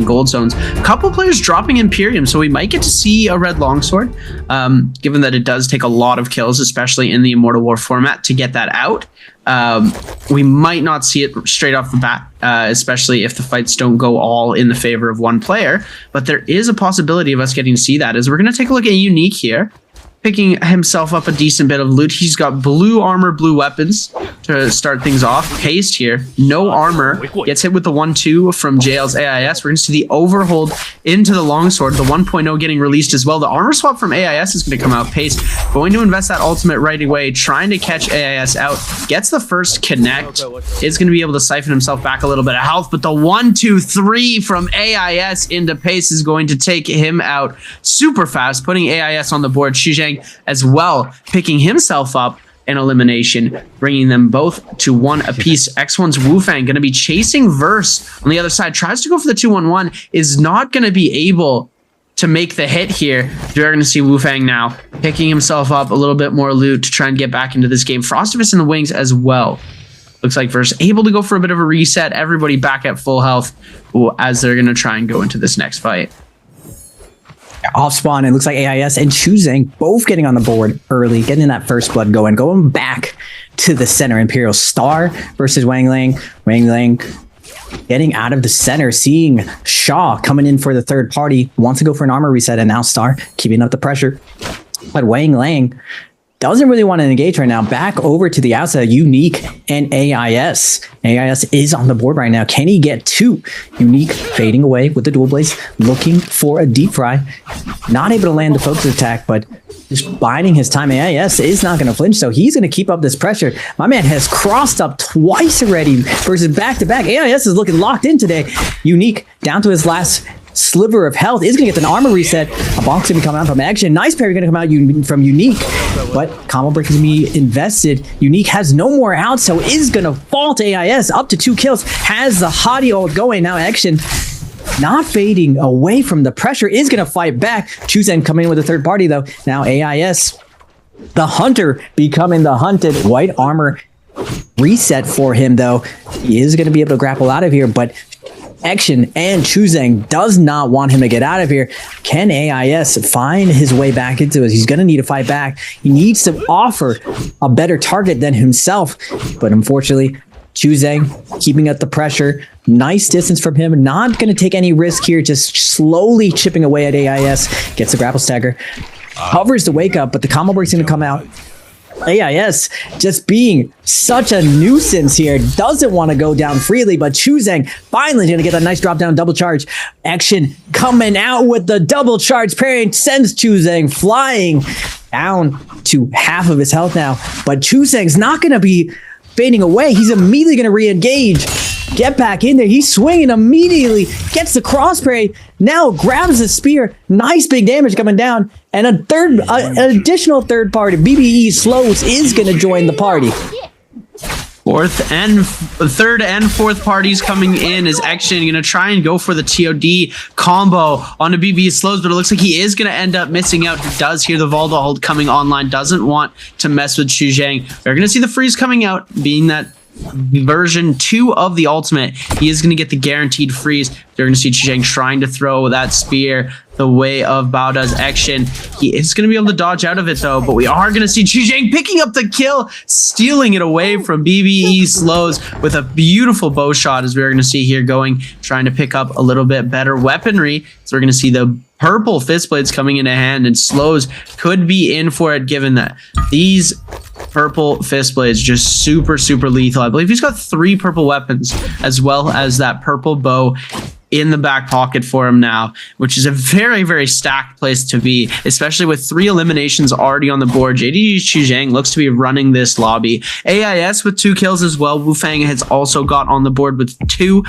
gold zones. A couple players dropping Imperium, so we might get to see a red longsword, given that it does take a lot of kills, especially in the Immortal War format, to get that out. We might not see it straight off the bat, especially if the fights don't go all in the favor of one player, but there is a possibility of us getting to see that, as we're going to take a look at Unique here, picking himself up a decent bit of loot. He's got blue armor, blue weapons to start things off. Paste here, no armor, gets hit with the 1-2 from JL's AIS. We're going to see the overhold into the longsword, the 1.0 getting released as well. The armor swap from AIS is going to come out. Paste going to invest that ultimate right away, trying to catch AIS out. Gets the first connect. Is going to be able to siphon himself back a little bit of health, but the 1-2-3 from AIS into Paste is going to take him out super fast, putting AIS on the board. Shuzhang as well, picking himself up an elimination, bringing them both to 1 apiece. X1's Wufang going to be chasing Verse on the other side, tries to go for the 2-1-1, is not going to be able to make the hit here. You're going to see Wufang now picking himself up a little bit more loot to try and get back into this game. Frostivus in the wings as well. Looks like Verse able to go for a bit of a reset. Everybody back at full health as they're going to try and go into this next fight. Off spawn, it looks like AIS and Shuzhang both getting on the board early, getting that first blood going back to the center. Imperial Star versus Wang Lang. Wang Lang getting out of the center, seeing Shaw coming in for the third party, wants to go for an armor reset, and now Star keeping up the pressure. But Wang Lang doesn't really want to engage right now. Back over to the outside, Unique and AIS. AIS is on the board right now. Can he get 2? Unique fading away with the dual blaze, looking for a deep fry. Not able to land the focus attack, but just biding his time. AIS is not going to flinch, so he's going to keep up this pressure. My man has crossed up twice already versus back-to-back. AIS is looking locked in today. Unique down to his last sliver of health, is going to get an armor reset. A bonk's going to come out from Action. Nice parry going to come out from Unique, but combo break is going to be invested. Unique has no more out, so is going to fault AIS up to 2 kills. Has the hottie ult going. Now Action not fading away from the pressure, is going to fight back. Chuzen coming in with a third party though. Now AIS, the hunter, becoming the hunted. White armor reset for him though. He is going to be able to grapple out of here, but Action and Chuzang does not want him to get out of here. Can AIS find his way back into it? He's going to need to fight back. He needs to offer a better target than himself. But unfortunately, Chuzang keeping up the pressure. Nice distance from him. Not going to take any risk here. Just slowly chipping away at AIS. Gets the grapple stagger. Hovers the wake up, but the combo break's going to come out. AIS just being such a nuisance here. Doesn't want to go down freely, but Chuzang finally going to get that nice drop down double charge. Action coming out with the double charge parry, sends Chuzang flying down to half of his health now. But Chuzang's not going to be fading away. He's immediately going to re-engage. Get back in there. He's swinging immediately. Gets the cross parry. Now grabs the spear. Nice big damage coming down. And an additional third party, BBE Slows, is going to join the party. Third and fourth parties coming in as Action going to try and go for the TOD combo onto BB Slows, but it looks like he is going to end up missing out. He does hear the Valda hold coming online, doesn't want to mess with Shuzhang. They're going to see the freeze coming out, being that version 2 of the ultimate. He is going to get the guaranteed freeze. They're going to see Chuzhang trying to throw that spear the way of Baoda's Action. He is going to be able to dodge out of it though, but we are going to see Chuzhang picking up the kill, stealing it away from BBE Slows with a beautiful bow shot, as we're going to see here, trying to pick up a little bit better weaponry. So we're going to see the purple fist blades coming into hand, and Slows could be in for it, given that these purple fist blades just super lethal. I believe he's got 3 purple weapons as well as that purple bow in the back pocket for him now, which is a very stacked place to be, especially with 3 eliminations already on the board. JDG Chuzhang looks to be running this lobby. AIS with 2 kills as well. Wufang has also got on the board with 2.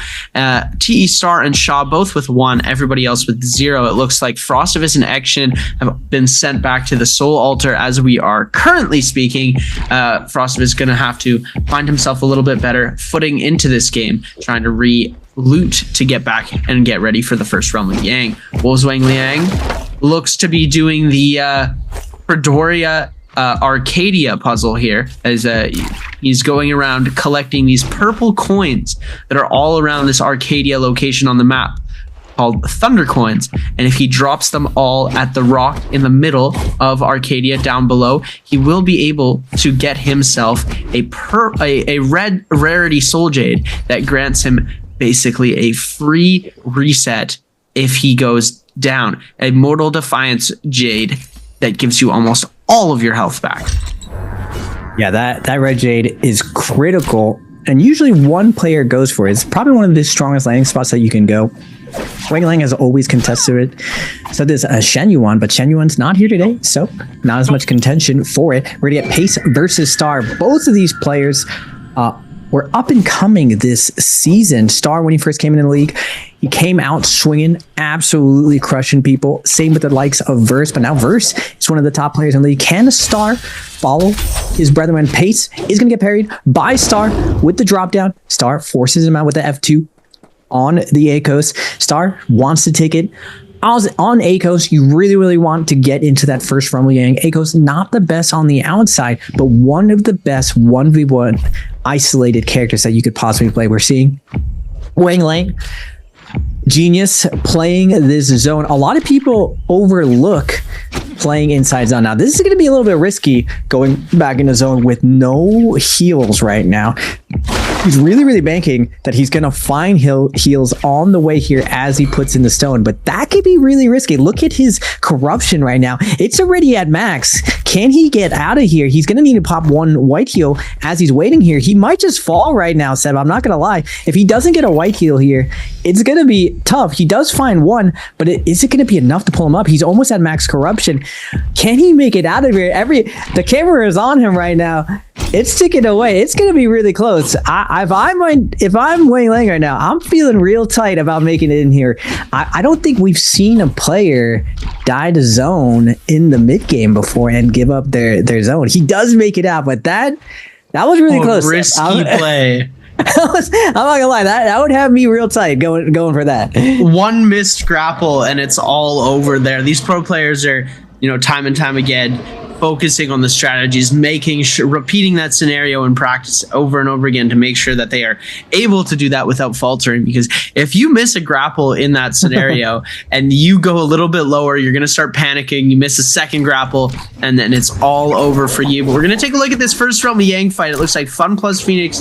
TE Star and Shaw both with 1. Everybody else with 0. It looks like Frostivus and Action have been sent back to the Soul Altar as we are currently speaking. Frostivus is going to have to find himself a little bit better footing into this game, trying to loot to get back and get ready for the first realm of Yang. Wolfswang Liang looks to be doing the Predoria Arcadia puzzle here, as he's going around collecting these purple coins that are all around this Arcadia location on the map. called Thunder Coins. And if he drops them all at the rock in the middle of Arcadia down below, he will be able to get himself a red rarity Soul Jade that grants him basically a free reset if he goes down. A Mortal Defiance Jade that gives you almost all of your health back. Yeah, that red jade is critical, and usually one player goes for it. It's probably one of the strongest landing spots that you can go. Wang Lang has always contested it. So there's Shen Yuan, but Shen Yuan's not here today, so not as much contention for it. We're gonna get Pace versus Star. Both of these players were up and coming this season. Star, when he first came in the league, he came out swinging, absolutely crushing people. Same with the likes of Verse, but now Verse is one of the top players in the league. Can Star follow his brethren? Pace is going to get parried by Star with the drop down. Star forces him out with the F2 on the Akos. Star wants to take it. On Akos, you really want to get into that first Rumble Yang. Akos, not the best on the outside, but one of the best 1v1 isolated characters that you could possibly play. We're seeing Wang Lang, genius, playing this zone. A lot of people overlook playing inside zone. Now, this is going to be a little bit risky going back into zone with no heals right now. He's really banking that he's going to find heals on the way here as he puts in the stone, but that could be really risky. Look at his corruption right now. It's already at max. Can he get out of here? He's going to need to pop one white heal as he's waiting here. He might just fall right now, Seb. I'm not going to lie. If he doesn't get a white heal here, it's going to be tough. He does find one, but is it going to be enough to pull him up? He's almost at max corruption. Can he make it out of here? The camera is on him right now. It's ticking away. It's going to be really close. If I'm Wang Lang right now, I'm feeling real tight about making it in here. I don't think we've seen a player die to zone in the mid game before and give up their zone. He does make it out, but that was really close. Risky play. I'm not gonna lie, that would have me real tight going for that. One missed grapple and it's all over there. These pro players are, time and time again focusing on the strategies, repeating that scenario in practice over and over again to make sure that they are able to do that without faltering. Because if you miss a grapple in that scenario and you go a little bit lower, you're going to start panicking. You miss a second grapple and then it's all over for you. But we're going to take a look at this first Realm Yang fight. It looks like Fun plus Phoenix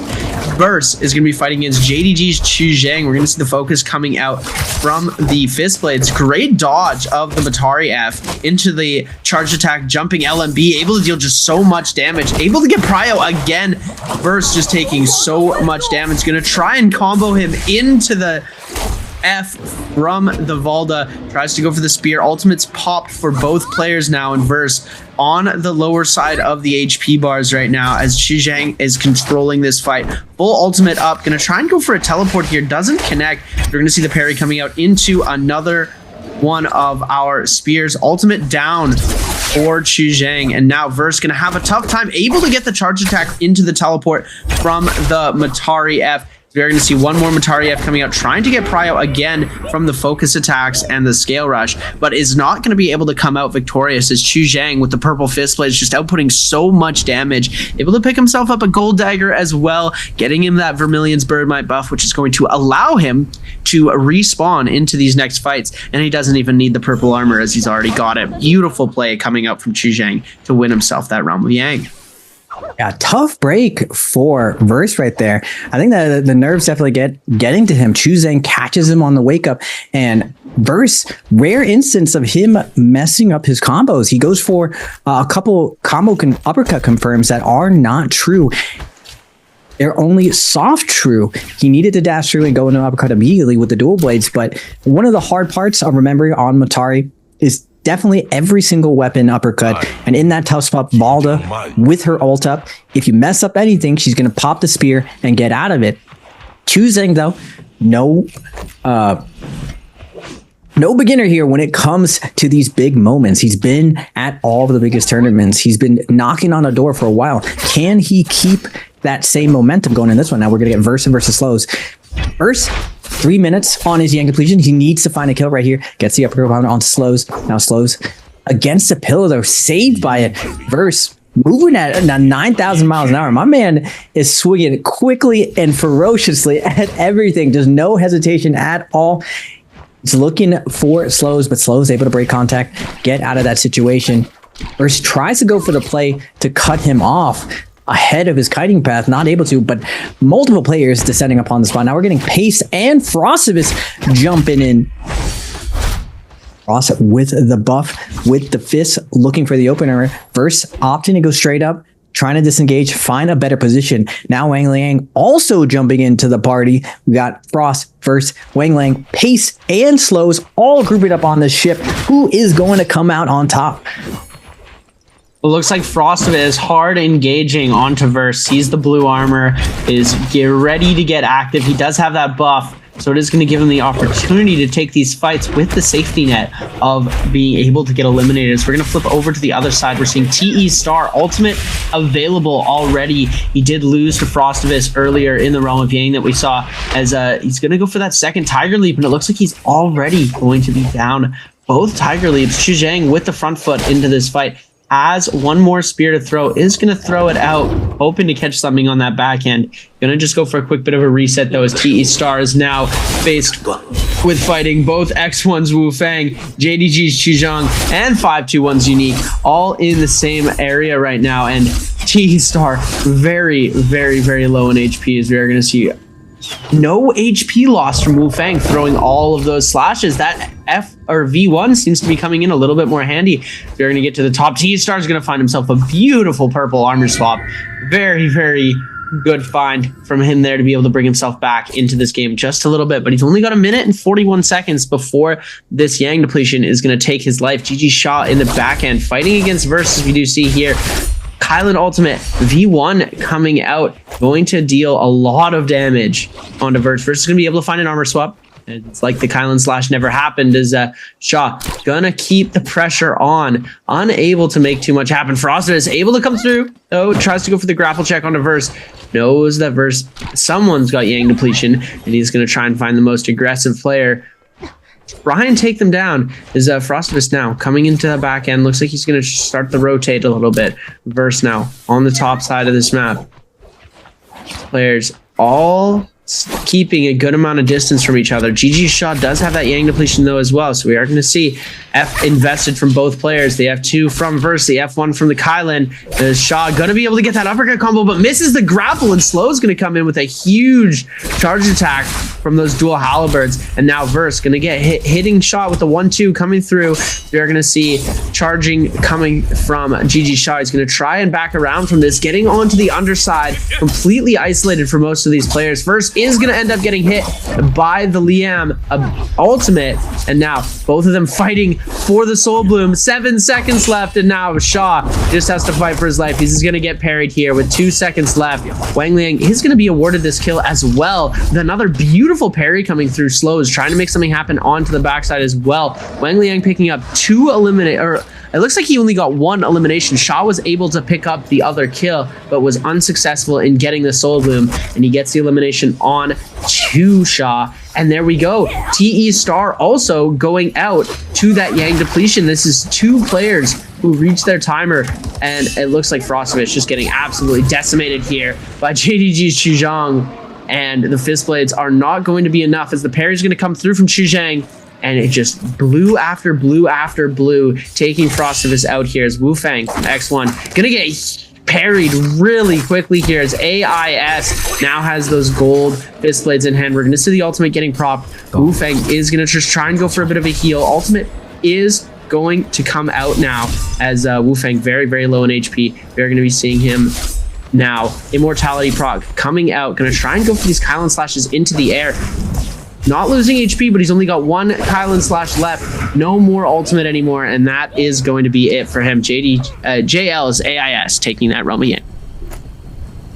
Verse is going to be fighting against JDG's Chu Zhang. We're going to see the focus coming out from the Fist Blades. Great dodge of the Matari F into the charge attack, jumping LMB, able to deal just so much damage, able to get Prio again. Verse just taking so much damage. Going to try and combo him into the F from the Valda. Tries to go for the spear. Ultimate's popped for both players now, and Verse on the lower side of the HP bars right now as Chu Zhang is controlling this fight. Full ultimate up. Going to try and go for a teleport here. Doesn't connect. We're going to see the parry coming out into another one of our spears. Ultimate down for Chu Zhang, and now Verse gonna have a tough time able to get the charge attack into the teleport from the Matari F. We're going to see one more Matari F coming out, trying to get Prio again from the focus attacks and the scale rush, but is not going to be able to come out victorious as Chu Zhang with the purple fist blades just outputting so much damage, able to pick himself up a gold dagger as well, getting him that Vermilion's Birdmite buff, which is going to allow him to respawn into these next fights, and he doesn't even need the purple armor as he's already got it. Beautiful play coming out from Chu Zhang to win himself that Realm of Yang. Yeah, tough break for Verse right there. I think that the nerves definitely getting to him. Chu Zhang catches him on the wake up, and Verse, rare instance of him messing up his combos. He goes for a couple combo uppercut confirms that are not true. They're only soft true. He needed to dash through and go into uppercut immediately with the dual blades, but one of the hard parts of remembering on Matari is definitely every single weapon uppercut. And in that tough spot, Valda with her ult up, if you mess up anything, she's going to pop the spear and get out of it. Chu Zhang, though, no beginner here when it comes to these big moments. He's been at all of the biggest tournaments. He's been knocking on a door for a while. Can he keep that same momentum going in this one? Now we're going to get Verse versus Slows. Verse, 3 minutes on his Yang completion. He needs to find a kill right here. Gets the upper on Slows. Now Slows against the pillar, though, saved by it. Verse moving at 9,000 miles an hour. My man is swinging quickly and ferociously at everything. There's no hesitation at all. It's looking for Slows, but Slows able to break contact, get out of that situation. Verse tries to go for the play to cut him off ahead of his kiting path, not able to, but multiple players descending upon the spot. Now we're getting Pace and Frostivus jumping in. Frost with the buff, with the fist, looking for the opener. Verse opting to go straight up, trying to disengage, find a better position. Now Wang Liang also jumping into the party. We got Frost, Verse, Wang Liang, Pace, and Slows all grouping up on this ship. Who is going to come out on top? It looks like Frostivus is hard engaging onto Verse. Sees the blue armor, is ready to get active. He does have that buff, so it is going to give him the opportunity to take these fights with the safety net of being able to get eliminated. So we're going to flip over to the other side. We're seeing TE Star ultimate available already. He did lose to Frostivus earlier in the realm of Yang that we saw, as he's going to go for that second Tiger Leap, and it looks like he's already going to be down both Tiger Leaps. Xu Zhang with the front foot into this fight. Has one more spear to throw, is going to throw it out, hoping to catch something on that backhand. Going to just go for a quick bit of a reset, though, as TE Star is now faced with fighting both X1's Wu Fang, JDG's Chuzhang, and 521's Unique, all in the same area right now. And TE Star very, very, very low in HP, as we are going to see no HP loss from Wu Fang throwing all of those slashes. That F or V1 seems to be coming in a little bit more handy. We're going to get to the top. TE Star is going to find himself a beautiful purple armor swap. Very, very good find from him there to be able to bring himself back into this game just a little bit. But he's only got a minute and 41 seconds before this Yang depletion is going to take his life. GG Shaw in the back end fighting against Versus, we do see here. Kylan Ultimate V1 coming out, going to deal a lot of damage onto Verse. Verse is going to be able to find an armor swap. And it's like the Kylan slash never happened, as Shaw gonna keep the pressure on, unable to make too much happen. Frost is able to come through, though, tries to go for the grapple check onto Verse. Knows that Verse, someone's got Yang depletion, and he's gonna try and find the most aggressive player. Try and take them down. Is Frostivus now coming into the back end. Looks like he's going to start to rotate a little bit. Verse now on the top side of this map. Players all keeping a good amount of distance from each other. GG Shaw does have that Yang depletion, though, as well. So we are going to see F invested from both players. The F2 from Verse, the F1 from the Kylan. Shaw going to be able to get that uppercut combo, but misses the grapple, and Slow's going to come in with a huge charge attack from those dual halberds. And now Verse going to get hitting Shaw with the 1-2 coming through. We are going to see charging coming from GG Shaw. He's going to try and back around from this, getting onto the underside, completely isolated for most of these players. Verse is going to end up getting hit by the Liam ultimate, and now both of them fighting for the Soul Bloom. 7 seconds left, and now Shaw just has to fight for his life. He's going to get parried here with 2 seconds left. Wang Liang is going to be awarded this kill as well, with another beautiful parry coming through. Slow is trying to make something happen onto the backside as well. Wang Liang picking up 2 eliminate, or it looks like he only got 1 elimination. Shaw was able to pick up the other kill, but was unsuccessful in getting the Soul Bloom, and he gets the elimination on to Shaw. And there we go. TE Star also going out to that Yang depletion. This is 2 players who reached their timer, and it looks like Frostivus just getting absolutely decimated here by JDG's Chuzhang. And the Fist Blades are not going to be enough, as the parry is going to come through from Chuzhang. And it just blue after blue after blue, taking Frostivus out here as Wu Fang, X1, gonna get parried really quickly here as AIS now has those gold Fist Blades in hand. We're gonna see the ultimate getting propped. Wu Fang is gonna just try and go for a bit of a heal. Ultimate is going to come out now, as Wu Fang very, very low in HP. We're gonna be seeing him now. Immortality proc coming out, gonna try and go for these Kylan slashes into the air. Not losing HP, but he's only got 1 Kylan slash left. No more ultimate anymore, and that is going to be it for him. JL's AIS taking that realm again.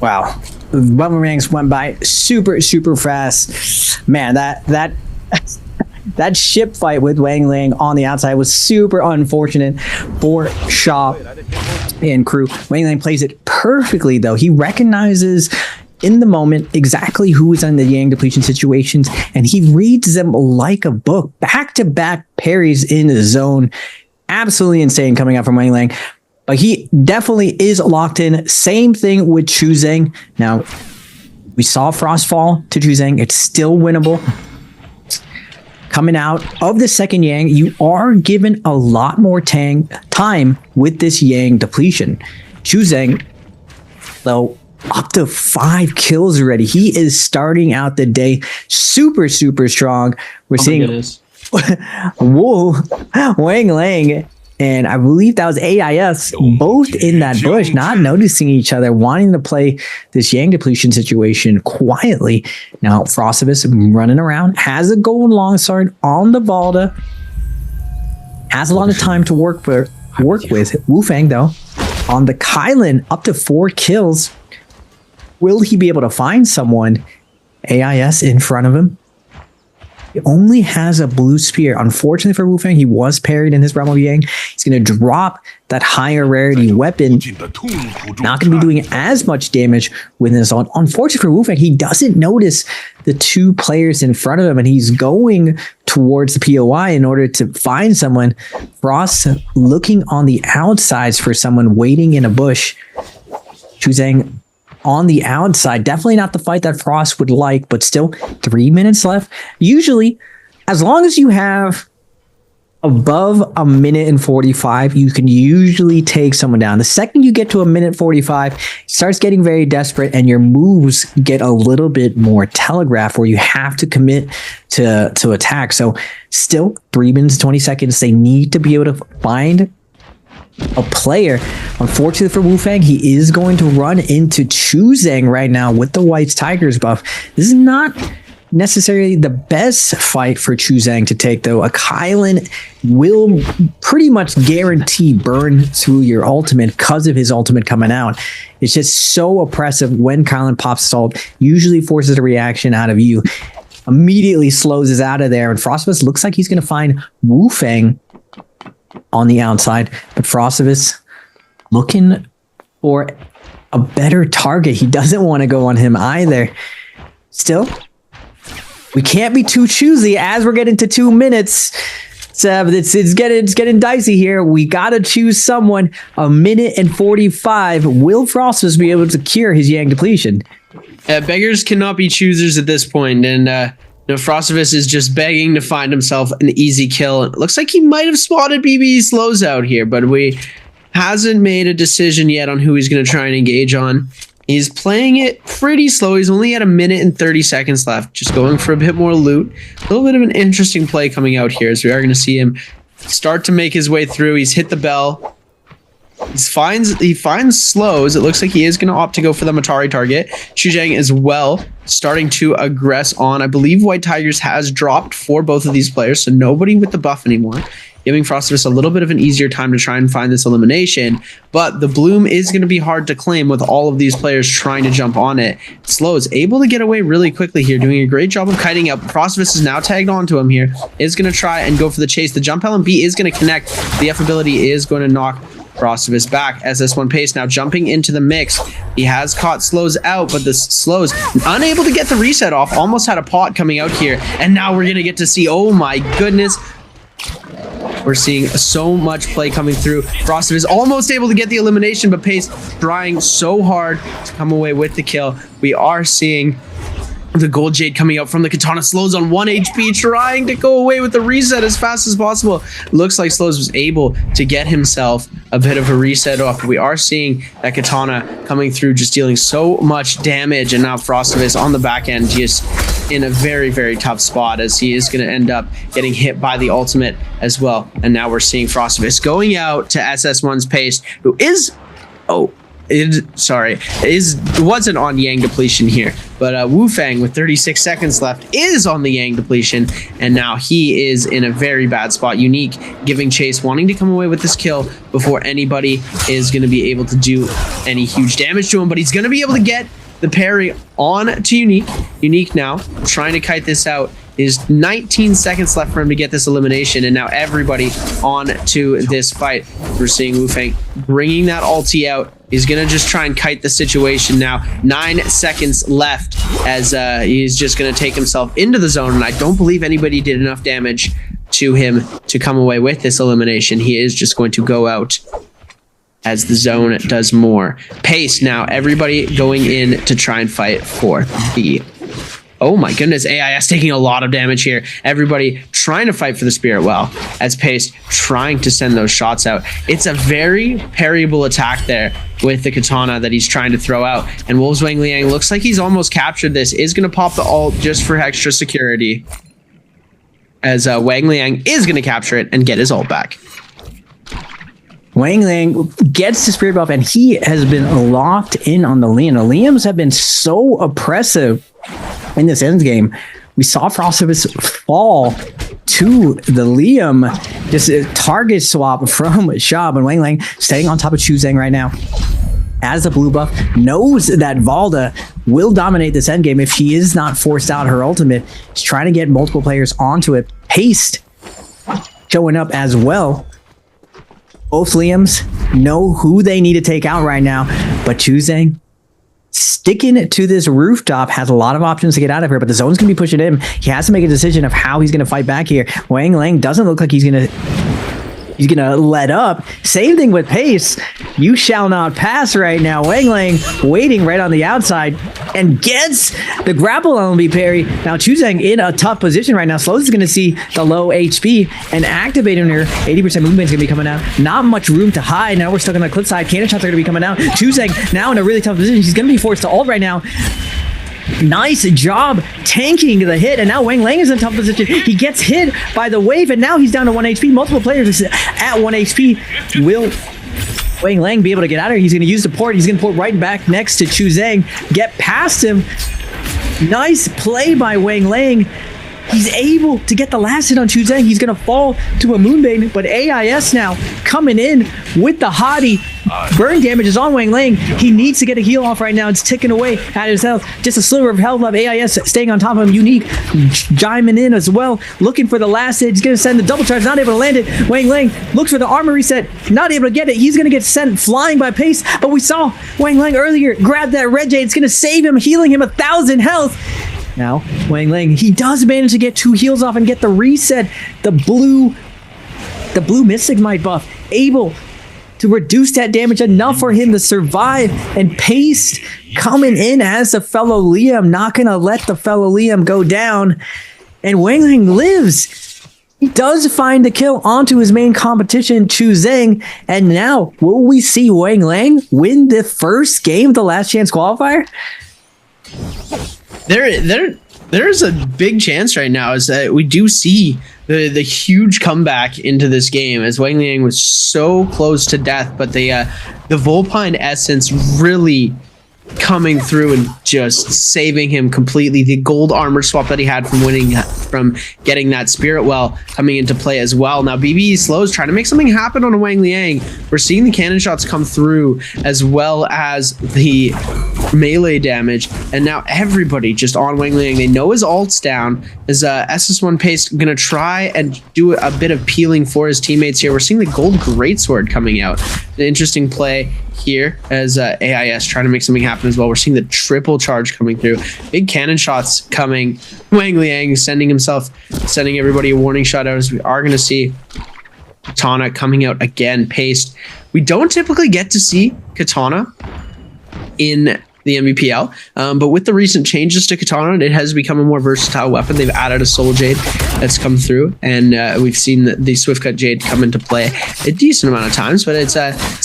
Wow. Boomerangs went by super, super fast. Man, that ship fight with Wang Liang on the outside was super unfortunate for Shaw and crew. Wang Liang plays it perfectly, though. He recognizes in the moment exactly who is in the Yang depletion situations, and he reads them like a book. Back-to-back parries in the zone. Absolutely insane coming out from Wang Liang. But he definitely is locked in. Same thing with Chuzhang. Now, we saw Frost fall to Chuzhang. It's still winnable. coming out of the second Yang, you are given a lot more time with this Yang depletion. Chuzeng, though, up to 5 kills already. He is starting out the day super strong. We're seeing Wang Lang, and I believe that was AIS, both in that bush, not noticing each other, wanting to play this Yang depletion situation quietly. Now, Frostivus running around, has a golden longsword on the Valda, has a lot of time to work with. Wu Fang, though, on the Kylan, up to 4 kills. Will he be able to find someone? AIS in front of him. He only has a blue spear. Unfortunately for Wu Fang, he was parried in his Realm of Yang. He's going to drop that higher rarity weapon. Not going to be doing as much damage with his own. Unfortunately for Wu Fang, he doesn't notice the 2 players in front of him, and he's going towards the POI in order to find someone. Frost looking on the outsides for someone waiting in a bush. Chuzeng on the outside, definitely not the fight that Frost would like, but still 3 minutes left. Usually, as long as you have above 1:45, you can usually take someone down. The second you get to 1:45, it starts getting very desperate, and your moves get a little bit more telegraphed, where you have to commit to attack. So still 3 minutes 20 seconds. They need to be able to find a player. Unfortunately for Wu Fang, he is going to run into Chuzeng right now with the White's Tigers buff. This is not necessarily the best fight for Chuzeng to take, though. A Kylan will pretty much guarantee burn through your ultimate because of his ultimate coming out. It's just so oppressive when Kylan pops his ult, usually forces a reaction out of you, immediately slows us out of there, and Frostivus looks like he's going to find Wu Fang on the outside, but Frostivus looking for a better target. He doesn't want to go on him either. Still, we can't be too choosy as we're getting to 2 minutes. It's getting dicey here. We gotta choose someone. 1:45. Will Frostivus be able to cure his Yang depletion? Beggars cannot be choosers at this point, and Frostivus is just begging to find himself an easy kill. It looks like he might have spotted BB slows out here, but we hasn't made a decision yet on who he's going to try and engage on. He's playing it pretty slow. He's only at 1:30 left, just going for a bit more loot. A little bit of an interesting play coming out here, as we are going to see him start to make his way through. He's hit the bell. He finds slows. It looks like he is going to opt to go for the Matari target. Chuzeng as well, starting to aggress on. I believe White Tigers has dropped for both of these players, so nobody with the buff anymore, giving Frostivus a little bit of an easier time to try and find this elimination. But the bloom is going to be hard to claim with all of these players trying to jump on it. Slows able to get away really quickly here, doing a great job of kiting up. Frostivus is now tagged onto him here. Is going to try and go for the chase. The jump LMB is going to connect. The F ability is going to knock Frostivus back. SS1 Pace now jumping into the mix. He has caught slows out, but the slows unable to get the reset off. Almost had a pot coming out here, and now we're gonna get to see, oh my goodness, we're seeing so much play coming through. Frostivus almost able to get the elimination, but Pace trying so hard to come away with the kill. We are seeing the Gold Jade coming out from the Katana. Slows on 1 HP, trying to go away with the reset as fast as possible. Looks like Slows was able to get himself a bit of a reset off. We are seeing that Katana coming through, just dealing so much damage, and now Frostivus on the back end just in a very tough spot, as he is going to end up getting hit by the ultimate as well. And now we're seeing Frostivus going out to SS1's Pace, who is wasn't on Yang depletion here, but Wu Fang with 36 seconds left is on the Yang depletion, and now he is in a very bad spot. Unique giving chase, wanting to come away with this kill before anybody is going to be able to do any huge damage to him, but he's going to be able to get the parry on to Unique. Unique now trying to kite this out. Is 19 seconds left for him to get this elimination, and now everybody on to this fight. We're seeing Wu Fang bringing that ulti out. He's gonna just try and kite the situation now. 9 seconds left, as he's just gonna take himself into the zone, and I don't believe anybody did enough damage to him to come away with this elimination. He is just going to go out as the zone does more. Pace now, everybody going in to try and fight for the Oh my goodness, AIS taking a lot of damage here. Everybody trying to fight for the Spirit Well as Pace trying to send those shots out. It's a very parryable attack there with the katana that he's trying to throw out. And Wolves Wang Liang looks like he's almost captured this. Is going to pop the ult just for extra security. As Wang Liang is going to capture it and get his ult back. Wang Liang gets the Spirit Buff, and he has been locked in on the Liam. The Liams have been so oppressive in this end game. We saw Frostivus fall to the Liam, just a target swap from Shab, and Wang Liang staying on top of Chu Zhang right now. As the blue buff knows that Valda will dominate this end game if she is not forced out her ultimate. She's trying to get multiple players onto it. Haste showing up as well. Both Liams know who they need to take out right now, but Chu Zhang sticking to this rooftop, has a lot of options to get out of here, but the zone's going to be pushing him. He has to make a decision of how he's going to fight back here. Wang Liang doesn't look like he's going to let up. Same thing with Pace. You shall not pass right now. Wang Liang waiting right on the outside and gets the grapple on the parry. Now Chu Zhang in a tough position right now. Slows is going to see the low HP and activating her. 80% movement is going to be coming out. Not much room to hide. Now we're stuck on the cliff side. Cannon shots are going to be coming out. Chu Zhang now in a really tough position. She's going to be forced to ult right now. Nice job tanking the hit, and now Wang Liang is in a tough position. He gets hit by the wave, and now he's down to 1 HP. Multiple players at 1 HP. Will Wang Liang be able to get out of here? He's going to use the port. He's going to port right back next to Chu Zhang. Get past him. Nice play by Wang Liang. He's able to get the last hit on Chu Zhang. He's going to fall to a Moonbane, but AIS now coming in with the hottie. Burn damage is on Wang Liang. He needs to get a heal off right now. It's ticking away at his health. Just a sliver of health left. AIS staying on top of him. Unique chiming in as well. Looking for the last hit. He's going to send the double charge. Not able to land it. Wang Liang looks for the armor reset. Not able to get it. He's going to get sent flying by Pace. But we saw Wang Liang earlier grab that red jade. It's going to save him, healing him 1,000 health. Now, Wang Liang, he does manage to get 2 heals off and get the reset. The blue Mystic Might buff, able to reduce that damage enough for him to survive. And Pace coming in as the fellow Liam, not going to let the fellow Liam go down. And Wang Liang lives. He does find the kill onto his main competition, Chu Zhang. And now, will we see Wang Liang win the first game of the Last Chance qualifier? There's a big chance right now is that we do see the huge comeback into this game as Wang Liang was so close to death, but the Vulpine Essence really coming through and just saving him completely. The gold armor swap that he had from getting that Spirit Well coming into play as well. Now BBE Slows trying to make something happen on Wang Liang. We're seeing the cannon shots come through as well as the melee damage, and now everybody just on Wang Liang. They know his ult's down. As SS1 Pace gonna try and do a bit of peeling for his teammates here. We're seeing the gold greatsword coming out. An interesting play here as AIS trying to make something happen as well. We're seeing the triple charge coming through. Big cannon shots coming. Wang Liang sending everybody a warning shot out as we are going to see Katana coming out again, paced. We don't typically get to see Katana in the NBPL, but with the recent changes to Katana, it has become a more versatile weapon. They've added a Soul Jade that's come through, and we've seen the Swift Cut Jade come into play a decent amount of times, but it's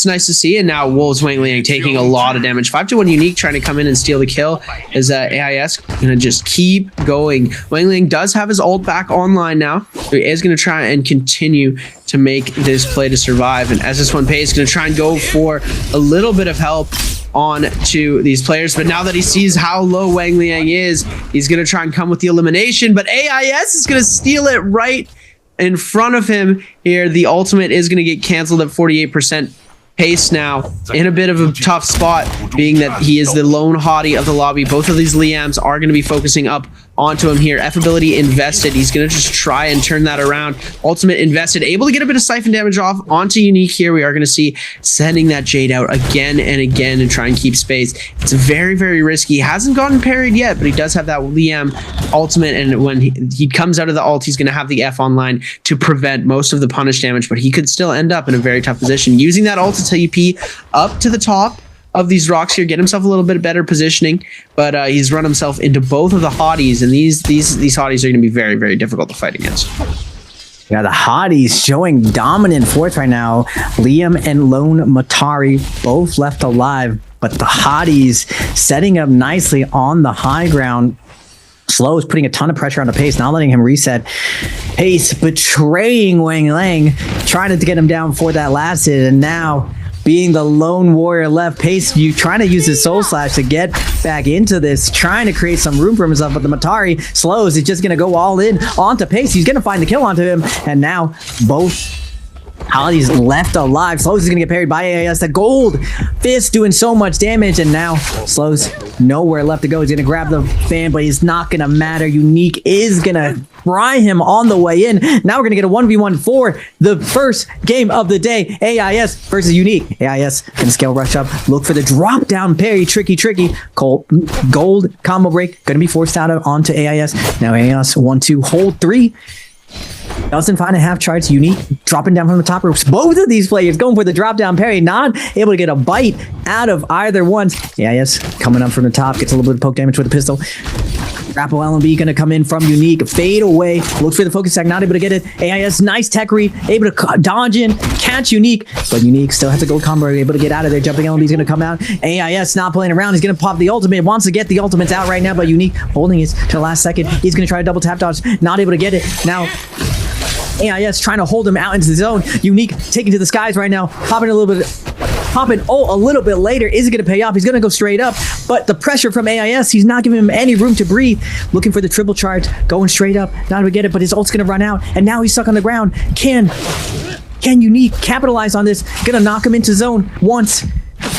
nice to see. And now Wolves Wang Liang taking a lot of damage. 5-1 Unique trying to come in and steal the kill as AIS gonna just keep going. Wang Liang does have his ult back online now, so he is gonna try and continue to make this play to survive, and SS1 Pay is gonna try and go for a little bit of help on to these players, but now that he sees how low Wang Liang is, he's going to try and come with the elimination, but AIS is going to steal it right in front of him here. The ultimate is going to get canceled at 48%. Pace now in a bit of a tough spot, being that he is the lone hottie of the lobby. Both of these Liams are going to be focusing up onto him here. F ability invested. He's going to just try and turn that around. Ultimate invested. Able to get a bit of siphon damage off onto Unique here. We are going to see sending that Jade out again and again and try and keep space. It's very, very risky. He hasn't gotten parried yet, but he does have that Liam ultimate, and when he comes out of the ult, he's going to have the F online to prevent most of the punish damage, but he could still end up in a very tough position. Using that ult to TP up to the top of these rocks here, get himself a little bit better positioning, but he's run himself into both of the hotties, and these hotties are going to be very, very difficult to fight against. Yeah, the hotties showing dominant force right now. Liam and Lone Matari both left alive, but the hotties setting up nicely on the high ground. Slow is putting a ton of pressure on the Pace, not letting him reset. Pace betraying Wang Lang, trying to get him down for that last hit, and now being the lone warrior left, Pace, you trying to use his soul slash to get back into this, trying to create some room for himself, but the Matari Slows is just going to go all in onto Pace. He's going to find the kill onto him, and now both Holly's left alive. Slows is going to get parried by AIS. The gold fist doing so much damage, and now Slows nowhere left to go. He's going to grab the fan, but he's not going to matter. Unique is going to fry him on the way in. Now we're going to get a 1v1 for the first game of the day. AIS versus Unique. AIS can scale rush up. Look for the drop down parry. Tricky. Gold combo break. Going to be forced out onto AIS. Now AIS 1-2 hold 3. Doesn't find a half charge. Unique dropping down from the top ropes. Both of these players going for the drop down parry, not able to get a bite out of either one. AIS coming up from the top, gets a little bit of poke damage with the pistol. Grapple LMB going to come in from Unique. Fade away. Look for the focus attack. Not able to get it. AIS, nice tech read. Able to dodge in. Catch Unique. But Unique still has a gold combo. Able to get out of there. Jumping LMB is going to come out. AIS not playing around. He's going to pop the ultimate. Wants to get the ultimates out right now. But Unique holding it to the last second. He's going to try to double tap dodge. Not able to get it. Now AIS trying to hold him out into the zone. Unique taking to the skies right now. Popping a little bit later. Is it going to pay off? He's going to go straight up, but the pressure from AIS, he's not giving him any room to breathe. Looking for the triple charge, going straight up, not able to get it, but his ult's going to run out, and now he's stuck on the ground. Can Unique capitalize on this? Going to knock him into zone once,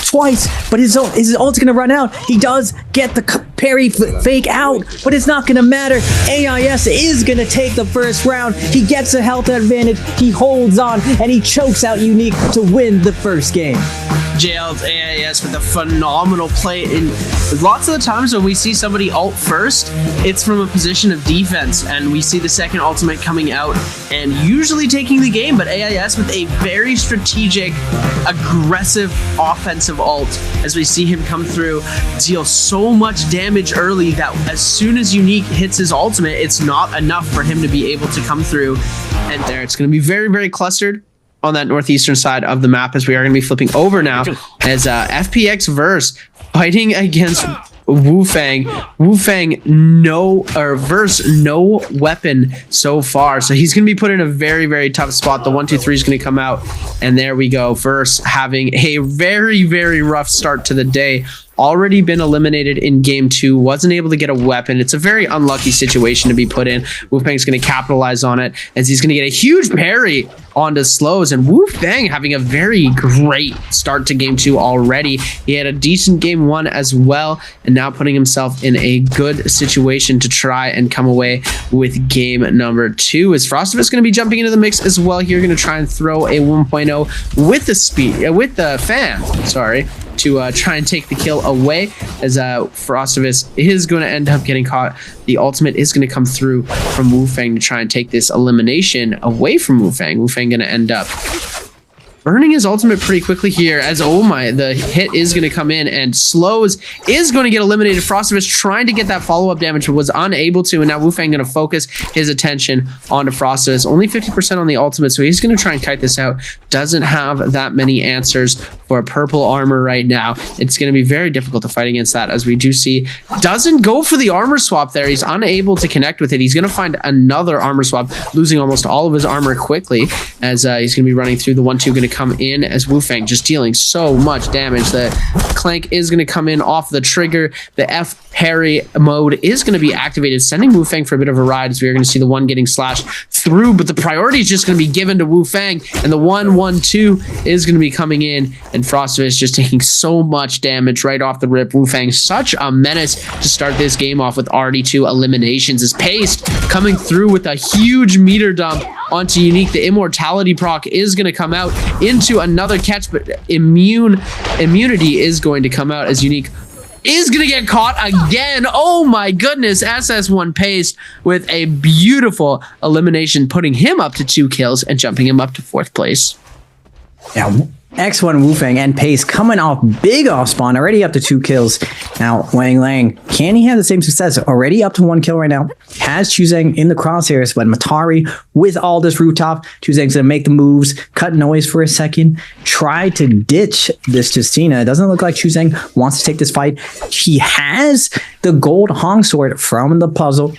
twice, but his ult's going to run out. He does get the parry fake out, but it's not going to matter. AIS is going to take the first round. He gets a health advantage. He holds on, and he chokes out Unique to win the first game. JL's AIS with a phenomenal play. And lots of the times when we see somebody ult first, it's from a position of defense, and we see the second ultimate coming out and usually taking the game, but AIS with a very strategic, aggressive offensive ult, as we see him come through, deal so much damage early that as soon as Unique hits his ultimate, it's not enough for him to be able to come through. And there, it's going to be very, very clustered on that northeastern side of the map, as we are going to be flipping over now as FPX verse fighting against Wu Fang. Wu Fang no weapon so far, so he's going to be put in a very, very tough spot. The 1-2-3 is going to come out, and there we go. Verse having a very, very rough start to the day. Already been eliminated in game 2, wasn't able to get a weapon. It's a very unlucky situation to be put in. Wu Fang's going to capitalize on it, as he's going to get a huge parry onto Slows, and Wu Fang having a very great start to game 2 already. He had a decent game 1 as well, and now putting himself in a good situation to try and come away with game number 2. As Frostivus going to be jumping into the mix as well here, going to try and throw a 1.0 with the fan, sorry, to try and take the kill away, as Frostivus is going to end up getting caught. The ultimate is going to come through from Wu Fang to try and take this elimination away from Wu Fang. Wu Fang going to end up burning his ultimate pretty quickly here, as the hit is going to come in, and Slows is going to get eliminated. Frostivus trying to get that follow-up damage, but was unable to, and now Wu Fang going to focus his attention onto Frostivus. Only 50% on the ultimate, so he's going to try and kite this out. Doesn't have that many answers for purple armor right now. It's going to be very difficult to fight against that, as we do see. Doesn't go for the armor swap there. He's unable to connect with it. He's going to find another armor swap, losing almost all of his armor quickly, as he's going to be running through the 1-2, going to come in, as Wu Fang just dealing so much damage. The clank is going to come in off the trigger. The F parry mode is going to be activated, sending Wu Fang for a bit of a ride, as we are going to see the one getting slashed through, but the priority is just going to be given to Wu Fang, and the 1-1-2 is going to be coming in, and Frostivus just taking so much damage right off the rip. Wu Fang such a menace to start this game off with already 2 eliminations. As Paste coming through with a huge meter dump onto Unique. The immortality proc is going to come out into another catch, but immunity is going to come out, as Unique is going to get caught again. Oh my goodness. SS1 Paste with a beautiful elimination, putting him up to 2 kills and jumping him up to 4th place. Yeah, X1 Wufeng and Pace coming off big off spawn, already up to 2 kills. Now, Wang Lang, can he have the same success? Already up to 1 kill right now. Has Chuzeng in the crosshairs, but Matari with all this rooftop. Chuzeng's going to make the moves, cut noise for a second, try to ditch this Justina. It doesn't look like Chuzeng wants to take this fight. He has the gold Hong sword from the puzzle.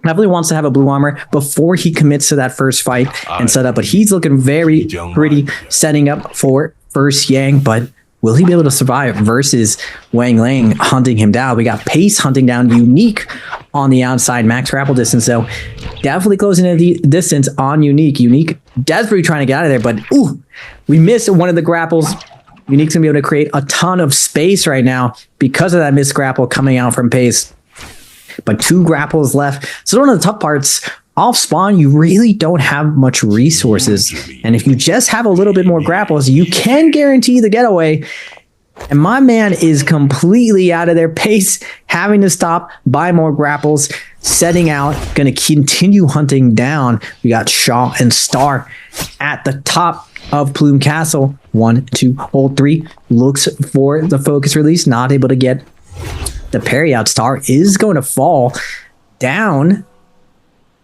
Definitely wants to have a blue armor before he commits to that first fight and setup, but he's looking very pretty, setting up for first Yang, but will he be able to survive versus Wang Lang hunting him down? We got Pace hunting down Unique on the outside, max grapple distance, so definitely closing the distance on Unique. Unique desperately trying to get out of there, but ooh, we missed one of the grapples. Unique's gonna be able to create a ton of space right now because of that missed grapple coming out from Pace. But 2 grapples left. So one of the tough parts, off spawn, you really don't have much resources. And if you just have a little bit more grapples, you can guarantee the getaway. And my man is completely out of their Pace, having to stop, buy more grapples, setting out, going to continue hunting down. We got Shaw and Star at the top of Plume Castle. 1, 2, hold 3. Looks for the focus release, not able to get the parry out. Star is going to fall down,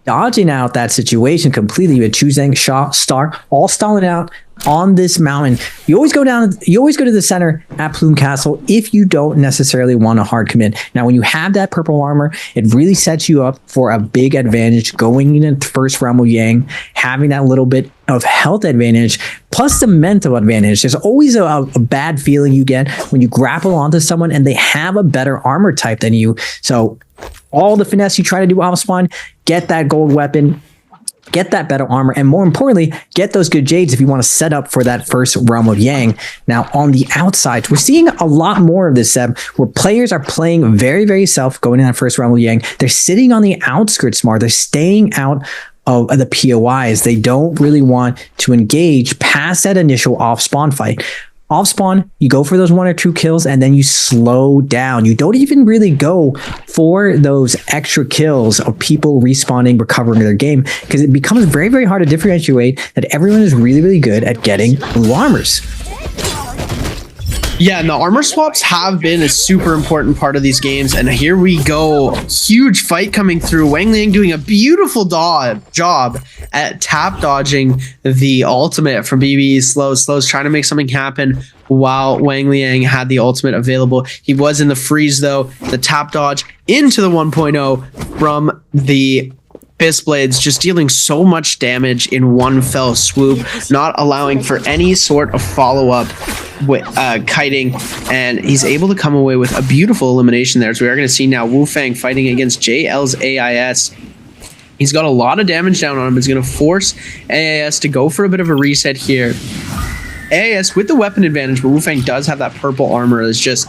dodging out that situation completely with Chuzeng, Shaw, Star, all stalling out on this mountain. You always go down, you always go to the center at Plume Castle if you don't necessarily want a hard commit. Now, when you have that purple armor, it really sets you up for a big advantage going into the first round with Yang, having that little bit of health advantage, plus the mental advantage. There's always a bad feeling you get when you grapple onto someone and they have a better armor type than you. So all the finesse you try to do off spawn, get that gold weapon, get that better armor, and more importantly, get those good jades if you want to set up for that first realm of Yang. Now, on the outside, we're seeing a lot more of this, Seb, where players are playing very, very safe going in that first realm of Yang. They're sitting on the outskirts more. They're staying out of the POIs. They don't really want to engage past that initial off-spawn fight. Off spawn, you go for those 1 or 2 kills and then you slow down. You don't even really go for those extra kills of people respawning, recovering their game, because it becomes very, very hard to differentiate that everyone is really, really good at getting blue armors. Yeah, and the armor swaps have been a super important part of these games, and here we go. Huge fight coming through. Wang Lang doing a beautiful job at tap dodging the ultimate from BB Slow. Slow's trying to make something happen while Wang Liang had the ultimate available. He was in the freeze, though. The tap dodge into the 1.0 from the Fist Blades, just dealing so much damage in one fell swoop, not allowing for any sort of follow-up with kiting, and he's able to come away with a beautiful elimination there. So we are going to see now Wufeng fighting against JL's AIS. He's got a lot of damage down on him. It's going to force AIS to go for a bit of a reset here. AIS with the weapon advantage, but Wufeng does have that purple armor. It's just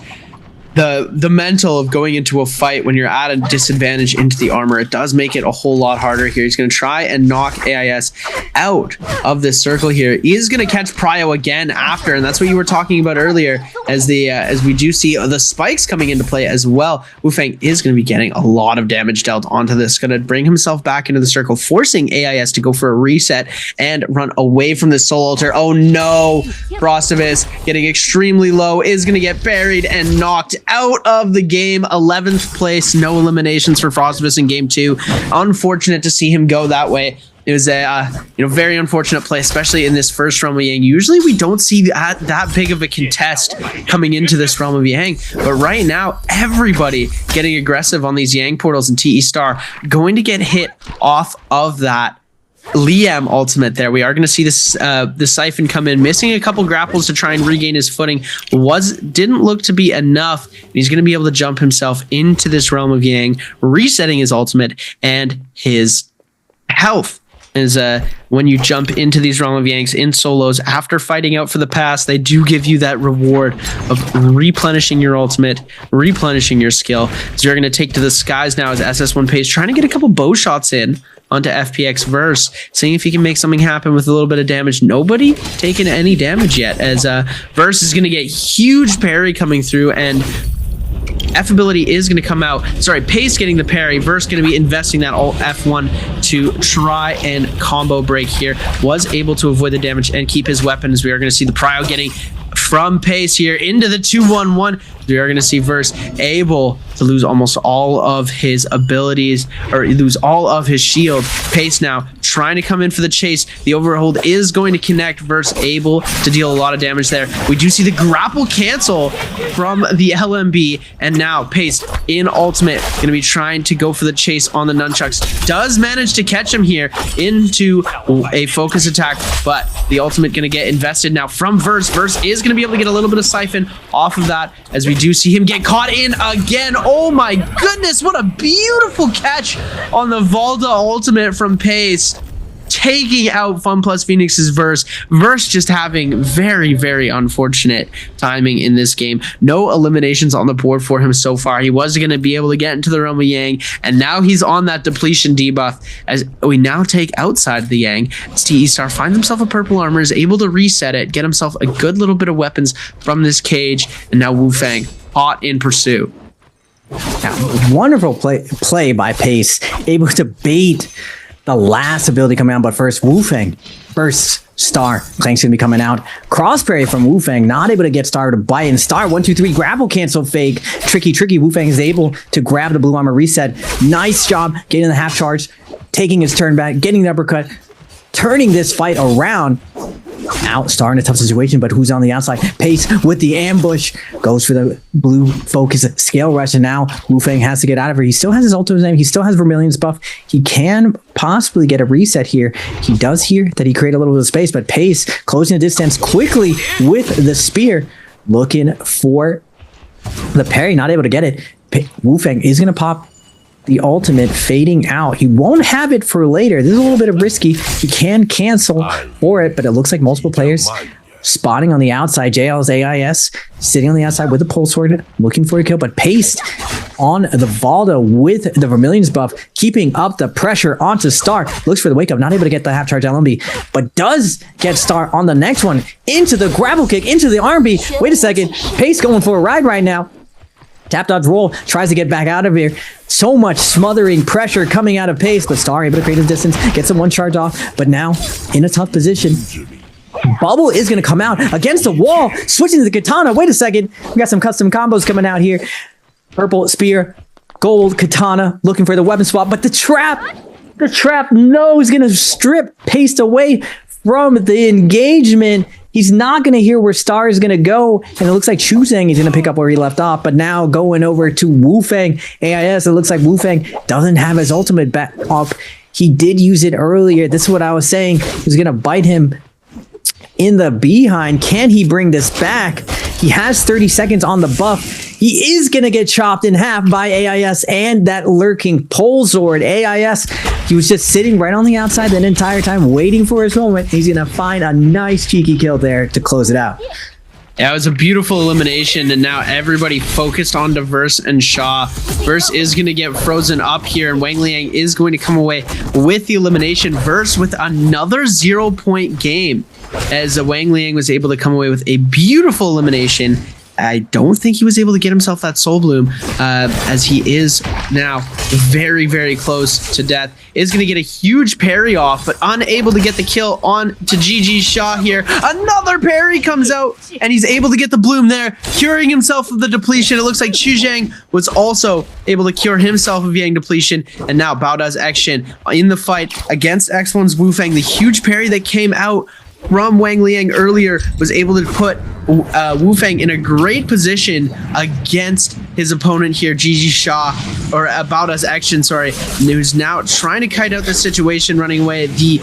the mental of going into a fight when you're at a disadvantage into the armor. It does make it a whole lot harder here. He's going to try and knock AIS out of this circle here. He is going to catch Prio again after, and that's what you were talking about earlier, as we do see the spikes coming into play as well. Wufeng is going to be getting a lot of damage dealt onto this. Going to bring himself back into the circle, forcing AIS to go for a reset and run away from the soul altar. Oh no! Frostivus getting extremely low, is going to get buried and knocked out of the game. 11th place, no eliminations for Frostivus in game 2. Unfortunate to see him go that way. It was a very unfortunate play, especially in this first realm of Yang. Usually we don't see that big of a contest coming into this realm of Yang, but right now everybody getting aggressive on these Yang portals, and TE Star going to get hit off of that Liam ultimate there. We are going to see this the Siphon come in, missing a couple grapples to try and regain his footing. Didn't look to be enough. He's going to be able to jump himself into this realm of Yang, resetting his ultimate and his health. Is when you jump into these realm of Yanks in solos after fighting out for the past, they do give you that reward of replenishing your ultimate, replenishing your skill. So you're going to take to the skies now as SS1 Pace, trying to get a couple bow shots in onto FPX Verse, seeing if he can make something happen with a little bit of damage. Nobody taking any damage yet, as Verse is going to get huge parry coming through, and F ability is going to come out. Sorry, Pace getting the parry. Verse going to be investing that alt F1 to try and combo break here. Was able to avoid the damage and keep his weapons. We are going to see the prio getting from Pace here into the 2-1-1. We are going to see Verse able to lose almost all of his abilities, or lose all of his shield. Pace now trying to come in for the chase. The overhold is going to connect. Verse able to deal a lot of damage there. We do see the grapple cancel from the LMB, and now Pace in ultimate going to be trying to go for the chase on the nunchucks. Does manage to catch him here into a focus attack, but the ultimate going to get invested now from Verse. Verse is going to be able to get a little bit of siphon off of that, as we do see him get caught in again. Oh my goodness, what a beautiful catch on the Valda ultimate from Pace, taking out Fun Plus Phoenix's Verse. Verse just having very, very unfortunate timing in this game. No eliminations on the board for him so far. He was going to be able to get into the realm of Yang, and now he's on that depletion debuff as we now take outside the Yang. TE Star finds himself a purple armor, is able to reset it, get himself a good little bit of weapons from this cage, and now Wu Fang hot in pursuit. Now, wonderful play by Pace, able to bait the last ability coming out, but first Wu Fang, first Star, Clank's gonna be coming out. Cross parry from Wu Fang, not able to get Star to bite, and Star 1, 2, 3 grapple cancel fake. Tricky. Wu Fang is able to grab the blue armor reset. Nice job getting the half charge, taking his turn back, getting the uppercut, turning this fight around. Out Star in a tough situation, but who's on the outside? Pace with the ambush, goes for the blue focus scale rush, and now Wu Fang has to get out of here. He still has his ult in his name. He still has Vermilion's buff. He can possibly get a reset here. He does hear that he created a little bit of space, but Pace closing the distance quickly with the spear, looking for the parry, not able to get it. Wu Fang is going to pop the ultimate, fading out. He won't have it for later. This is a little bit of risky. He can cancel for it, but it looks like multiple players spotting on the outside. JL's AIS sitting on the outside with a pulse sword, looking for a kill, but Pace on the Valda with the Vermilion's buff, keeping up the pressure onto Star. Looks for the wake up, not able to get the half charge LMB, but does get Star on the next one, into the grapple kick, into the RMB. Wait a second, Pace going for a ride right now. Tap dodge roll, tries to get back out of here. So much smothering pressure coming out of Pace, but Star able to create his distance, gets him one charge off, but now in a tough position. Bubble is going to come out against the wall, switching to the katana. Wait a second, we got some custom combos coming out here. Purple spear, gold katana, looking for the weapon swap, but the trap knows going to strip Pace away from the engagement. He's not going to hear where Star is going to go, and it looks like Chuzang is going to pick up where he left off, but now going over to Wu Fang AIS, it looks like Wu Fang doesn't have his ultimate back up. He did use it earlier. This is what I was saying. He's going to bite him in the behind. Can he bring this back? He has 30 seconds on the buff. He is going to get chopped in half by AIS and that lurking pole sword. AIS, he was just sitting right on the outside that entire time, waiting for his moment. He's going to find a nice cheeky kill there to close it out. Yeah, it was a beautiful elimination, and now everybody focused on Verse and Shaw. Verse is going to get frozen up here, and Wang Liang is going to come away with the elimination. Verse with another 0-point game, as Wang Liang was able to come away with a beautiful elimination. I don't think he was able to get himself that Soul Bloom, as he is now very, very close to death. Is going to get a huge parry off, but unable to get the kill on to GG Shaw here. Another parry comes out, and he's able to get the Bloom there, curing himself of the depletion. It looks like Chuzang was also able to cure himself of Yang depletion, and now Baoda's action in the fight against X1's Wu Fang. The huge parry that came out from Wang Liang earlier was able to put Wu Fang in a great position against his opponent here, GG Shaw, or Baoda's action, sorry, who's now trying to kite out the situation, running away. The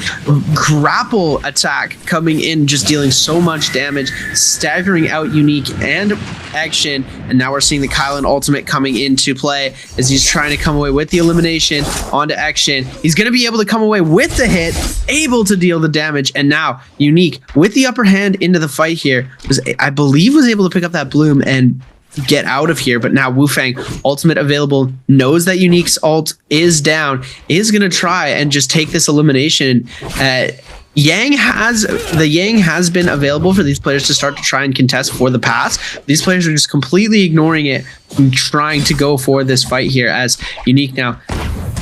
grapple attack coming in, just dealing so much damage, staggering out Unique and action, and now we're seeing the Kylan ultimate coming into play as he's trying to come away with the elimination onto action. He's going to be able to come away with the hit, able to deal the damage, and now Unique with the upper hand into the fight here I believe was able to pick up that Bloom and get out of here, but now Wu Fang ultimate available, knows that Unique's ult is down, is going to try and just take this elimination Yang has been available for these players to start to try and contest for the pass. These players are just completely ignoring it and trying to go for this fight here, as Unique now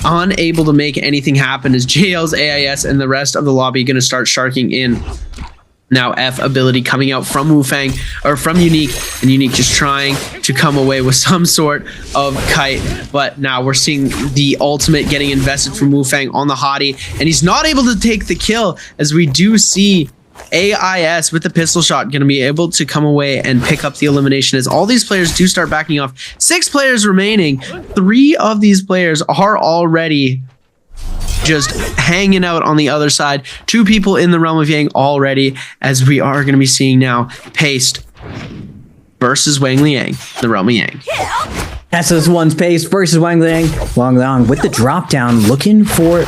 unable to make anything happen as JL's AIS and the rest of the lobby going to start sharking in. Now F ability coming out from Wufang, or from Unique, and Unique just trying to come away with some sort of kite. But now we're seeing the ultimate getting invested from Wufang on the hottie, and he's not able to take the kill, as we do see AIS with the pistol shot going to be able to come away and pick up the elimination, as all these players do start backing off. 6 players remaining. 3 of these players are already just hanging out on the other side. 2 people in the realm of Yang already, as we are going to be seeing now Paste versus Wang Liang, the realm of Yang. SS1's Paste versus Wang Liang. Wang Liang with the drop down, looking for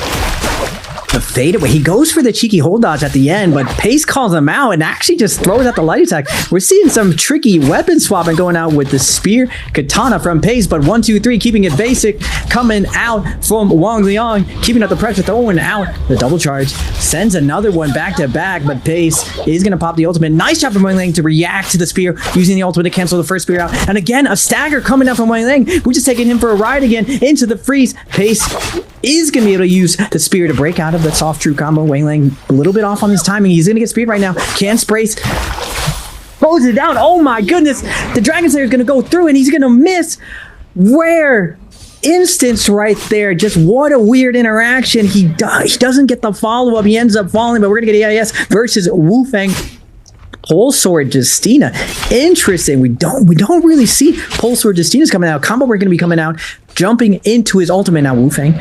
the fadeaway. He goes for the cheeky hold dodge at the end, but Pace calls him out and actually just throws out the light attack. We're seeing some tricky weapon swapping going out with the spear katana from Pace, but 1, 2, 3 keeping it basic, coming out from Wang Liang, keeping up the pressure, throwing out the double charge, sends another one back to back, but Pace is going to pop the ultimate. Nice job from Wang Liang to react to the spear, using the ultimate to cancel the first spear out. And again, a stagger coming out from Wang Liang. We're just taking him for a ride again into the freeze. Pace is going to be able to use the spear to break out of the soft true combo. Wang Liang a little bit off on his timing. He's going to get speed right now. Can sprays. Throws it down. Oh my goodness. The Dragon Slayer is going to go through and he's going to miss. Rare instance right there. Just what a weird interaction. He doesn't get the follow-up. He ends up falling, but we're going to get AIS versus Wufang. Pole Sword Justina. Interesting. We don't really see Pole Sword Justina's coming out. Combo we're going to be coming out, jumping into his ultimate now. Wufang,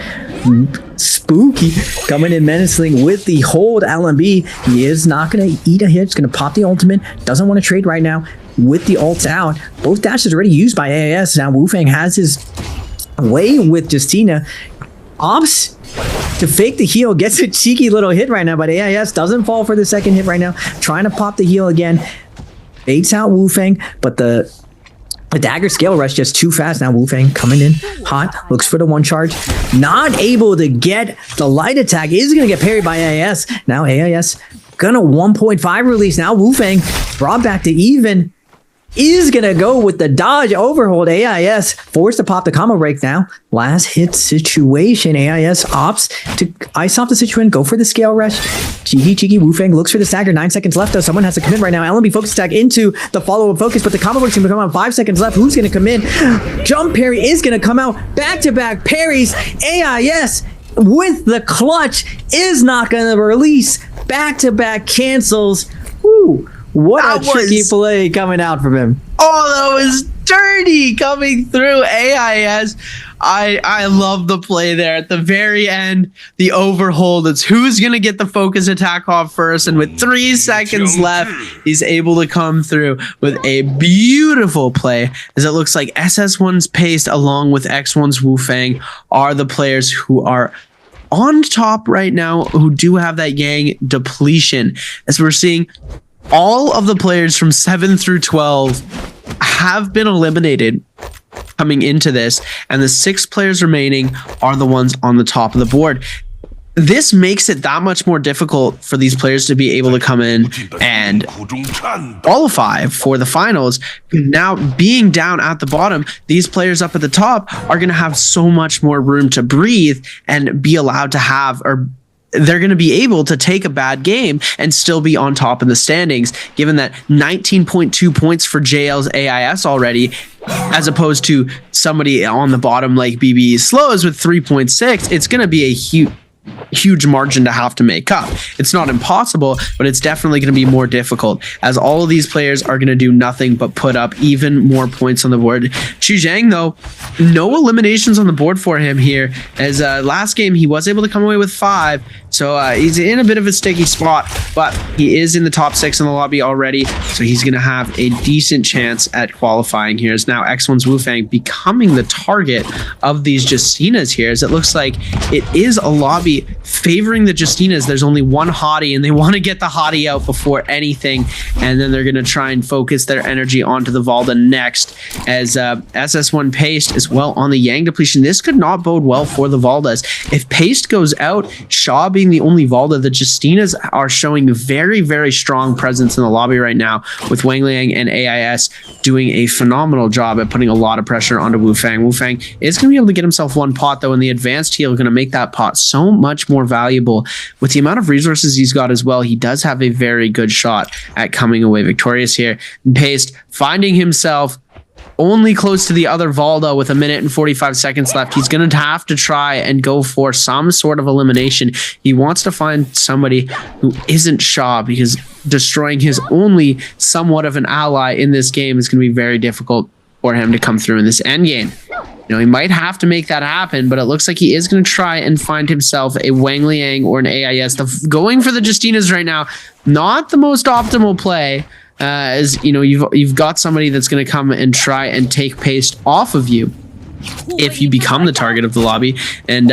spooky, coming in menacing with the hold LMB. He is not going to eat a hit. He's going to pop the ultimate. Doesn't want to trade right now with the ults out. Both dashes already used by AIS. Now Wufang has his way with Justina. Opts to fake the heal, gets a cheeky little hit right now, but AIS doesn't fall for the second hit right now. Trying to pop the heal again. Baits out Wufang, but the dagger scale rush just too fast. Now Wufang coming in hot, looks for the one charge. Not able to get the light attack. Is going to get parried by AIS. Now AIS gonna 1.5 release. Now Wufang brought back to even. Is going to go with the dodge overhold. AIS forced to pop the combo break now. Last hit situation. AIS opts to ice off the situation. Go for the scale rush. Cheeky Wufang looks for the stagger. 9 seconds left though. Someone has to come in right now. LMB focus attack into the follow-up focus, but the combo break's going to come out. 5 seconds left. Who's going to come in? Jump parry is going to come out. Back-to-back parries. AIS with the clutch is not going to release. Back-to-back cancels. Woo. What a tricky play coming out from him. Oh, that was dirty coming through AIS. I love the play there at the very end. The overhold. It's who's going to get the focus attack off first. And with 3 seconds left, he's able to come through with a beautiful play. As it looks like SS1's Paste along with X1's Wufang are the players who are on top right now, who do have that Yang depletion. As we're seeing, all of the players from 7 through 12 have been eliminated coming into this, and the 6 players remaining are the ones on the top of the board. This makes it that much more difficult for these players to be able to come in and qualify for the finals. Now, being down at the bottom, these players up at the top are going to have so much more room to breathe and be allowed to have, or they're going to be able to take a bad game and still be on top of the standings, given that 19.2 points for JL's AIS already, as opposed to somebody on the bottom like BB Slows with 3.6. It's going to be a huge margin to have to make up. It's not impossible, but it's definitely going to be more difficult, as all of these players are going to do nothing but put up even more points on the board. Chu Zhang, though, no eliminations on the board for him here, as last game he was able to come away with 5, so he's in a bit of a sticky spot, but he is in the top 6 in the lobby already, so he's going to have a decent chance at qualifying here. As now X1's Wufang becoming the target of these Justinas here, as it looks like it is a lobby lobby favoring the Justinas. There's only one hottie, and they want to get the hottie out before anything, and then they're going to try and focus their energy onto the Valda next, as SS1 Paste as well on the Yang depletion. This could not bode well for the Valdas. If Paste goes out, Shaw being the only Valda, the Justinas are showing very, very strong presence in the lobby right now, with Wang Liang and AIS doing a phenomenal job at putting a lot of pressure onto Wu Fang. Wu Fang is going to be able to get himself one pot, though, and the advanced heal going to make that pot so much more valuable. With the amount of resources he's got as well, he does have a very good shot at coming away victorious here. Paste finding himself only close to the other Valda with 1 minute and 45 seconds left. He's going to have to try and go for some sort of elimination. He wants to find somebody who isn't Shaw, because destroying his only somewhat of an ally in this game is going to be very difficult for him to come through in this end game. You know, he might have to make that happen, but it looks like he is going to try and find himself a Wang Liang or an AIS. Going for the Justinas right now, not the most optimal play. As you know, you've got somebody that's going to come and try and take Paste off of you if you become the target of the lobby. And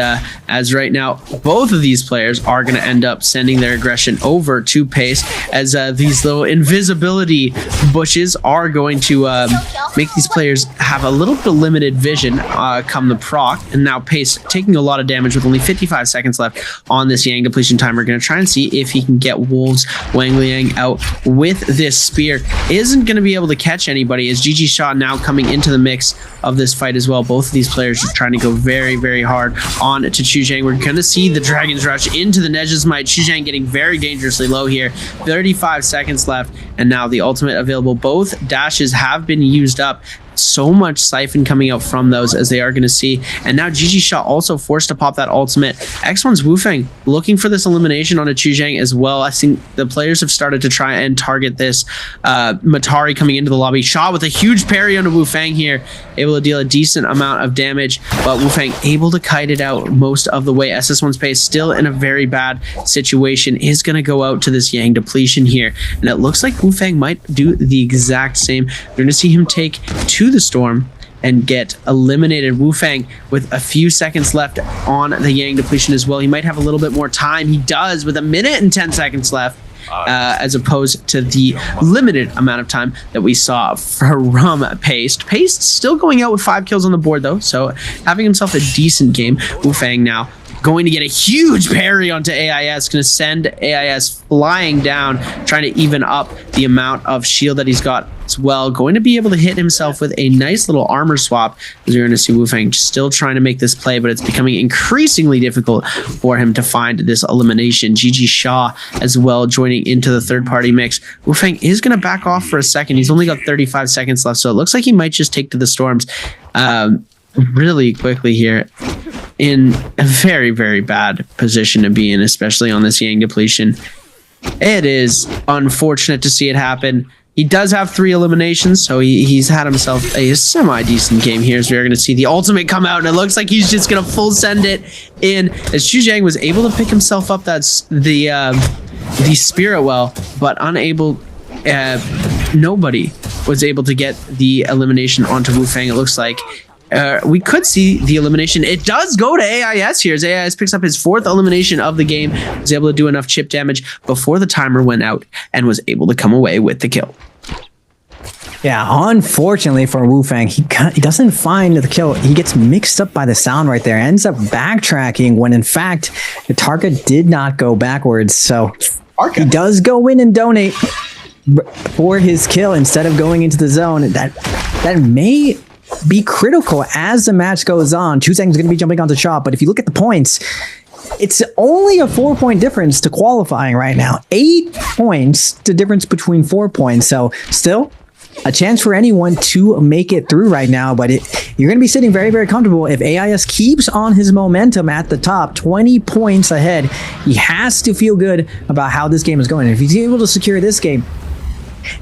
as right now, both of these players are going to end up sending their aggression over to Paste, as these little invisibility bushes are going to make these players have a little bit of limited vision come the proc. And now Paste taking a lot of damage with only 55 seconds left on this Yang depletion timer. Going to try and see if he can get Wolves Wang Liang out with this spear. Isn't going to be able to catch anybody, as GG Shaw now coming into the mix of this fight as well. Both of these players are trying to go very, very hard on to Chuzhang. We're going to see the Dragon's Rush into the Nej's Might. Chuzhang getting very dangerously low here. 35 seconds left, and now the ultimate available. Both dashes have been used up. So much siphon coming out from those, as they are going to see. And now GG Shaw also forced to pop that ultimate. X1's Wu Fang looking for this elimination on a Chuzhang as well. I think the players have started to try and target this. Matari coming into the lobby. Shaw with a huge parry onto Wu Fang here, able to deal a decent amount of damage, but Wu Fang able to kite it out most of the way. SS1's Pace still in a very bad situation, is going to go out to this Yang depletion here, and it looks like Wu Fang might do the exact same. We're going to see him take to the storm and get eliminated. Wu Fang with a few seconds left on the Yang depletion as well. He might have a little bit more time. He does, with 1 minute and 10 seconds left, as opposed to the limited amount of time that we saw from Paste. Paste still going out with 5 kills on the board, though, so having himself a decent game. Wu Fang now going to get a huge parry onto AIS, going to send AIS flying down, trying to even up the amount of shield that he's got as well. Going to be able to hit himself with a nice little armor swap, as you're going to see Wu Fang still trying to make this play, but it's becoming increasingly difficult for him to find this elimination. GG Shaw as well joining into the third party mix. Wu Fang is going to back off for a second. He's only got 35 seconds left, so it looks like he might just take to the storms really quickly here, in a very, very bad position to be in, especially on this Yang depletion. It is unfortunate to see it happen. He does have 3 eliminations, so he's had himself a semi-decent game here, as we're going to see the ultimate come out, and it looks like he's just going to full send it in, as Chuzhang was able to pick himself up the Spirit Well, but unable... nobody was able to get the elimination onto Wu Fang, it looks like. We could see the elimination. It does go to AIS here, as AIS picks up his 4th elimination of the game. Was able to do enough chip damage before the timer went out, and was able to come away with the kill. Yeah, unfortunately for Wu Fang, he doesn't find the kill. He gets mixed up by the sound right there. Ends up backtracking when, in fact, the target did not go backwards. So he does go in and donate for his kill instead of going into the zone. That may be critical as the match goes on. Chuzhang is going to be jumping onto shop, but if you look at the points, it's only a 4-point difference to qualifying right now. 8 points, the difference between 4 points. So still a chance for anyone to make it through right now, but you're going to be sitting very, very comfortable if AIS keeps on his momentum at the top, 20 points ahead. He has to feel good about how this game is going. If he's able to secure this game,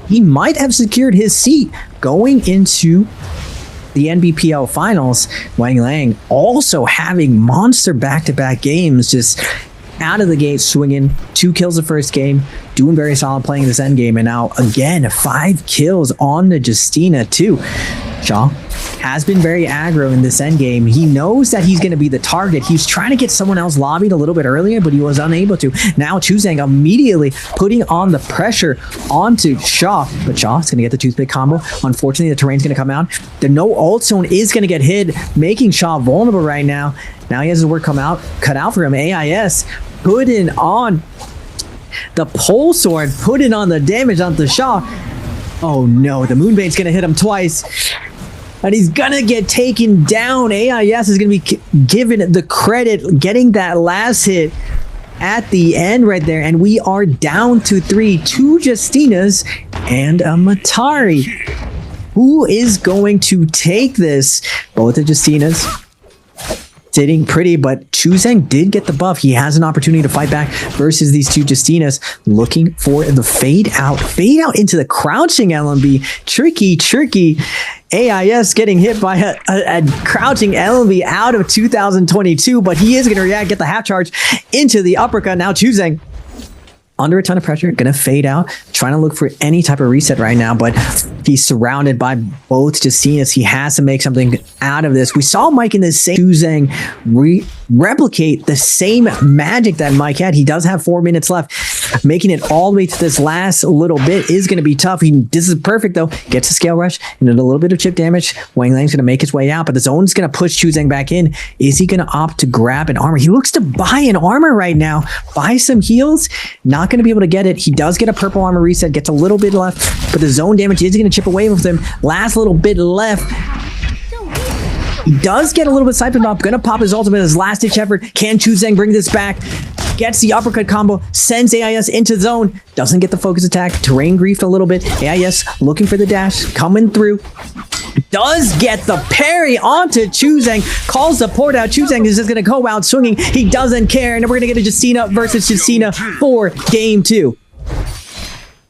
he might have secured his seat going into the NBPL finals. Wang Liang also having monster back-to-back games, just out of the gate swinging. 2 kills the first game, doing very solid playing this end game, and now again 5 kills on the Justina too. Shaw has been very aggro in this end game. He knows that he's going to be the target. He's trying to get someone else lobbied a little bit earlier, but he was unable to. Now Chuzang immediately putting on the pressure onto Shaw, but Shaw is going to get the toothpick combo. Unfortunately, the terrain's going to come out. The no ult zone is going to get hit, making Shaw vulnerable right now. Now he has his work cut out for him. AIS putting on the pole sword, putting on the damage onto Shaw. Oh no, the Moonbane's going to hit him twice. And he's gonna get taken down. AIS is gonna be given the credit, getting that last hit at the end right there. And we are down to 3, 2 Justinas and a Matari. Who is going to take this? Both the Justinas sitting pretty, but Chuzang did get the buff. He has an opportunity to fight back versus these 2 Justinas, looking for the fade out into the crouching LMB. Tricky. AIS getting hit by a crouching LMB out of 2022, but he is going to react, get the half charge into the uppercut. Now Chuzang under a ton of pressure, gonna fade out, trying to look for any type of reset right now, but he's surrounded by both Justinas. He has to make something out of this. We saw Mike in the same Chuzang replicate the same magic that Mike had. He does have 4 minutes left. Making it all the way to this last little bit is going to be tough. This is perfect though. Gets a scale rush and a little bit of chip damage. Wang Lang's going to make his way out, but the zone's going to push Chuzang back in. Is he going to opt to grab an armor? He looks to buy an armor right now. Buy some heals. Not going to be able to get it. He does get a purple armor reset. Gets a little bit left, but the zone damage is going to chip away with him. Last little bit left. He does get a little bit siphoned off. Gonna pop his ultimate, his last ditch effort. Can Chuzang bring this back? Gets the uppercut combo, sends AIS into zone. Doesn't get the focus attack. Terrain griefed a little bit. AIS looking for the dash, coming through. Does get the parry onto Chuzang. Calls the port out. Chuzang is just gonna go out swinging. He doesn't care. And we're gonna get a Justina versus Justina for game 2.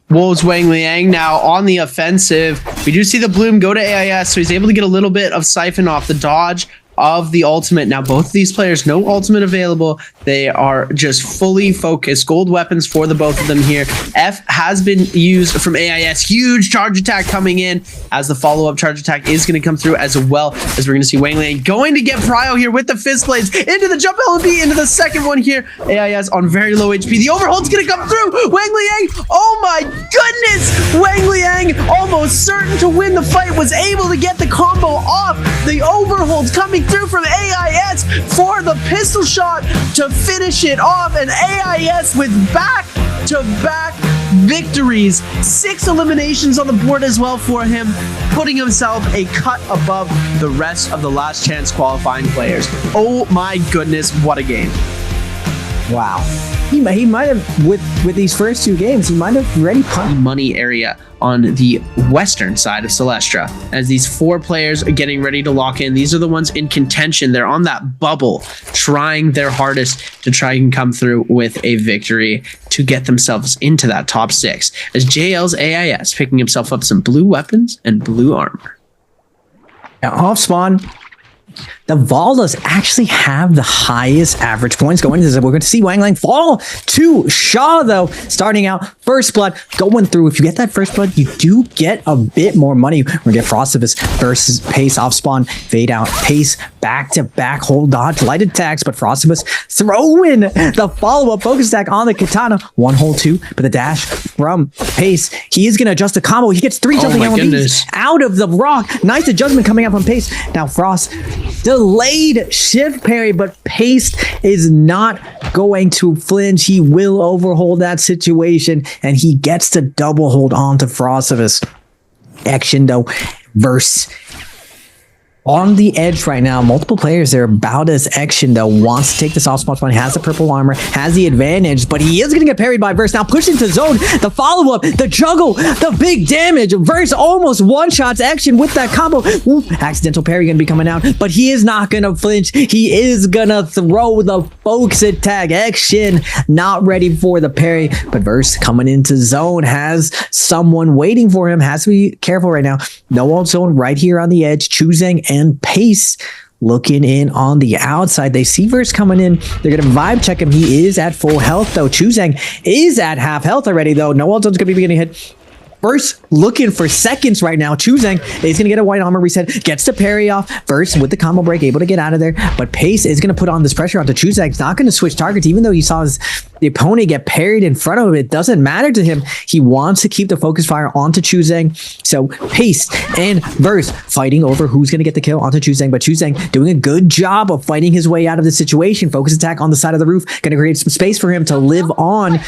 Wolves Wang Liang now on the offensive. We do see the bloom go to AIS, so he's able to get a little bit of siphon off the dodge of the ultimate. Now both of these players, no ultimate available. They are just fully focused. Gold weapons for the both of them here. F has been used from AIS. Huge charge attack coming in, as the follow-up charge attack is going to come through, as well as we're going to see Wang Liang going to get Prio here with the fist blades into the jump LB, into the second one here. AIS on very low HP. The overhold's going to come through. Wang Liang, oh my goodness! Wang Liang, almost certain to win the fight, was able to get the combo off. The overhold's coming through from AIS for the pistol shot to finish it off, and AIS with back-to-back victories. 6 eliminations on the board as well for him, putting himself a cut above the rest of the last chance qualifying players. Oh my goodness, what a game. Wow. He might have, with these first 2 games, he might have already punched money area on the western side of Celestra, as these 4 players are getting ready to lock in. These are the ones in contention. They're on that bubble, trying their hardest to try and come through with a victory to get themselves into that top 6, as JL's AIS picking himself up some blue weapons and blue armor. Now, off spawn, the Valdas actually have the highest average points going into this. We're going to see Wang Lang fall to Shaw, though. Starting out, first blood, going through. If you get that first blood, you do get a bit more money. We're going to get Frostivus versus Pace off spawn, fade out, Pace back-to-back, hold dodge, light attacks, but Frostivus throwing the follow-up focus attack on the Katana. 1 hold 2, but the dash from Pace. He is going to adjust the combo. He gets 3 jumping LMBs out of the rock. Nice adjustment coming out from Pace. Now Frost delayed shift parry, but Pace is not going to flinch. He will overhold that situation, and he gets to double hold on to Frostivus. Action though, verse on the edge right now. Multiple players there about as Action though wants to take this off spawn, has the purple armor, has the advantage, but he is going to get parried by Verse. Now pushed into zone, the follow-up, the juggle, the big damage. Verse almost one-shots Action with that combo. Ooh, accidental parry going to be coming out, but he is not going to flinch. He is going to throw the focus attack. Action not ready for the parry, but Verse coming into zone, has someone waiting for him, has to be careful right now. No ult zone right here on the edge. Chuzang and Pace looking in on the outside. They see Verse coming in. They're going to vibe check him. He is at full health, though. Chuzang is at half health already, though. No ult zone's going to be getting hit. First, looking for seconds right now. Choosing is going to get a white armor reset, gets the parry off. First, with the combo break, able to get out of there. But Pace is going to put on this pressure onto Choosing. He's not going to switch targets, even though he saw the opponent get parried in front of him. It doesn't matter to him. He wants to keep the focus fire onto Choosing. So Pace and Verse fighting over who's going to get the kill onto Choosing. But Choosing doing a good job of fighting his way out of the situation. Focus attack on the side of the roof. Going to create some space for him to live on.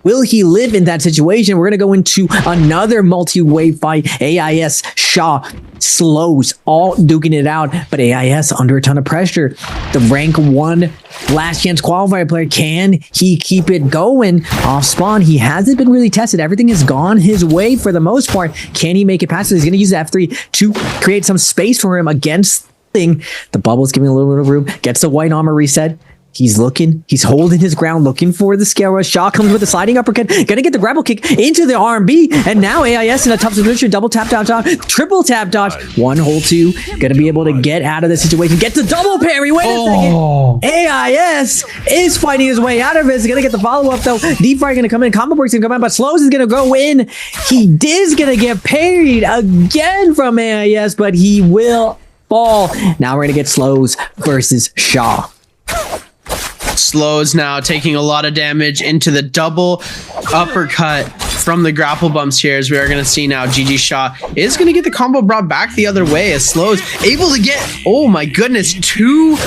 Will he live in that situation? We're going to go into another multi-wave fight. AIS, Shaw, Slows, all duking it out, but AIS under a ton of pressure. The rank 1 last chance qualifier player, can he keep it going? Off spawn, he hasn't been really tested. Everything has gone his way for the most part. Can he make it past it? He's going to use the F3 to create some space for him against the bubble's giving a little bit of room. Gets the white armor reset. He's looking, he's holding his ground, looking for the scale rush. Shaw comes with a sliding uppercut, gonna get the grapple kick into the R&B, and now AIS in a tough position, double tap dodge, triple tap dodge, 1 hold 2, gonna be able to get out of the situation, gets the double parry, wait a second, AIS is fighting his way out of it, he's gonna get the follow-up though, Deep Fry gonna come in, combo break's gonna come out, but Slows is gonna go in, he is gonna get parried again from AIS, but he will fall. Now we're gonna get Slows versus Shaw. Slows now taking a lot of damage into the double uppercut from the grapple bumps here, as we are going to see now. GG Shaw is going to get the combo brought back the other way, as Slows able to get, oh my goodness, 2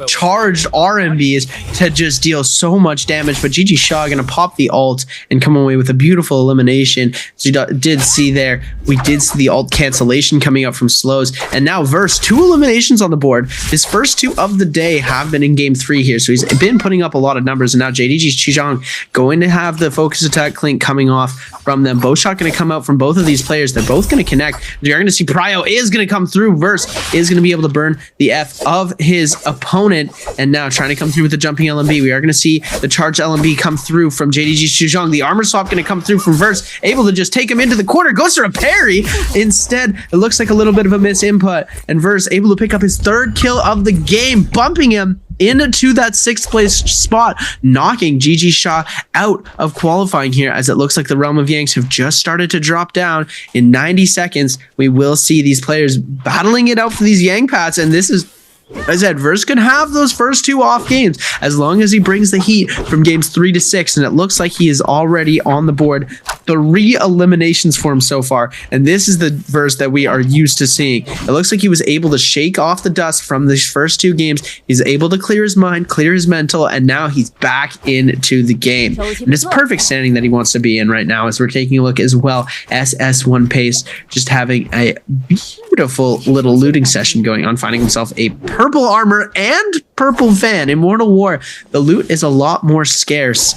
charged RMBs to just deal so much damage. But GG Shaw going to pop the ult and come away with a beautiful elimination. As you did see there, we did see the ult cancellation coming up from Slows, and now Verse 2 eliminations on the board. His first 2 of the day have been in game 3 here, so he's been putting up a lot of numbers. And now JDG Chijong going to have the focus attack clink coming off from them. Both shot going to come out from both of these players. They're both going to connect. You're going to see Pryo is going to come through. Verse is going to be able to burn the F of his opponent, and now trying to come through with the jumping LMB. We are going to see the charged LMB come through from JDG Chijong. The armor swap going to come through from Verse, able to just take him into the corner. Goes for a parry. Instead, it looks like a little bit of a miss input, and Verse able to pick up his 3rd kill of the game, bumping him into that 6th place spot, knocking GG Shaw out of qualifying here, as it looks like the Realm of Yanks have just started to drop down. In 90 seconds, we will see these players battling it out for these Yang Pats, and this is, as I said, Verse can have those first 2 off games as long as he brings the heat from games 3 to 6, and it looks like he is already on the board. 3 eliminations for him so far, and this is the Verse that we are used to seeing. It looks like he was able to shake off the dust from these first 2 games. He's able to clear his mind, clear his mental, and now he's back into the game. And it's perfect standing that he wants to be in right now, as we're taking a look as well. SS1 Pace just having a beautiful little looting session going on, finding himself a purple armor and purple fan. Immortal War, the loot is a lot more scarce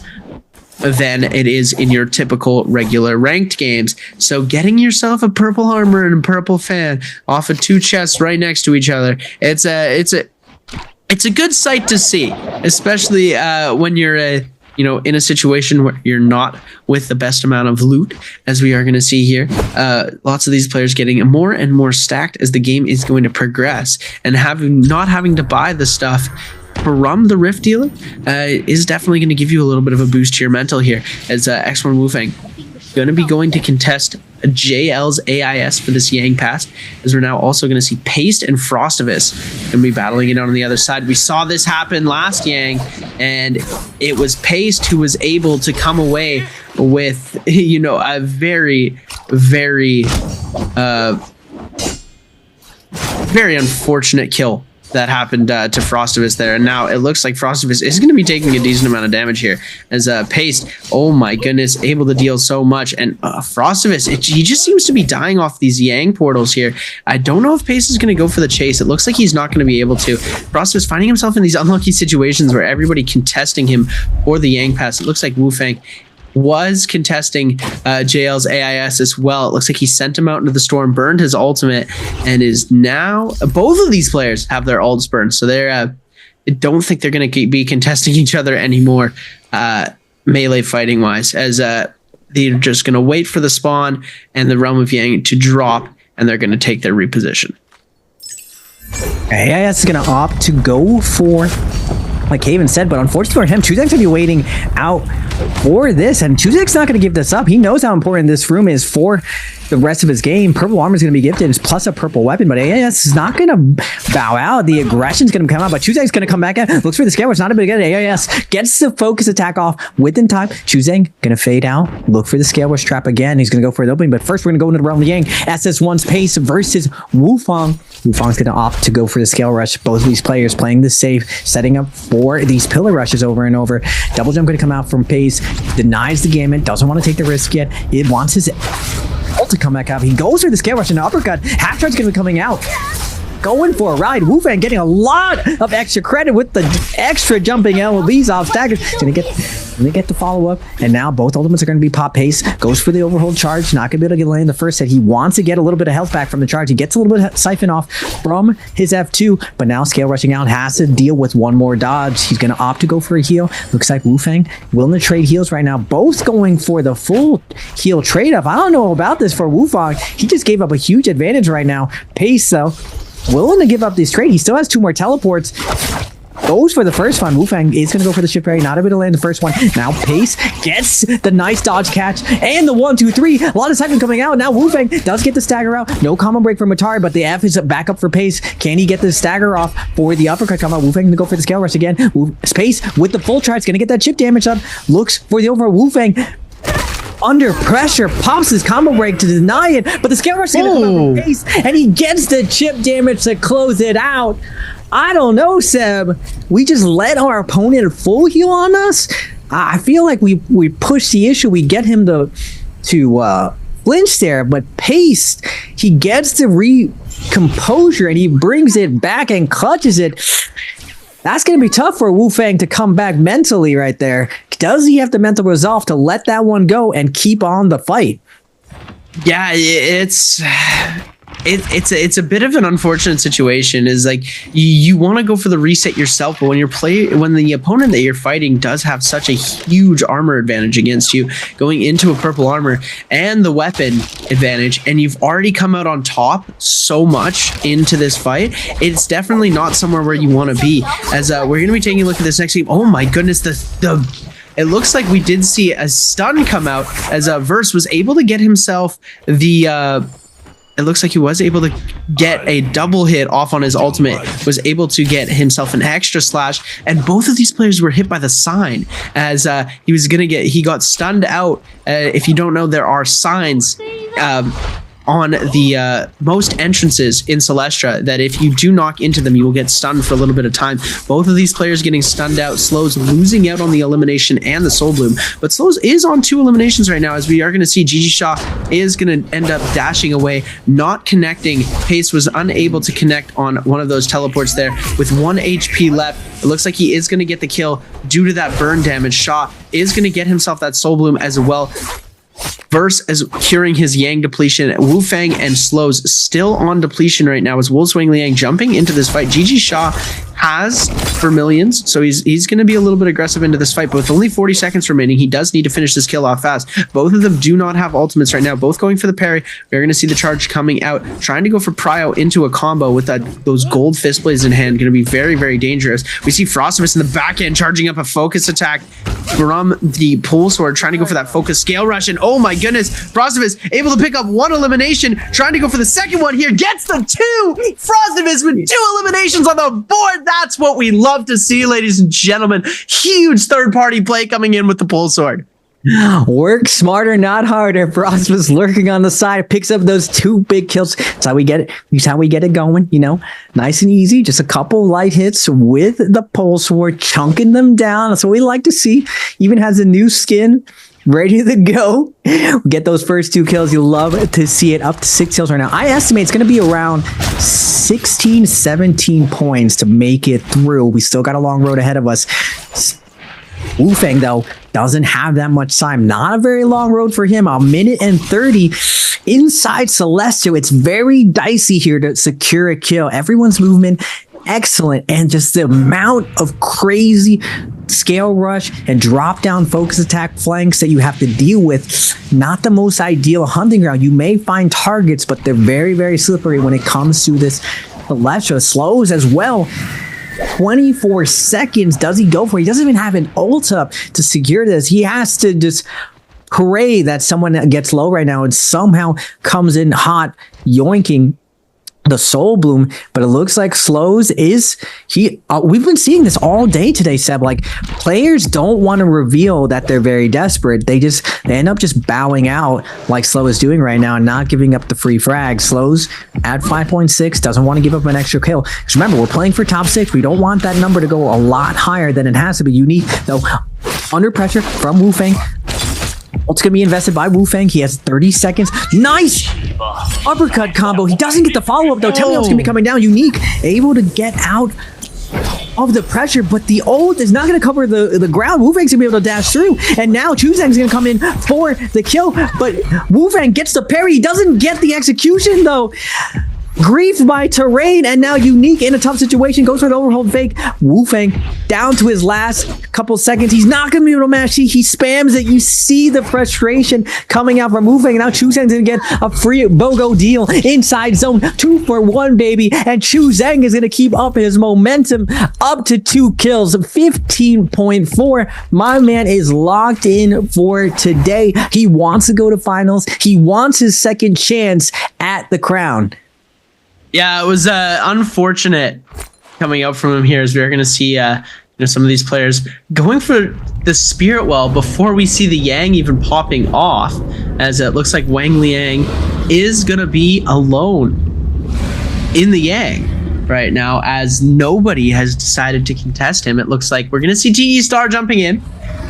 than it is in your typical regular ranked games. So getting yourself a purple armor and a purple fan off of 2 chests right next to each other, it's a good sight to see, especially when you're in a situation where you're not with the best amount of loot, as we are going to see here. Lots of these players getting more and more stacked as the game is going to progress, and not having to buy the stuff from the Rift dealer is definitely going to give you a little bit of a boost to your mental here, as X1 Wufang going to be going to contest JL's AIS for this Yang Pass, as we're now also going to see Paste and Frostivus going to be battling it out on the other side. We saw this happen last Yang, and it was Paste who was able to come away with, a very, very, very unfortunate kill that happened to Frostivus there. And now it looks like Frostivus is going to be taking a decent amount of damage here, as Paste, oh my goodness, able to deal so much. And Frostivus, he just seems to be dying off these Yang portals here. I don't know if Paste is going to go for the chase. It looks like he's not going to be able to. Frostivus finding himself in these unlucky situations where everybody contesting him for the Yang Pass. It looks like Wufang was contesting JL's AIS as well. It looks like he sent him out into the storm, burned his ultimate, and is now, both of these players have their ults burned, so they're I don't think they're going to be contesting each other anymore melee fighting wise, as they're just going to wait for the spawn and the Realm of Yang to drop, and they're going to take their reposition. AIS is going to opt to go for, like Haven said, but unfortunately for him, Chuzang's going to be waiting out for this, and Chuzik's not going to give this up. He knows how important this room is for the rest of his game. Purple armor is going to be gifted, plus a purple weapon, but AIS is not going to bow out. The aggression's going to come out, but Chuzik's going to come back in. Looks for the scale, it's not a big good. AIS gets the focus attack off within time. Chuzik going to fade out, look for the scale rush trap again. He's going to go for the opening, but first we're going to go into the realm of Yang. SS1's pace versus Wufang. Wufang's going to opt to go for the scale rush. Both of these players playing this safe, setting up for these pillar rushes over and over. Double jump going to come out from pace, denies the gamut, doesn't want to take the risk yet. It wants his ult to come back up. He goes for the scale rush and the uppercut. Half charge going to be coming out. Going for a ride. Wufang getting a lot of extra credit with the extra jumping LBs off staggers. Gonna get the follow up, and now both ultimates are going to be pop pace. Goes for the overhold charge. Not going to be able to get land the first hit. He wants to get a little bit of health back from the charge. He gets a little bit of siphon off from his F2, but now scale rushing out has to deal with one more dodge. He's going to opt to go for a heal. Looks like Wufang willing to trade heals right now. Both going for the full heal trade up. I don't know about this for Wufang. He just gave up a huge advantage right now. Pace though, willing to give up this trade. He still has 2 more teleports. Goes for the first one. Wufang is going to go for the shift parry. Not able to land the first one. Now Pace gets the nice dodge catch and the 1, 2, 3. A lot of siphon coming out. Now Wufang does get the stagger out. No combo break from Atari, but the F is back up for Pace. Can he get the stagger off for the uppercut come out? Wufang going to go for the scale rush again. Pace with the full charge. Going to get that chip damage up. Looks for the overall. Wufang under pressure, pops his combo break to deny it, but the scale rush is going to come out from Pace, and he gets the chip damage to close it out. I don't know, Seb. We just let our opponent full heal on us. I feel like we push the issue. We get him to flinch there, but Pace, he gets the recomposure and he brings it back and clutches it. That's going to be tough for Wufang to come back mentally right there. Does he have the mental resolve to let that one go and keep on the fight? Yeah, it's a bit of an unfortunate situation. Is like you want to go for the reset yourself, but when the opponent that you're fighting does have such a huge armor advantage against you, going into a purple armor and the weapon advantage, and you've already come out on top so much into this fight, it's definitely not somewhere where you want to be. As we're going to be taking a look at this next game. Oh my goodness, it looks like we did see a stun come out as Verse was able to get himself the it looks like he was able to get a double hit off on his ultimate, was able to get himself an extra slash, and both of these players were hit by the sign as he got stunned out. If you don't know, there are signs on the most entrances in Celestra that if you do knock into them, you will get stunned for a little bit of time. Both of these players getting stunned out. Slow's losing out on the elimination and the Soul Bloom, but Slow's is on 2 eliminations right now, as we are going to see Gigi Shaw is going to end up dashing away, not connecting. Pace was unable to connect on one of those teleports there with 1 HP left. It looks like he is going to get the kill due to that burn damage. Shaw is going to get himself that Soul Bloom as well. Verse is curing his Yang depletion. Wufang and Slow's still on depletion right now as Wolfswing Liang jumping into this fight. Gigi Shaw has Vermilions, so he's going to be a little bit aggressive into this fight, but with only 40 seconds remaining, he does need to finish this kill off fast. Both of them do not have ultimates right now, both going for the parry. We're going to see the charge coming out, trying to go for Prio into a combo with those gold fist blades in hand. Going to be very, very dangerous. We see Frostivus in the back end charging up a focus attack from the pole sword, trying to go for that focus scale rush, and oh my goodness, Frostivus able to pick up 1 elimination, trying to go for the second one here, gets the 2! Frostivus with 2 eliminations on the board. That's what we love to see, ladies and gentlemen. Huge third-party play coming in with the pole sword. Work smarter, not harder. Frostivus lurking on the side, picks up those 2 big kills. That's how we get it. That's how we get it going, you know, nice and easy. Just a couple light hits with the pole sword, chunking them down. That's what we like to see. Even has a new skin ready to go. Get those first 2 kills. You love to see it. Up to 6 kills right now. I estimate it's going to be around 16, 17 points to make it through. We still got a long road ahead of us. Wufang, though, doesn't have that much time. Not a very long road for him. 1:30 inside Celestial. It's very dicey here to secure a kill. Everyone's movement excellent, and just the amount of crazy scale rush and drop down focus attack flanks that you have to deal with. Not the most ideal hunting ground. You may find targets, but they're very, very slippery when it comes to this Celestia. Slows as well. 24 seconds does he go for? He doesn't even have an ult up to secure this. He has to just pray that someone gets low right now and somehow comes in hot, yoinking the Soul Bloom. But it looks like Slows is we've been seeing this all day today, Seb. Like, players don't want to reveal that they're very desperate. They end up just bowing out like Slow is doing right now and not giving up the free frag. Slows at 5.6 doesn't want to give up an extra kill, because remember, we're playing for top 6. We don't want that number to go a lot higher than it has to be. Unique though, under pressure from Wu Feng. Ult's gonna be invested by Wu Feng. He has 30 seconds. Nice uppercut combo. He doesn't get the follow-up though. Tell me what's gonna be coming down. Unique able to get out of the pressure, but the ult is not gonna cover the ground. Wu Feng's gonna be able to dash through, and now Chuzeng's gonna come in for the kill, but Wu Feng gets the parry. He doesn't get the execution though. Griefed by terrain, and now Unique in a tough situation goes for the overhold fake. Wu Feng down to his last couple seconds. He's not gonna be able to mash. He spams it. You see the frustration coming out from Wu Feng. And now Chuzeng's gonna get a free BOGO deal inside zone. 2 for 1, baby. And Chuzeng is gonna keep up his momentum up to 2 kills. 15.4. My man is locked in for today. He wants to go to finals. He wants his second chance at the crown. Yeah, it was unfortunate coming out from him here, as we are going to see some of these players going for the Spirit Well before we see the Yang even popping off, as it looks like Wang Liang is going to be alone in the Yang right now, as nobody has decided to contest him. It looks like we're going to see TE Star jumping in,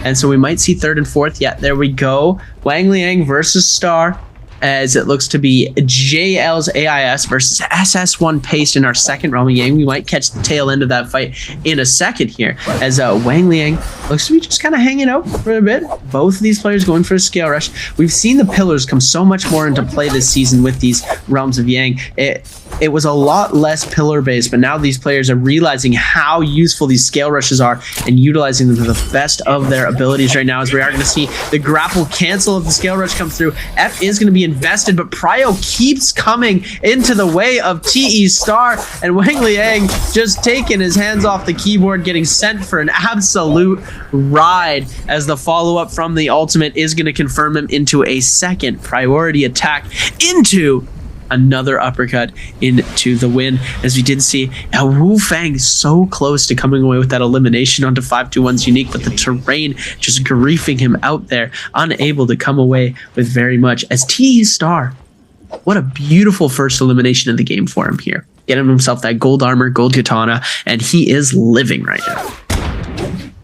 and so we might see 3rd and 4th. Yeah, there we go. Wang Liang versus Star, as it looks to be JL's AIS versus SS1 Paste in our second Realm of Yang. We might catch the tail end of that fight in a second here, as Wang Liang looks to be just kind of hanging out for a bit. Both of these players going for a scale rush. We've seen the pillars come so much more into play this season with these Realms of Yang. It was a lot less pillar based, but now these players are realizing how useful these scale rushes are and utilizing them to the best of their abilities right now, as we are going to see the grapple cancel of the scale rush come through. F is going to be invested, but Prio keeps coming into the way of TE Star, and Wang Liang just taking his hands off the keyboard, getting sent for an absolute ride, as the follow-up from the ultimate is going to confirm him into a second priority attack into another uppercut into the win, as we did see Wu Feng so close to coming away with that elimination onto 521's Unique, but the terrain just griefing him out there, unable to come away with very much, as TE Star, what a beautiful first elimination of the game for him here, getting himself that gold armor, gold katana, and he is living right now.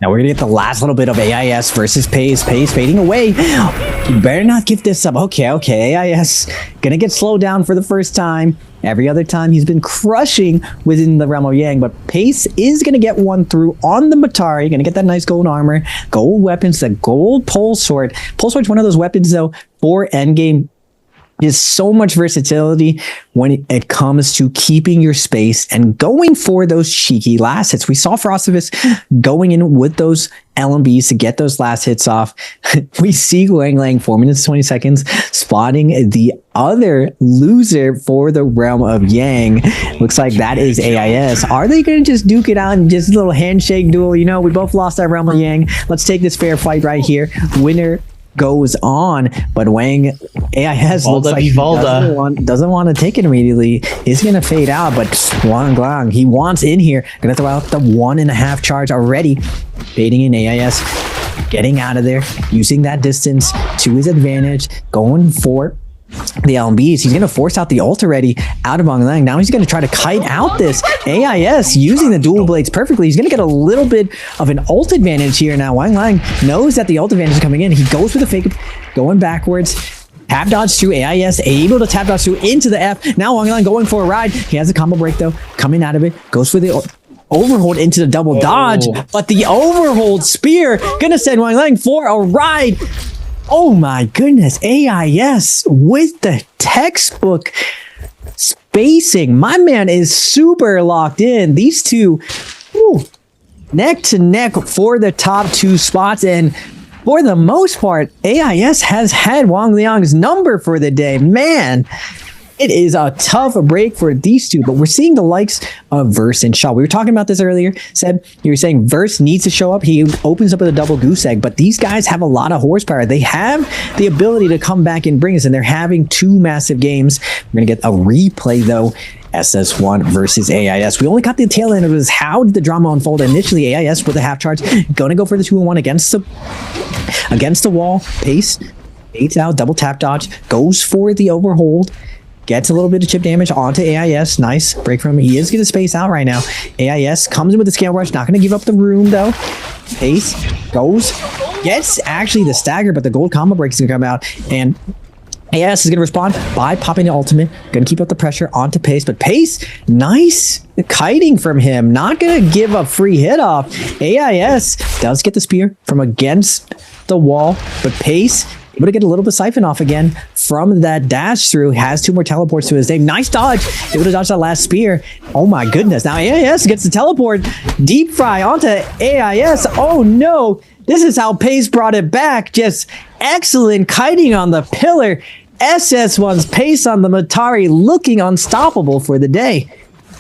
Now we're gonna get the last little bit of AIS versus Pace. Pace fading away. You better not give this up. Okay. AIS gonna get slowed down for the first time. Every other time he's been crushing within the realm of Yang, but Pace is gonna get one through on the Matari. Gonna get that nice gold armor, gold weapons, the gold pole sword. Pole sword's one of those weapons though for endgame. There's so much versatility when it comes to keeping your space and going for those cheeky last hits. We saw Frostivus going in with those LMBs to get those last hits off. We see Wang Liang 4 minutes 20 seconds spotting the other loser for the realm of Yang. Looks like that is AIS. Are they going to just duke it out and just a little handshake duel? You know, we both lost our realm of Yang. Let's take this fair fight right here. Winner goes on, but Wang AIS looks like he doesn't want to take it immediately. He's gonna fade out, but Wang Lang, he wants in here. Gonna throw out the 1.5 charge already. Fading in AIS, getting out of there, using that distance to his advantage, going for the LMBs. He's going to force out the ult already out of Wang Lang. Now he's going to try to kite out this AIS using the dual blades perfectly. He's going to get a little bit of an ult advantage here. Now Wang Lang knows that the ult advantage is coming in. He goes for the fake, going backwards. Tap dodge through AIS, able to tap dodge through into the F. Now Wang Lang going for a ride. He has a combo break though, coming out of it. Goes for the overhold into the double dodge, but the overhold spear gonna send Wang Lang for a ride. Oh my goodness, AIS with the textbook spacing. My man is super locked in. These two, neck to neck for the top 2 spots. And for the most part, AIS has had Wang Liang's number for the day. Man, It is a tough break for these two, but we're seeing the likes of Verse and Shaw. We were talking about this earlier. Seb, you were saying Verse needs to show up. He opens up with a double goose egg, but these guys have a lot of horsepower. They have the ability to come back and bring us, and they're having two massive games. We're going to get a replay, though. SS1 versus AIS. We only got the tail end of this. How did the drama unfold? Initially, AIS with a half charge, going to go for the 2-1 against the wall. Pace, baits out, double tap dodge, goes for the overhold. Gets a little bit of chip damage onto AIS. Nice break from him. He is going to space out right now. AIS comes in with the scale rush. Not going to give up the room, though. Pace goes. Gets actually the stagger, but the gold combo break is going to come out. And AIS is going to respond by popping the ultimate. Going to keep up the pressure onto Pace. But Pace, nice kiting from him. Not going to give a free hit off. AIS does get the spear from against the wall. But Pace able to get a little bit siphon off again from that dash through. Has 2 more teleports to his name. Nice dodge. Able to dodge that last spear. Oh my goodness. Now AIS gets the teleport. Deep fry onto AIS. Oh no. This is how Pace brought it back. Just excellent kiting on the pillar. SS1's Pace on the Matari, looking unstoppable for the day.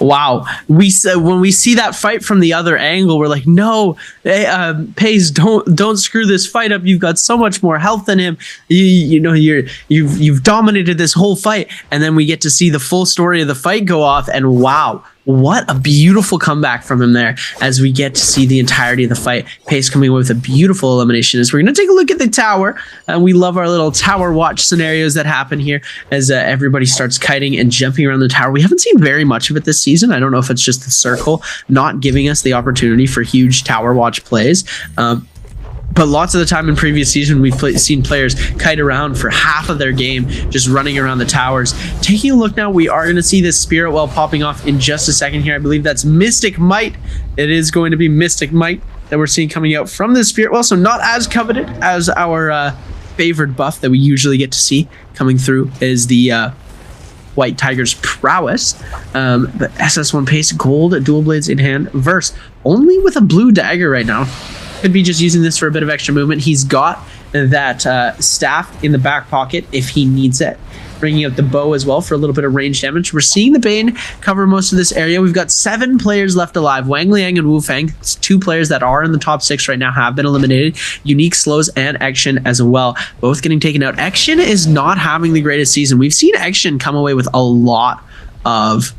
Wow, when we see that fight from the other angle, we're like, no, Pace, don't screw this fight up. You've got so much more health than him. You've dominated this whole fight, and then we get to see the full story of the fight go off, and wow. What a beautiful comeback from him there as we get to see the entirety of the fight. Pace coming away with a beautiful elimination as we're going to take a look at the tower. We love our little tower watch scenarios that happen here as everybody starts kiting and jumping around the tower. We haven't seen very much of it this season. I don't know if it's just the circle not giving us the opportunity for huge tower watch plays. But lots of the time in previous season, we've seen players kite around for half of their game, just running around the towers. Taking a look now, we are going to see this Spirit Well popping off in just a second here. I believe that's Mystic Might. It is going to be Mystic Might that we're seeing coming out from the Spirit Well. So not as coveted as our favored buff that we usually get to see coming through is the White Tiger's Prowess. But SS1 Pace, gold, dual blades in hand. Verse, only with a blue dagger right now. Could be just using this for a bit of extra movement. He's got that staff in the back pocket if he needs it. Bringing out the bow as well for a little bit of range damage. We're seeing the Bane cover most of this area. We've got 7 players left alive. Wang Liang and Wu Fang, 2 players that are in the top 6 right now, have been eliminated. Unique, Slows, and Action as well, both getting taken out. Action is not having the greatest season. We've seen Action come away with a lot of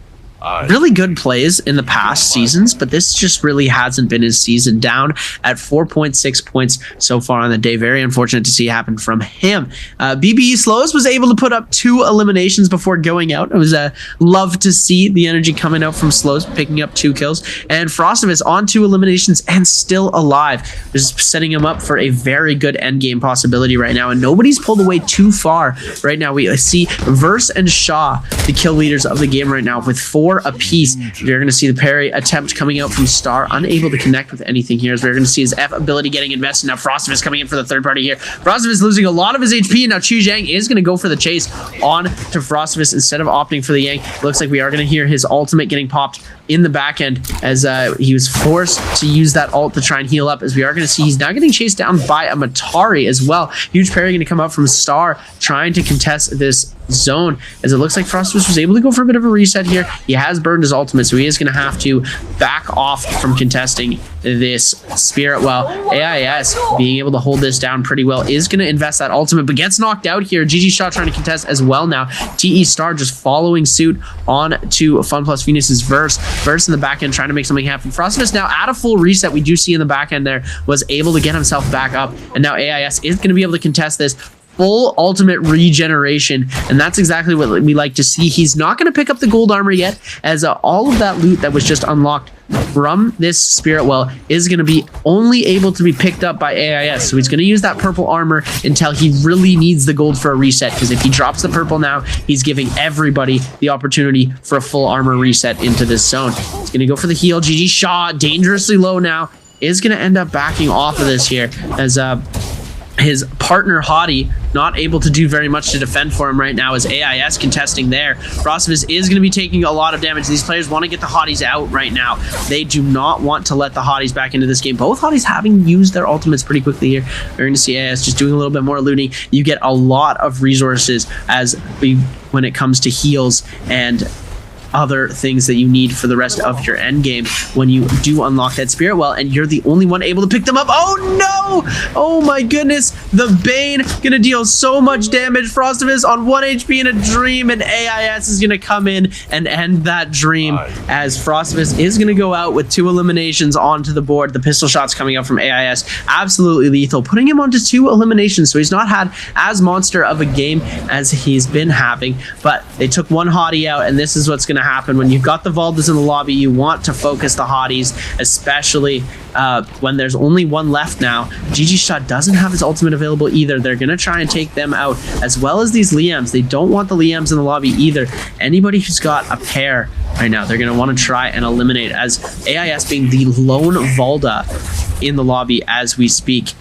really good plays in the past seasons, but this just really hasn't been his season. Down at 4.6 points so far on the day. Very unfortunate to see happen from him. BBE Slows was able to put up 2 eliminations before going out. It was love to see the energy coming out from Slows, picking up 2 kills. And Frostivus on 2 eliminations and still alive. Just setting him up for a very good endgame possibility right now. And nobody's pulled away too far right now. We see Verse and Shaw, the kill leaders of the game right now, with 4 apiece. You're going to see the parry attempt coming out from Star, unable to connect with anything here, as we're going to see his F ability getting invested. Now Frostivus coming in for the third party here. Frostivus losing a lot of his HP, and now Chu Zhang is going to go for the chase on to Frostivus instead of opting for the Yang. Looks like we are going to hear his ultimate getting popped in the back end as he was forced to use that ult to try and heal up, as we are going to see he's now getting chased down by a Matari as well. Huge parry going to come out from Star trying to contest this zone, as it looks like Frostivus was able to go for a bit of a reset here. He has burned his ultimate, so he is going to have to back off from contesting this Spirit Well. AIS being able to hold this down pretty well is going to invest that ultimate, but gets knocked out here. GG Shot trying to contest as well now. TE Star just following suit on to Fun Plus Venus's Verse in the back end trying to make something happen. Frostivus now at a full reset, we do see in the back end there, was able to get himself back up, and now AIS is going to be able to contest this full ultimate regeneration, and that's exactly what we like to see. He's not going to pick up the gold armor yet, as all of that loot that was just unlocked from this Spirit Well is going to be only able to be picked up by AIS, so he's going to use that purple armor until he really needs the gold for a reset, because if he drops the purple now, he's giving everybody the opportunity for a full armor reset into this zone. He's going to go for the heal. GG Shaw dangerously low now, is going to end up backing off of this here, as his partner Hottie not able to do very much to defend for him right now as AIS contesting there. Frostivus is going to be taking a lot of damage. These players want to get the Hotties out right now. They do not want to let the Hotties back into this game. Both Hotties having used their ultimates pretty quickly here. We're going to see AIS just doing a little bit more looting. You get a lot of resources when it comes to heals and other things that you need for the rest of your end game when you do unlock that spirit well, and you're the only one able to pick them up. Oh no! Oh my goodness! The Bane gonna deal so much damage. Frostivus on 1 HP in a dream, and AIS is gonna come in and end that dream as Frostivus is gonna go out with 2 eliminations onto the board. The pistol shots coming up from AIS, absolutely lethal, putting him onto 2 eliminations, so he's not had as monster of a game as he's been having, but they took 1 Hottie out, and this is what's gonna happen when you've got the Valdas in the lobby. You want to focus the Hotties, especially when there's only 1 left now. GG Shot doesn't have his ultimate available either. They're gonna try and take them out, as well as these Liams. They don't want the Liams in the lobby either. Anybody who's got a pair right now, they're gonna want to try and eliminate, as AIS being the lone Valda in the lobby as we speak.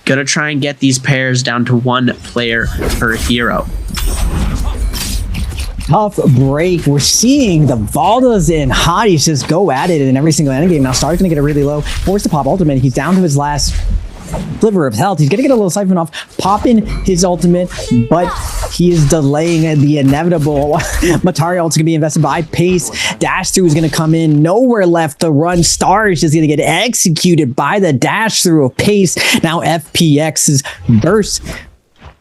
Gonna try and get these pairs down to 1 player per hero. Tough break. We're seeing the Valdas and Hotties just go at it in every single endgame. Now Star's gonna get it really low, forced to pop ultimate. He's down to his last sliver of health. He's gonna get a little siphon off, popping his ultimate, but he is delaying the inevitable. Matari ult's gonna be invested by Pace. Dash through is gonna come in, nowhere left to run. Star is just gonna get executed by the dash through of Pace. Now FPX's burst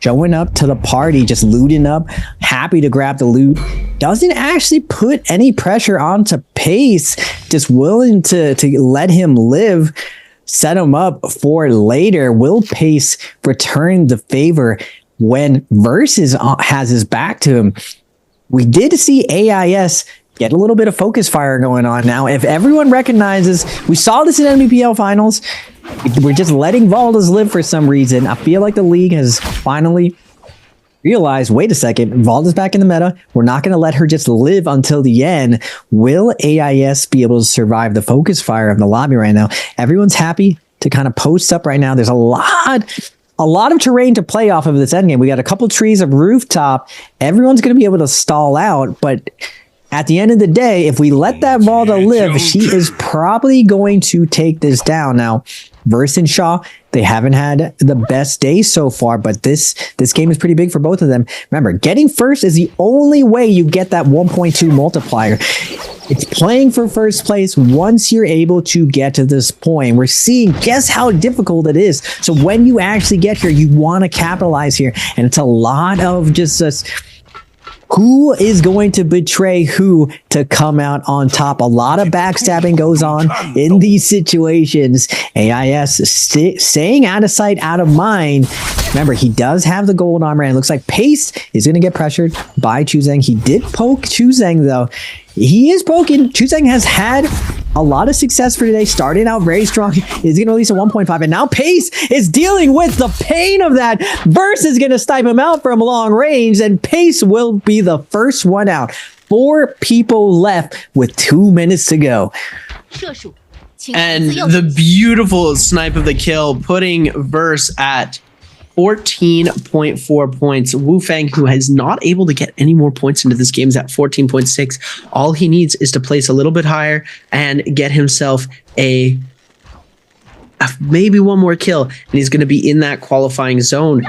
showing up to the party, just looting up, happy to grab the loot. Doesn't actually put any pressure onto Pace, just willing to let him live, set him up for later. Will Pace return the favor when Versus has his back to him? We did see AIS get a little bit of focus fire going on now. If everyone recognizes, we saw this in NBPL finals, we're just letting Valdas live for some reason. I feel like the league has finally realized, wait a second, Valda's back in the meta. We're not going to let her just live until the end. Will AIS be able to survive the focus fire of the lobby right now? Everyone's happy to kind of post up right now. There's a lot of terrain to play off of this endgame. We got a couple trees of rooftop. Everyone's going to be able to stall out, but at the end of the day, if we let that Valda live, she is probably going to take this down. Now, Verse and Shaw, they haven't had the best day so far, but this game is pretty big for both of them. Remember, getting first is the only way you get that 1.2 multiplier. It's playing for first place once you're able to get to this point. We're seeing just how difficult it is. So when you actually get here, you want to capitalize here. And it's a lot of just who is going to betray who to come out on top. A lot of backstabbing goes on in these situations. AIS staying out of sight, out of mind. Remember, he does have the gold armor, and it looks like Pace is going to get pressured by Chuzeng. He did poke Chuzeng, though. He is poking. Chuzeng has had a lot of success for today, starting out very strong. Is going to release a 1.5, and now Pace is dealing with the pain of that. Verse is going to snipe him out from long range, and Pace will be the first one out. 4 people left with 2 minutes to go. And the beautiful snipe of the kill, putting Verse at 14.4 points. Wu Fang, who is not able to get any more points into this game, is at 14.6. All he needs is to place a little bit higher and get himself a maybe 1 more kill, and he's going to be in that qualifying zone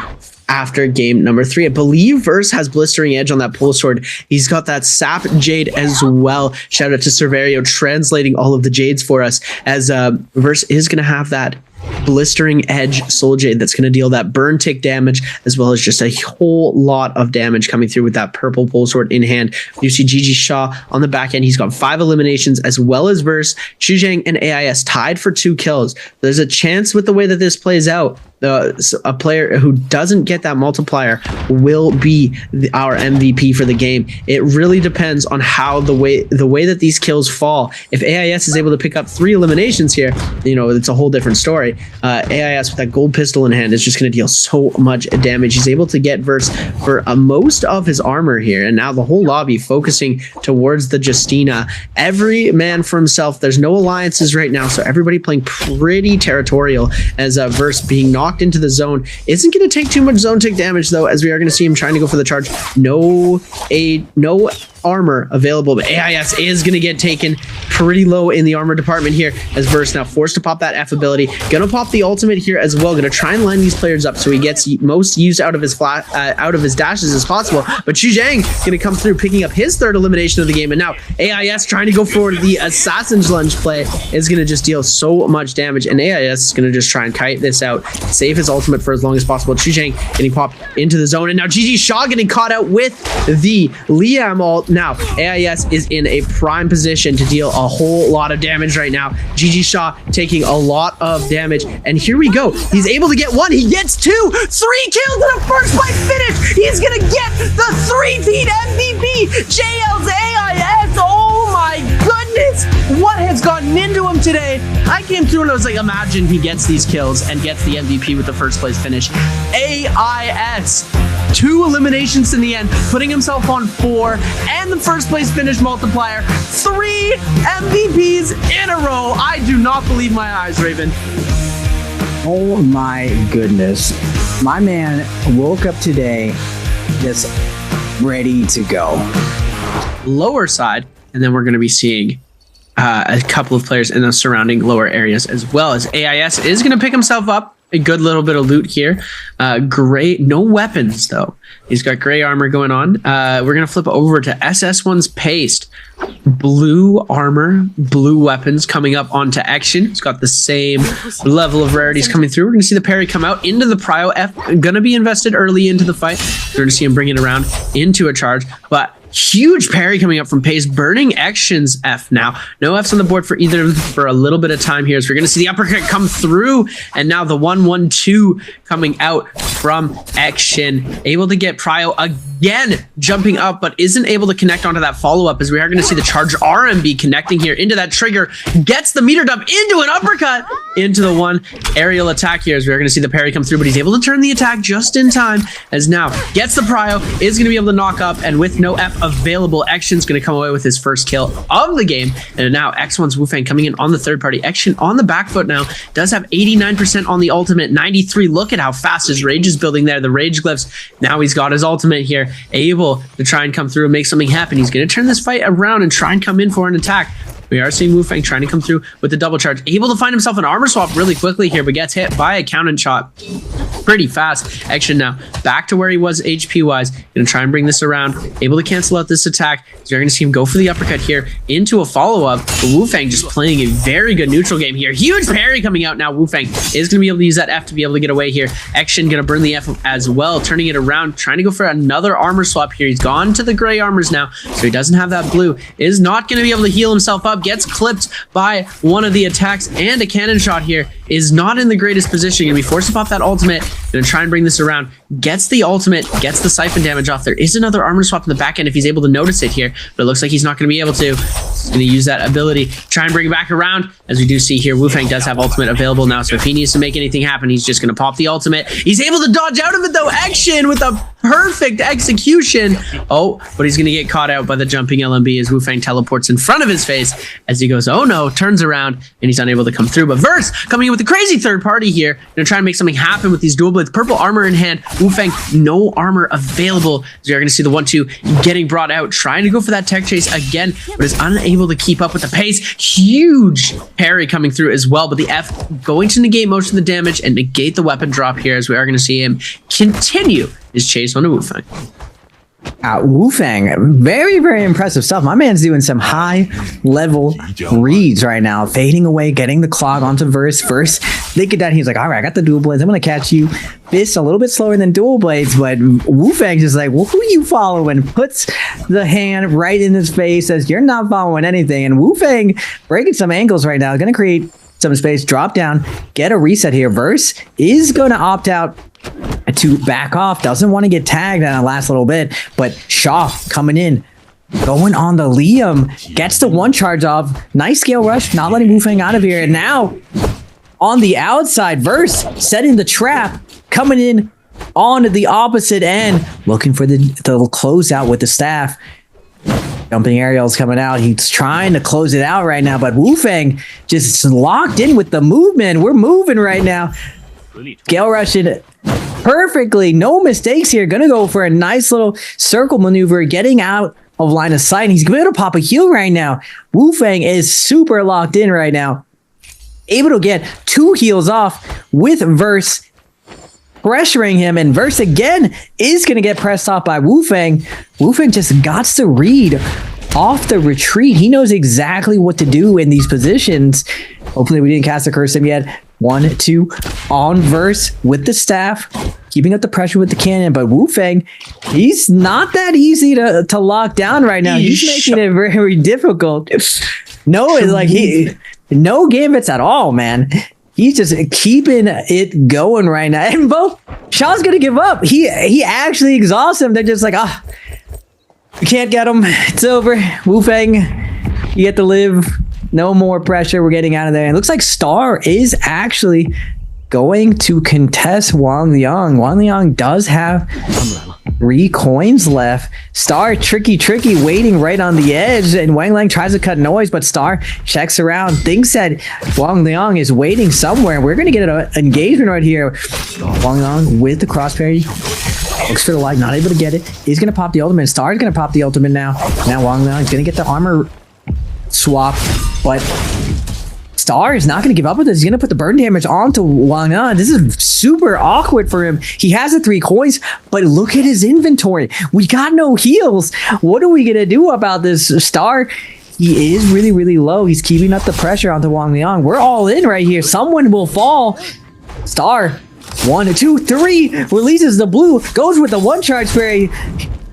after game number 3. I believe Verse has Blistering Edge on that pole sword. He's got that Sap Jade as well. Shout out to Cerverio translating all of the Jades for us, as Verse is going to have that Blistering Edge Soul Jade that's going to deal that burn tick damage, as well as just a whole lot of damage coming through with that purple pole sword in hand. You see GG Shaw on the back end. He's got 5 eliminations, as well as Verse. Chuzeng and AIS tied for 2 kills. There's a chance with the way that this plays out, a player who doesn't get that multiplier will be our MVP for the game. It really depends on how the way that these kills fall. If AIS is able to pick up 3 eliminations here, you know, it's a whole different story. AIS with that gold pistol in hand is just going to deal so much damage. He's able to get Verse for most of his armor here, and now the whole lobby focusing towards the Justina. Every man for himself. There's no alliances right now, so everybody playing pretty territorial, as Verse being not knocked into the zone. Isn't going to take too much zone tick damage, though, as we are going to see him trying to go for the charge. No armor available, but AIS is going to get taken pretty low in the armor department here, as Verse now forced to pop that F ability. Gonna pop the ultimate here as well. Gonna try and line these players up so he gets most used out of his dashes as possible. But Xuzhang gonna come through, picking up his third elimination of the game, and now AIS trying to go for the Assassin's Lunge play is gonna just deal so much damage, and AIS is gonna just try and kite this out, save his ultimate for as long as possible. Xuzhang getting popped into the zone, and now GG Shaw getting caught out with the Liam ult. Now AIS is in a prime position to deal a whole lot of damage right now. GG Shaw taking a lot of damage, and here we go. He's able to get one, he gets two, 3 kills in a first play finish. He's gonna get the 3-peat MVP. JL's AIS, oh my goodness, what has gotten into him today? I came through and I was like, imagine he gets these kills and gets the MVP with the first place finish. AIS, 2 eliminations in the end, putting himself on 4 and the first place finish multiplier. 3 MVPs in a row. I do not believe my eyes, Raven. Oh my goodness. My man woke up today just ready to go. Lower side, and then we're going to be seeing a couple of players in the surrounding lower areas as well, as AIS is going to pick himself up a good little bit of loot here. Gray, no weapons though. He's got gray armor going on. We're going to flip over to SS1's Paste. Blue armor, blue weapons coming up onto Action. He's got the same level of rarities coming through. We're going to see the parry come out into the prio. F going to be invested early into the fight. We're going to see him bring it around into a charge, but huge parry coming up from Pace, burning Action's F now. No Fs on the board for either of them for a little bit of time here. So we're going to see the uppercut come through, and now the 1-1-2 coming out from Action. Able to get Prio again, jumping up, but isn't able to connect onto that follow-up, as we are going to see the charge RMB connecting here into that trigger. Gets the meter dump into an uppercut into the one aerial attack here, as we are going to see the parry come through, but he's able to turn the attack just in time, as now gets the Prio, is going to be able to knock up, and with no F available, Action's going to come away with his first kill of the game. And now X1's Wufang coming in on the third party. Action on the back foot now, does have 89% on the ultimate, 93. Look at how fast his rage is building there. The rage glyphs, now he's got his ultimate here, able to try and come through and make something happen. He's going to turn this fight around and try and come in for an attack. We are seeing Wufang trying to come through with the double charge, able to find himself an armor swap really quickly here, but gets hit by a counter shot pretty fast. Action now back to where he was HP wise. Gonna try and bring this around, able to cancel out this attack. So you're gonna see him go for the uppercut here into a follow-up. Wufang just playing a very good neutral game here. Huge parry coming out now. Wufang is gonna be able to use that F to be able to get away here. Action gonna burn the F as well, turning it around, trying to go for another armor swap here. He's gone to the gray armors now, so he doesn't have that blue. Is not gonna be able to heal himself up. Gets clipped by one of the attacks, and a cannon shot here. Is not in the greatest position. Gonna be forced to pop that ultimate. Gonna try and bring this around. Gets the ultimate, gets the siphon damage off. There is another armor swap in the back end if he's able to notice it here, but it looks like he's not gonna be able to. He's gonna use that ability, try and bring it back around. As we do see here, Wufang does have ultimate available now, so if he needs to make anything happen, he's just gonna pop the ultimate. He's able to dodge out of it though. Action with a perfect execution. Oh, but he's gonna get caught out by the jumping LMB as Wufang teleports in front of his face as he goes, oh no, turns around, and he's unable to come through. But Verse coming in with a crazy third party here, gonna try and make something happen with these dual blades. Purple armor in hand. Wufang, no armor available. So you're gonna see the 1-2 getting brought out, trying to go for that tech chase again, but is unable to keep up with the pace. Huge parry coming through as well, but the F going to negate most of the damage and negate the weapon drop here, as we are gonna see him continue his chase onto Wufang. Wufang, very, very impressive stuff. My man's doing some high level reads right now, fading away, getting the clog onto Verse. First, thinking that he's like, all right, I got the dual blades, I'm gonna catch you. Fist a little bit slower than dual blades, but Wufang's just like, well, who you following? Puts the hand right in his face, says, you're not following anything. And Wufang breaking some ankles right now, gonna create some space, drop down, get a reset here. Verse is gonna opt out to back off, doesn't want to get tagged on the last little bit, but Shaw coming in, going on the Liam, gets the one charge off. Nice scale rush, not letting Wufang out of here. And now on the outside, Verse setting the trap, coming in on the opposite end, looking for the closeout with the staff. Jumping aerials coming out. He's trying to close it out right now, but Wufang just locked in with the movement. We're moving right now. Scale rush it perfectly. No mistakes here. Gonna go for a nice little circle maneuver, getting out of line of sight. He's going to pop a heal right now. Wu Fang is super locked in right now. Able to get 2 heals off with Verse pressuring him, and Verse again is going to get pressed off by Wu Fang. Wu Fang just got to read off the retreat. He knows exactly what to do in these positions. Hopefully we didn't cast a curse him yet. 1, 2 on Verse with the staff, keeping up the pressure with the cannon. But Wu Fang, he's not that easy to lock down right now. He's making it very, very difficult. No, it's like no gambits at all, man. He's just keeping it going right now. And both Shaw's gonna give up. He actually exhausts him. They're just like, we can't get him. It's over. Wu Fang, you get to live. No more pressure. We're getting out of there. It looks like Star is actually going to contest Wang Liang. Wang Liang does have 3 coins left. Star tricky, waiting right on the edge, and Wang Liang tries to cut noise, but Star checks around, thinks that Wang Liang is waiting somewhere. We're going to get an engagement right here. Wang Liang with the cross parry. Looks for the light, not able to get it. He's going to pop the ultimate. Star is going to pop the ultimate now. Now Wang Liang is going to get the armor swap, but Star is not going to give up with this. He's going to put the burn damage onto Wang Liang. This is super awkward for him. He has the 3 coins, but look at his inventory. We got no heals. What are we going to do about this? Star, he is really, really low. He's keeping up the pressure onto Wang Liang. We're all in right here. Someone will fall. Star, 1, 2, 3, releases the blue, goes with the 1 charge fairy.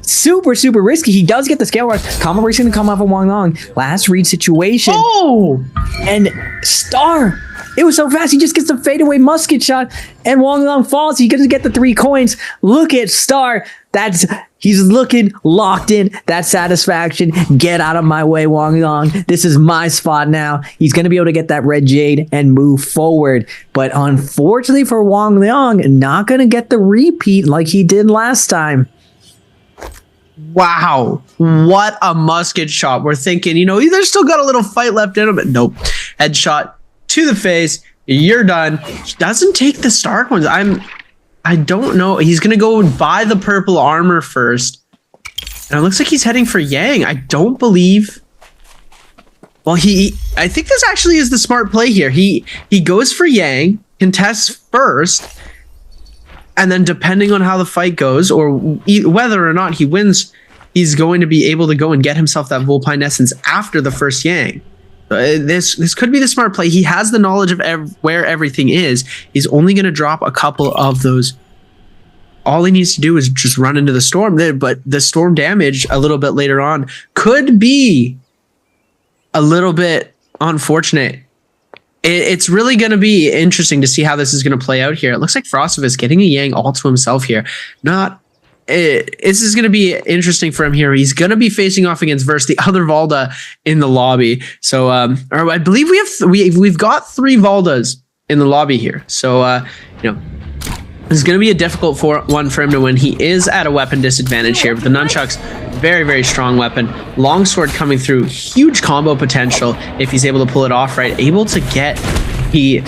Super risky. He does get the scale rush. Combo break's gonna come off of Wang Liang. Last read situation. Oh! And Star, it was so fast. He just gets the fadeaway musket shot, and Wang Liang falls. He gets to get the 3 coins. Look at Star. He's looking locked in. That satisfaction. Get out of my way, Wang Liang. This is my spot now. He's gonna be able to get that red jade and move forward. But unfortunately for Wang Liang, not gonna get the repeat like he did last time. Wow, what a musket shot. We're thinking, there's still got a little fight left in him, but nope. Headshot to the face. You're done. He doesn't take the star coins. I don't know. He's going to go buy the purple armor first. And it looks like he's heading for Yang. I don't believe... Well, I think this actually is the smart play here. He goes for Yang, contests first, and then depending on how the fight goes, or whether or not he wins, he's going to be able to go and get himself that Vulpine Essence after the first Yang. This could be the smart play. He has the knowledge of where everything is. He's only going to drop a couple of those. All he needs to do is just run into the storm there, but the storm damage a little bit later on could be a little bit unfortunate. It's really going to be interesting to see how this is going to play out here. It looks like Frostivus getting a Yang all to himself here. This is going to be interesting for him here. He's going to be facing off against Verse, the other Valda in the lobby. So, I believe we've got 3 Valdas in the lobby here. So, it's going to be a difficult one for him to win. He is at a weapon disadvantage here, but the nunchucks, very, very strong weapon. Longsword coming through, huge combo potential if he's able to pull it off right. Able to get the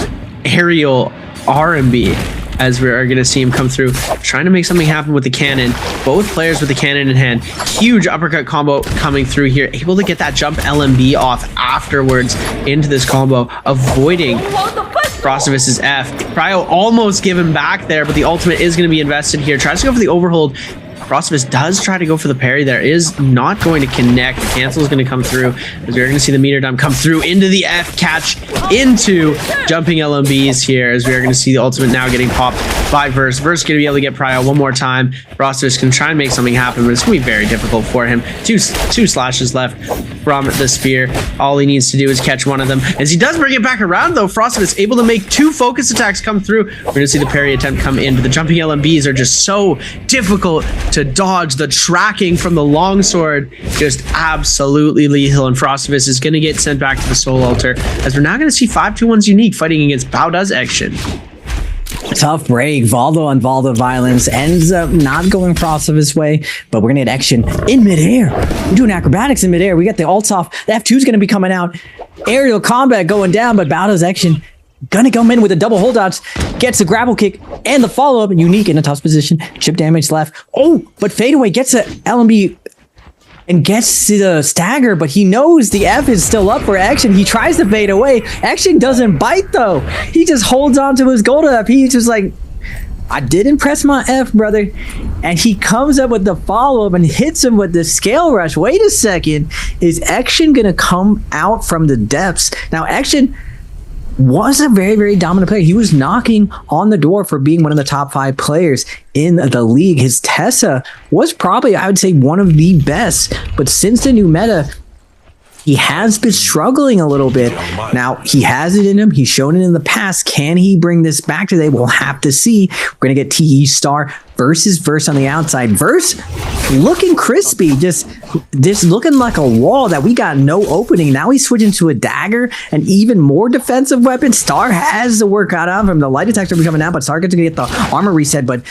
aerial R&B, as we are going to see him come through, trying to make something happen with the cannon. Both players with the cannon in hand. Huge uppercut combo coming through here. Able to get that jump LMB off afterwards into this combo, avoiding Frostivus' F. Cryo almost given back there, but the ultimate is going to be invested here. Tries to go for the overhold. Frostivus does try to go for the parry there. Is not going to connect. The cancel is going to come through, as we're going to see the meter dime come through into the F, catch into jumping LMBs here, as we are going to see the ultimate now getting popped by Verse. Verse going to be able to get Pryo one more time. Frostivus can try and make something happen, but it's going to be very difficult for him. Two slashes left from the spear. All he needs to do is catch one of them, as he does bring it back around though. Frostivus able to make 2 focus attacks come through. We're going to see the parry attempt come in, but the jumping LMBs are just so difficult to dodge. The tracking from the longsword just absolutely lethal, and Frostivus is going to get sent back to the soul altar, as we're now going to see 521's Unique fighting against Baoda's Action. Tough break. Valdo on Valdo violence ends up not going Frostivus' way, but we're gonna get action in midair. We're doing acrobatics in midair. We got the ults off. The F2 is gonna be coming out. Aerial combat going down, but Baoda's Action gonna come in with a double holdouts, gets a grapple kick and the follow-up. Unique in a tough position. Chip damage left. Oh, but fadeaway gets a LMB and gets the stagger, but he knows the F is still up for Action. He tries to fade away. Action doesn't bite though. He just holds on to his gold up. He's just like, I didn't press my F, brother. And he comes up with the follow-up and hits him with the scale rush. Wait a second. Is Action gonna come out from the depths? Now, Action was a very, very dominant player. He was knocking on the door for being one of the top 5 players in the league. His Tessa was probably, I would say, one of the best. But since the new meta, he has been struggling a little bit. Now, he has it in him. He's shown it in the past. Can he bring this back today? We'll have to see. We're going to get TE Star versus Verse on the outside. Verse looking crispy, just looking like a wall that we got no opening. Now he's switching to a dagger, an even more defensive weapon. Star has to work out of him. The light detector will be coming out, but Star gets to get the armor reset. But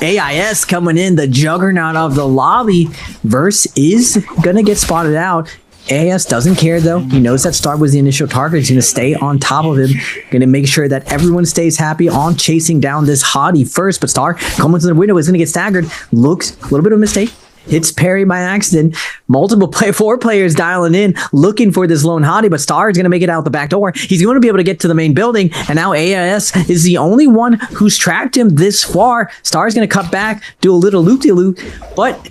AIS coming in, the juggernaut of the lobby. Verse is going to get spotted out. AIS doesn't care though. He knows that Star was the initial target. He's going to stay on top of him. Going to make sure that everyone stays happy on chasing down this hottie first. But Star coming to the window is going to get staggered. Looks a little bit of a mistake. Hits parry by accident. Multiple 4 players dialing in, looking for this lone hottie, but Star is going to make it out the back door. He's going to be able to get to the main building, and now AIS is the only one who's tracked him this far. Star is going to cut back, do a little loop-de-loop, but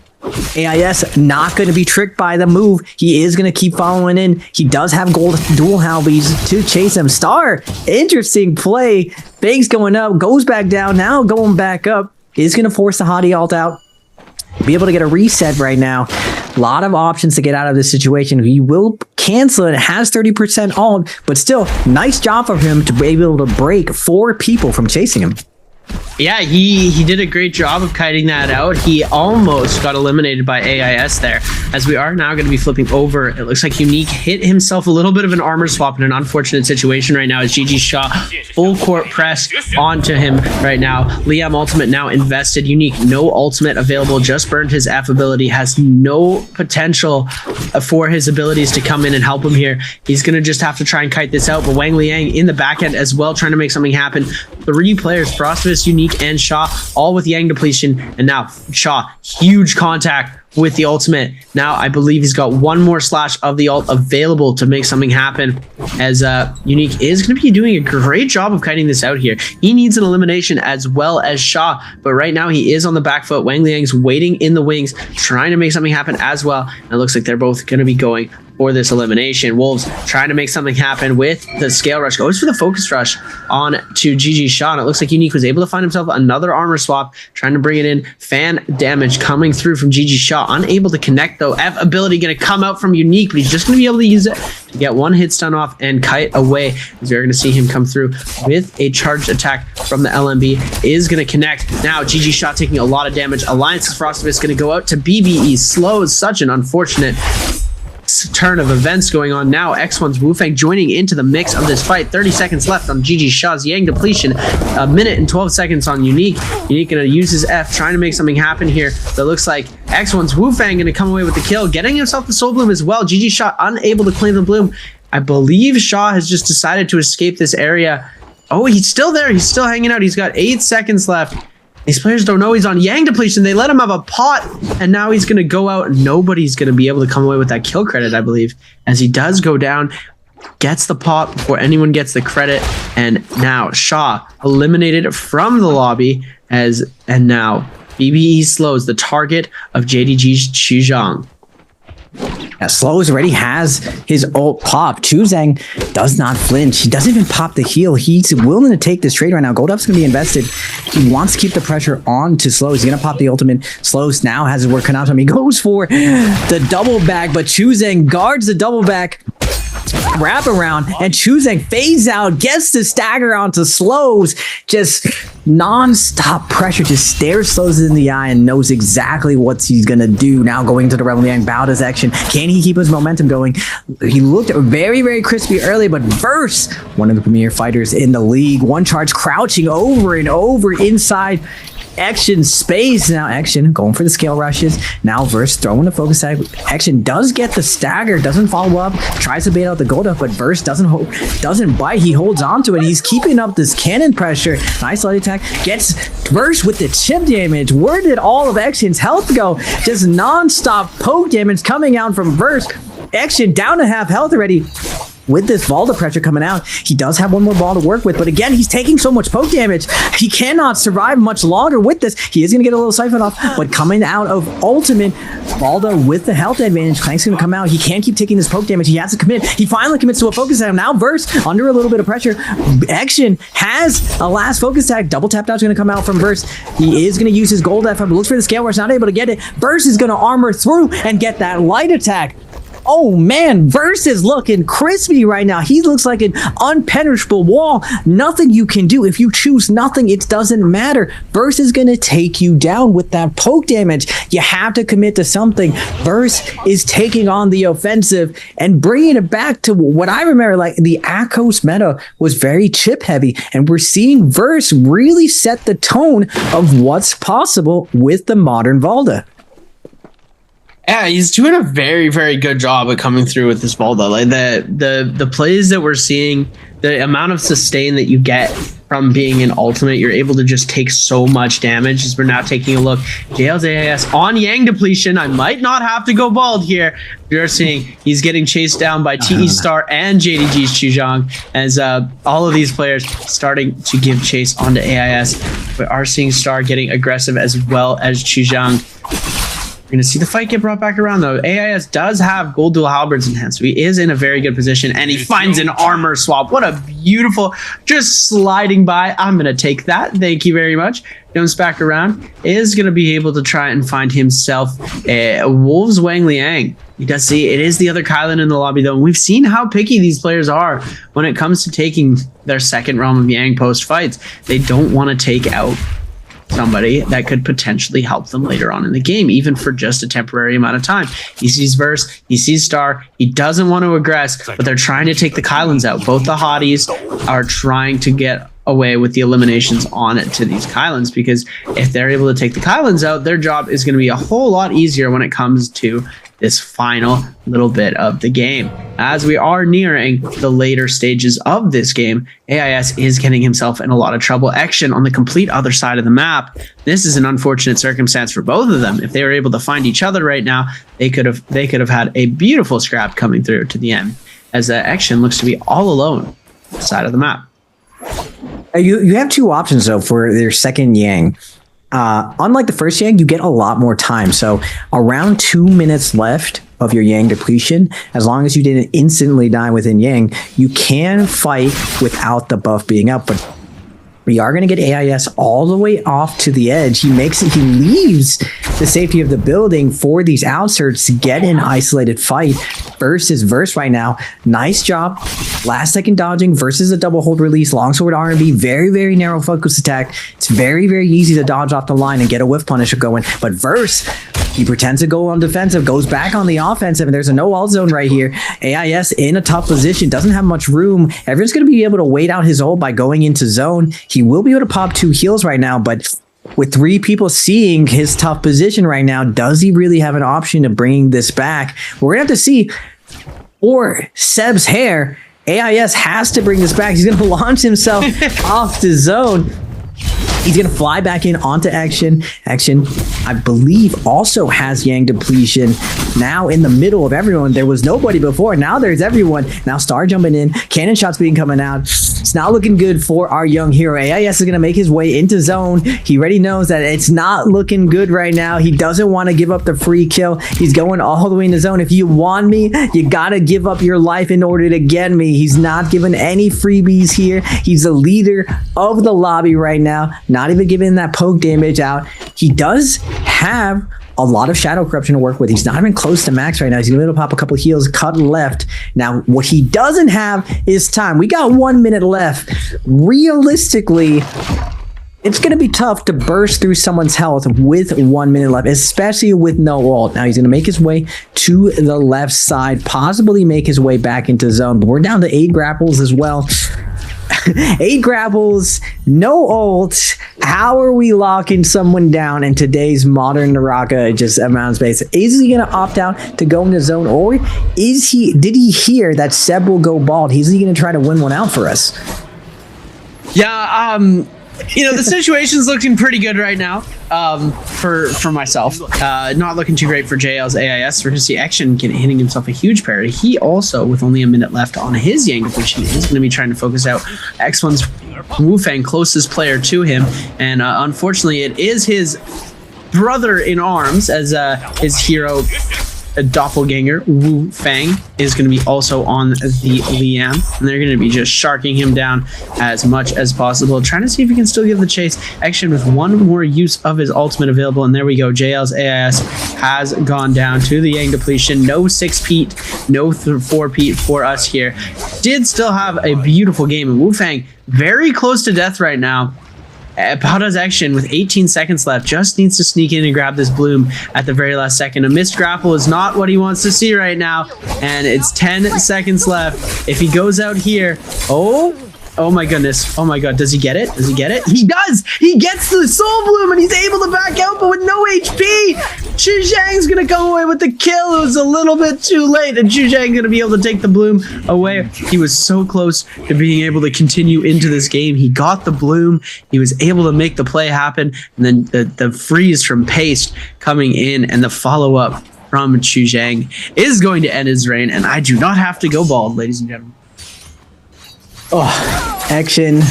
AIS not going to be tricked by the move. He is going to keep following in. He does have gold dual halbies to chase him. Star, interesting play. Banks going up, goes back down, now going back up. Is going to force the hottie alt out. Be able to get a reset right now. A lot of options to get out of this situation. He will cancel it. It has 30% alt, but still, nice job for him to be able to break 4 people from chasing him. Yeah, he did a great job of kiting that out. He almost got eliminated by AIS there, as we are now going to be flipping over. It looks like Unique hit himself a little bit of an armor swap in an unfortunate situation right now as GG Shaw full court press onto him right now. Liam ultimate now invested. Unique, no ultimate available, just burned his F ability, has no potential for his abilities to come in and help him here. He's going to just have to try and kite this out, but Wang Liang in the back end as well, trying to make something happen. 3 players, Frostivus, Unique, and Shaw, all with Yang depletion, and now Shaw, huge contact with the ultimate. Now I believe he's got 1 more slash of the ult available to make something happen, as Unique is going to be doing a great job of kiting this out here. He needs an elimination as well as Shaw, but right now he is on the back foot. Wang Liang's waiting in the wings, trying to make something happen as well, and it looks like they're both going to be going for this elimination. Wolves trying to make something happen with the scale rush, goes for the focus rush on to GG Shaw, and it looks like Unique was able to find himself another armor swap, trying to bring it in. Fan damage coming through from GG Shaw, unable to connect though. F ability going to come out from Unique, but he's just going to be able to use it to get 1 hit stun off and kite away, as we're going to see him come through with a charged attack from the LMB. Is going to connect. Now GG Shaw taking a lot of damage. Alliance's Frostivus going to go out to BBE. Slow is such an unfortunate turn of events going on now. X1's Wufang joining into the mix of this fight. 30 seconds left on GG Shaw's Yang depletion. 1 minute and 12 seconds on Unique. Unique gonna use his F, trying to make something happen here. But it looks like X1's Wufang gonna come away with the kill, getting himself the Soul Bloom as well. GG Shaw unable to claim the Bloom. I believe Shaw has just decided to escape this area. Oh, he's still there. He's still hanging out. He's got 8 seconds left. These players don't know he's on Yang depletion. They let him have a pot, and now he's going to go out. Nobody's going to be able to come away with that kill credit, I believe, as he does go down, gets the pot before anyone gets the credit, and now Shaw eliminated from the lobby, and now BBE Slows the target of JDG's Chuzhang. Yeah, Slows already has his ult pop. Chuzhang does not flinch. He doesn't even pop the heal. He's willing to take this trade right now. Goldup's going to be invested. He wants to keep the pressure on to Slows. He's going to pop the ultimate. Slows now has his work cut out to him. He goes for the double back, but Chuzhang guards the double back wrap around, and Chuzhang fades out, gets the stagger onto Slows. Just non-stop pressure, just stares Slows in the eye and knows exactly what he's gonna do. Now going to the Rebel Yang Bowda's action. Can he keep his momentum going? He looked very, very crispy early, but Verse, one of the premier fighters in the league, one charge crouching over and over inside Action space. Now Action going for the scale rushes. Now Verse throwing the focus tag. Action does get the stagger, doesn't follow up, tries to bait out the gold up, but Verse doesn't bite. He holds on to it. He's keeping up this cannon pressure. Nice light attack. Gets Verse with the chip damage. Where did all of Action's health go? Just non-stop poke damage coming out from Verse. Action down to half health already. With this Valda pressure coming out, he does have one more ball to work with, but again, he's taking so much poke damage. He cannot survive much longer with this. He is going to get a little siphon off, but coming out of ultimate, Valda with the health advantage, Clank's going to come out. He can't keep taking this poke damage. He has to commit. He finally commits to a focus tag. Now Verse, under a little bit of pressure, Action has a last focus tag. Double tap out's going to come out from Verse. He is going to use his gold F, but looks for the scale rush, not able to get it. Verse is going to armor through and get that light attack. Oh man, Verse is looking crispy right now. He looks like an unpenetrable wall. Nothing you can do. If you choose nothing, it doesn't matter. Verse is going to take you down with that poke damage. You have to commit to something. Verse is taking on the offensive and bringing it back to what I remember, like the Akos meta was very chip heavy, and we're seeing Verse really set the tone of what's possible with the modern Valda. Yeah, he's doing a very, very good job at coming through with this Valda. Like the plays that we're seeing, the amount of sustain that you get from being an ultimate, you're able to just take so much damage. As we're now taking a look, JL's AIS on Yang depletion. I might not have to go bald here. You're seeing he's getting chased down by TE Star and JDG's Chuzhang as all of these players starting to give chase onto AIS. We are seeing Star getting aggressive as well as Chuzhang. We're going to see the fight get brought back around, though. AIS does have gold dual halberds in hand, so he is in a very good position, and he finds an armor swap. What a beautiful, just sliding by. I'm going to take that. Thank you very much. Comes back around, is going to be able to try and find himself a Wolves Wang Liang. You does see it is the other Kylan in the lobby, though, and we've seen how picky these players are when it comes to taking their second realm of Yang post fights. They don't want to take out somebody that could potentially help them later on in the game, even for just a temporary amount of time. He sees Verse, he sees Star, he doesn't want to aggress, but they're trying to take the Kylans out. Both the hotties are trying to get away with the eliminations on it to these Kylans, because if they're able to take the Kylans out, their job is going to be a whole lot easier when it comes to this final little bit of the game. As we are nearing the later stages of this game, AIS is getting himself in a lot of trouble. Action on the complete other side of the map. This is an unfortunate circumstance for both of them. If they were able to find each other right now, they could have had a beautiful scrap coming through to the end, as Action looks to be all alone on the side of the map. You have two options though for their second Yang. Unlike the first Yang, you get a lot more time. So around 2 minutes left of your Yang depletion, as long as you didn't instantly die within Yang, you can fight without the buff being up. But we are going to get AIS all the way off to the edge. He leaves the safety of the building for these outserts to get an isolated fight versus Verse right now. Nice job. Last second dodging versus a double hold release. Longsword R&B. Very, very narrow focus attack. It's very, very easy to dodge off the line and get a whiff punisher going. But Verse, he pretends to go on defensive, goes back on the offensive, and there's a no ult zone right here. AIS in a tough position, doesn't have much room. Everyone's going to be able to wait out his ult by going into zone. He will be able to pop 2 heals right now, but with 3 people seeing his tough position right now, does he really have an option of bringing this back? We're going to have to see. For Seb's hair, AIS has to bring this back. He's going to launch himself off the zone. He's going to fly back in onto Action. Action, I believe, also has Yang depletion. Now in the middle of everyone. There was nobody before. Now there's everyone. Now Star jumping in. Cannon shots being coming out. It's not looking good for our young hero. AIS is going to make his way into zone. He already knows that it's not looking good right now. He doesn't want to give up the free kill. He's going all the way into zone. If you want me, you got to give up your life in order to get me. He's not giving any freebies here. He's the leader of the lobby right now. Not even giving that poke damage out. He does have a lot of shadow corruption to work with. He's not even close to max right now. He's gonna be able to pop a couple heals, cut left. Now, what he doesn't have is time. We got 1 minute left. Realistically, it's going to be tough to burst through someone's health with 1 minute left, especially with no ult. Now, he's going to make his way to the left side, possibly make his way back into zone. But we're down to 8 grapples as well. 8 grapples, no ult. How are we locking someone down in today's modern Naraka just amount of space? Is he gonna opt out to go into zone, or did he hear that Seb will go bald? Is he gonna try to win one out for us? Yeah, the situation's looking pretty good right now. For myself, not looking too great for JL's AIS. We're gonna see Action hitting himself a huge parry. He also, with only a minute left on his Yang depletion, is gonna be trying to focus out X1's Wufang, closest player to him, and unfortunately, it is his brother in arms as his hero. A doppelganger, Wu Fang, is going to be also on the Liam, and they're going to be just sharking him down as much as possible, trying to see if he can still give the chase. Action with one more use of his ultimate available, and there we go. JL's AIS has gone down to the Yang depletion. No 6-peat, no 4-peat for us here. Did still have a beautiful game, and Wu Fang very close to death right now. Powda's Action with 18 seconds left just needs to sneak in and grab this bloom at the very last second. A missed grapple is not what he wants to see right now, and it's 10 seconds left. If he goes out here, oh my goodness, oh my god, does he get it? Does he get it? He does! He gets the soul bloom and he's able to back out, but with no HP! Chu Zhang's gonna come away with the kill. It was a little bit too late, and Chu Zhang gonna be able to take the bloom away. He was so close to being able to continue into this game. He got the bloom, he was able to make the play happen, and then the freeze from Paste coming in and the follow-up from Chu Zhang is going to end his reign, and I do not have to go bald, ladies and gentlemen. Oh, Action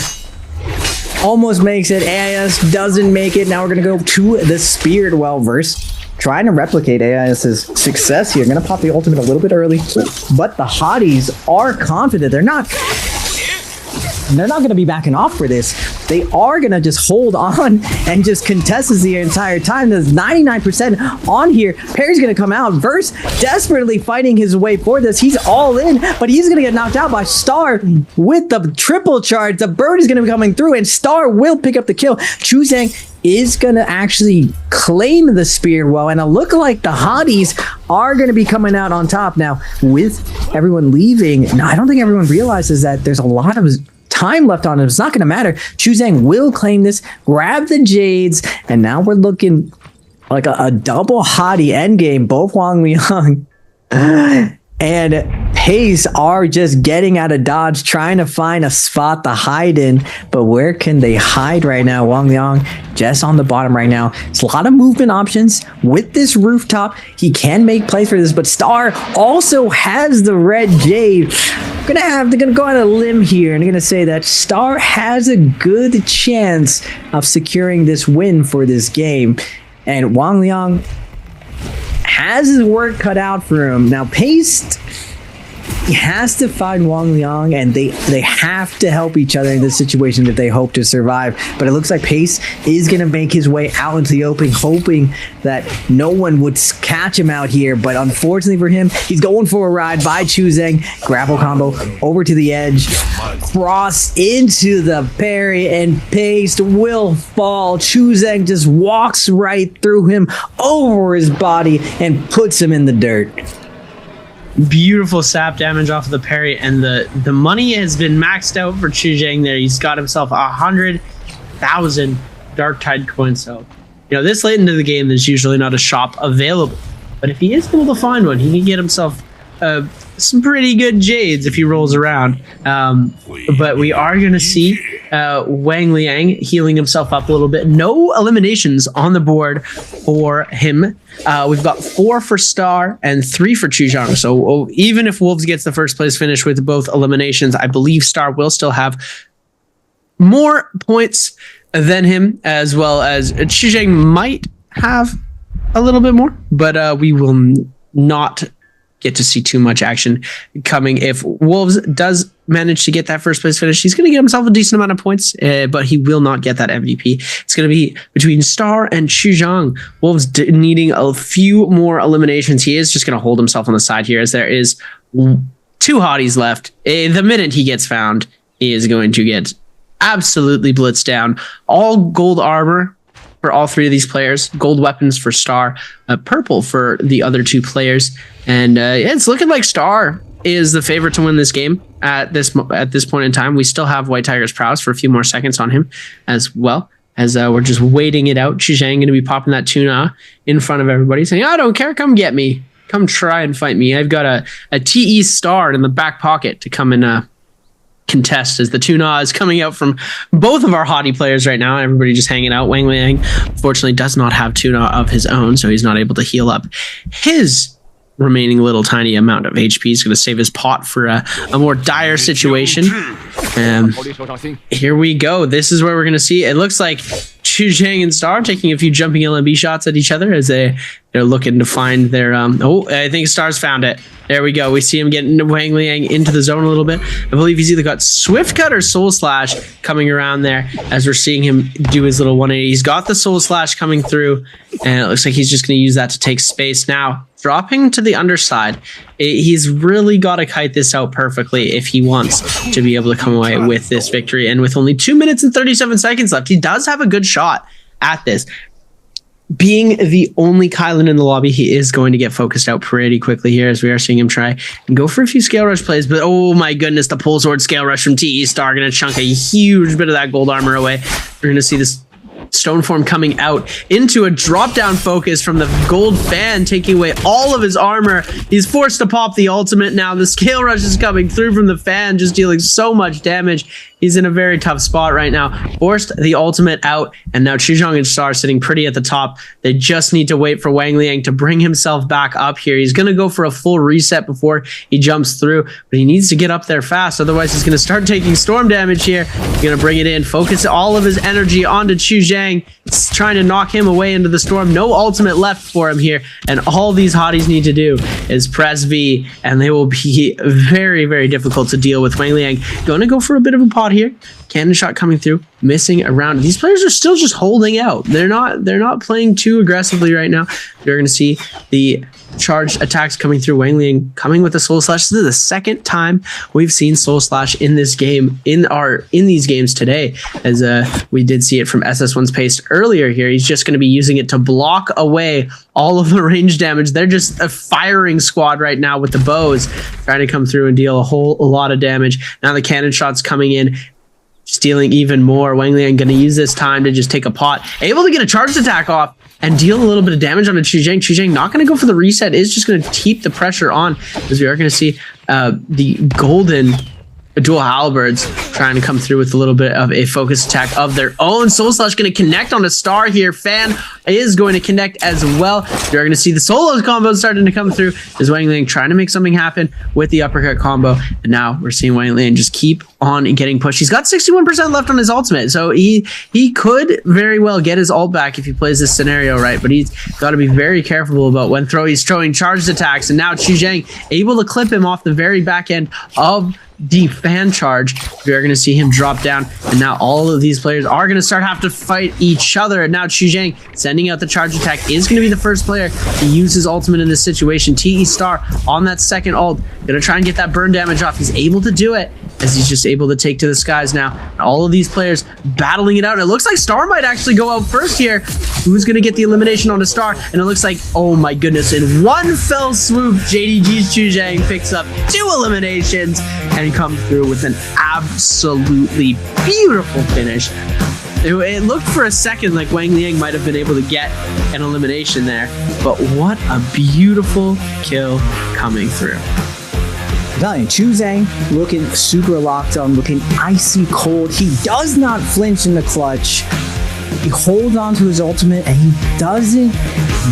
almost makes it. AIS doesn't make it. Now we're going to go to the Spirit Well verse. Trying to replicate AIS's success here. Going to pop the ultimate a little bit early. But the hotties are confident. They're not going to be backing off for this. They are going to just hold on and just contest this the entire time. There's 99% on here. Perry's going to come out. Verse desperately fighting his way for this. He's all in, but he's going to get knocked out by Star with the triple charge. The bird is going to be coming through, and Star will pick up the kill. Chu Zhang is going to actually claim the Spirit Well, and it looks like the hotties are going to be coming out on top. Now, with everyone leaving, I don't think everyone realizes that there's a lot of time left on it. It's not going to matter. Chu Zhang will claim this, grab the Jades, and now we're looking like a double hottie endgame. Both Wang Liang and Pace are just getting out of dodge, trying to find a spot to hide in. But where can they hide right now? Wang Liang just on the bottom right now. It's a lot of movement options with this rooftop. He can make plays for this, but Star also has the red jade. They're gonna go on a limb here and I'm gonna say that Star has a good chance of securing this win for this game. And Wang Liang has his work cut out for him. Now, Paste, he has to find Wang Liang, and they have to help each other in this situation if they hope to survive. But it looks like Pace is going to make his way out into the open, hoping that no one would catch him out here. But unfortunately for him, he's going for a ride by Chu Zhang. Grapple combo over to the edge. Cross into the parry, and Pace will fall. Chu Zhang just walks right through him over his body and puts him in the dirt. Beautiful sap damage off of the parry, and the money has been maxed out for Chu Zhang there. He's got himself 100,000 Dark Tide coins. So, this late into the game, there's usually not a shop available. But if he is able to find one, he can get himself some pretty good jades if he rolls around. But we are going to see Wang Liang healing himself up a little bit. No eliminations on the board for him. We've got 4 for Star and 3 for Chu Zhang. So even if Wolves gets the first place finish with both eliminations, I believe Star will still have more points than him, as well as Chu Zhang might have a little bit more, but we will not get to see too much action coming. If Wolves does manage to get that first place finish, he's going to get himself a decent amount of points, but he will not get that MVP. It's going to be between Star and Chu Zhang. Wolves needing a few more eliminations. He is just going to hold himself on the side here, as there is 2 hotties left. The minute he gets found, he is going to get absolutely blitzed down. All gold armor for all 3 of these players, gold weapons for Star, purple for the other 2 players, and it's looking like Star is the favorite to win this game. at this point in time. We still have White Tiger's prowess for a few more seconds on him as well, as we're just waiting it out. Chuzhang going to be popping that tuna in front of everybody, saying, I don't care, come get me. Come try and fight me. I've got a TE star in the back pocket to come and contest, as the tuna is coming out from both of our hottie players right now. Everybody just hanging out. Wang Liang, unfortunately, does not have tuna of his own, so he's not able to heal up his remaining little tiny amount of HP. He's going to save his pot for a more dire situation. Here we go. This is where we're going to see. It looks like Chuzhang and Star taking a few jumping LMB shots at each other as they're looking to find their I think Star's found it. There we go. We see him getting Wang Liang into the zone a little bit. I believe he's either got Swift Cut or Soul Slash coming around there as we're seeing him do his little 180. He's got the Soul Slash coming through, and it looks like he's just going to use that to take space. Now, dropping to the underside, he's really got to kite this out perfectly if he wants to be able to come away with this victory. And with only 2 minutes and 37 seconds left, he does have a good shot at this. Being the only Kylan in the lobby, he is going to get focused out pretty quickly here, as we are seeing him try and go for a few scale rush plays. But oh my goodness, the pull sword scale rush from TE Star going to chunk a huge bit of that gold armor away. We're going to see this stone form coming out into a drop down focus from the gold fan, taking away all of his armor. He's forced to pop the ultimate now. The scale rush is coming through from the fan, just dealing so much damage. He's in a very tough spot right now. Forced the ultimate out, and now Chuzhang and Star sitting pretty at the top. They just need to wait for Wang Liang to bring himself back up here. He's going to go for a full reset before he jumps through, but he needs to get up there fast. Otherwise, he's going to start taking storm damage here. He's going to bring it in, focus all of his energy onto Chuzhang. It's trying to knock him away into the storm. No ultimate left for him here, and all these hotties need to do is press V, and they will be very, very difficult to deal with. Wang Liang going to go for a bit of a pot here. Cannon shot coming through, missing around. These players are still just holding out. They're not playing too aggressively right now. You're going to see the charged attacks coming through. Wang Liang coming with the Soul Slash. This is the second time we've seen Soul Slash in this game, in these games today, as we did see it from SS1's Paste earlier here. He's just going to be using it to block away all of the range damage. They're just a firing squad right now with the bows, trying to come through and deal a lot of damage. Now the cannon shots coming in, stealing even more. Wang Liang going to use this time to just take a pot, able to get a charged attack off and deal a little bit of damage on a Chuzhang. Chuzhang not going to go for the reset, is just going to keep the pressure on, as we are going to see the golden dual halberds trying to come through with a little bit of a focus attack of their own. Soul Slash going to connect on a Star here. Fan is going to connect as well. You're going to see the solos combo starting to come through, as Wang Liang trying to make something happen with the uppercut combo. And now we're seeing Wang Liang just keep on getting pushed. He's got 61% left on his ultimate, so he could very well get his ult back if he plays this scenario right, but he's got to be very careful about when he's throwing charged attacks. And now Chuzhang able to clip him off the very back end of the fan charge. We're going to see him drop down, and now all of these players are going to have to fight each other. And now Chuzhang sending out the charge attack is going to be the first player to use his ultimate in this situation. TE Star on that second ult, going to try and get that burn damage off. He's able to do it, as he's just able to take to the skies now. And all of these players battling it out. And it looks like Star might actually go out first here. Who's going to get the elimination on the Star? And it looks like, oh my goodness, in one fell swoop, JDG's Chuzhang picks up 2 eliminations and comes through with an absolutely beautiful finish. It looked for a second like Wang Liang might have been able to get an elimination there, but what a beautiful kill coming through. Chuzhang looking super locked on, looking icy cold. He does not flinch in the clutch. He holds on to his ultimate, and he doesn't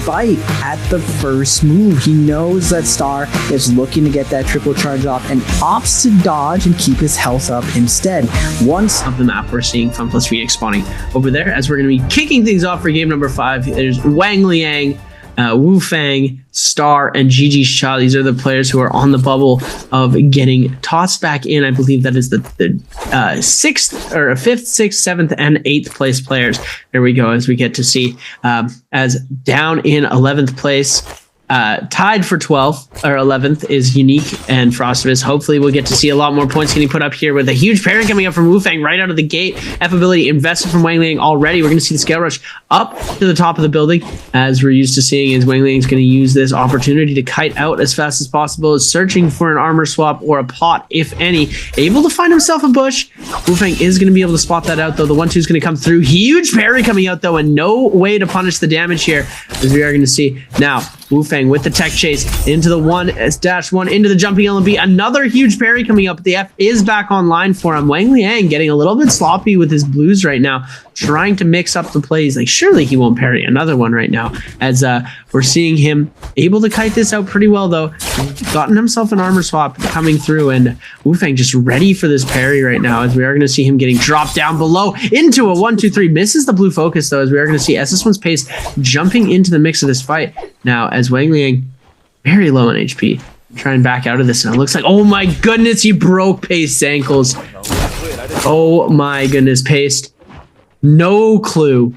bite at the first move. He knows that Star is looking to get that triple charge off and opts to dodge and keep his health up instead. Once of the map, we're seeing Fun Plus Phoenix spawning over there, as we're going to be kicking things off for game number 5. There's Wang Liang, Wu Fang, Star, and Gigi Cha. These are the players who are on the bubble of getting tossed back in. I believe that is the 6th or 5th, 6th, 7th, and 8th place players. There we go, as we get to see as down in 11th place Tied for 12th or 11th is Unique and Frostivus. Hopefully we'll get to see a lot more points getting put up here with a huge parry coming up from Wufang right out of the gate. F ability invested from Wang Liang already. We're going to see the scale rush up to the top of the building, as we're used to seeing, is Wang Liang's going to use this opportunity to kite out as fast as possible, is searching for an armor swap or a pot, if any. Able to find himself a bush. Wufang is going to be able to spot that out, though. The 1-2 is going to come through. Huge parry coming out, though, and no way to punish the damage here, as we are going to see. Now, Wufang with the tech chase into the 1-1 into the jumping LMB. Another huge parry coming up. The F is back online for him. Wang Liang getting a little bit sloppy with his blues right now, trying to mix up the plays. Like, surely he won't parry another one right now, as we're seeing him able to kite this out pretty well, though. Gotten himself an armor swap coming through, and Wufang just ready for this parry right now, as we are going to see him getting dropped down below into a 1-2-3. Misses the blue focus, though, as we are going to see SS1's pace jumping into the mix of this fight now, as Wang Liang very low on HP, trying back out of this, and it looks like, oh my goodness, he broke Pace's ankles. Oh my goodness, Pace, no clue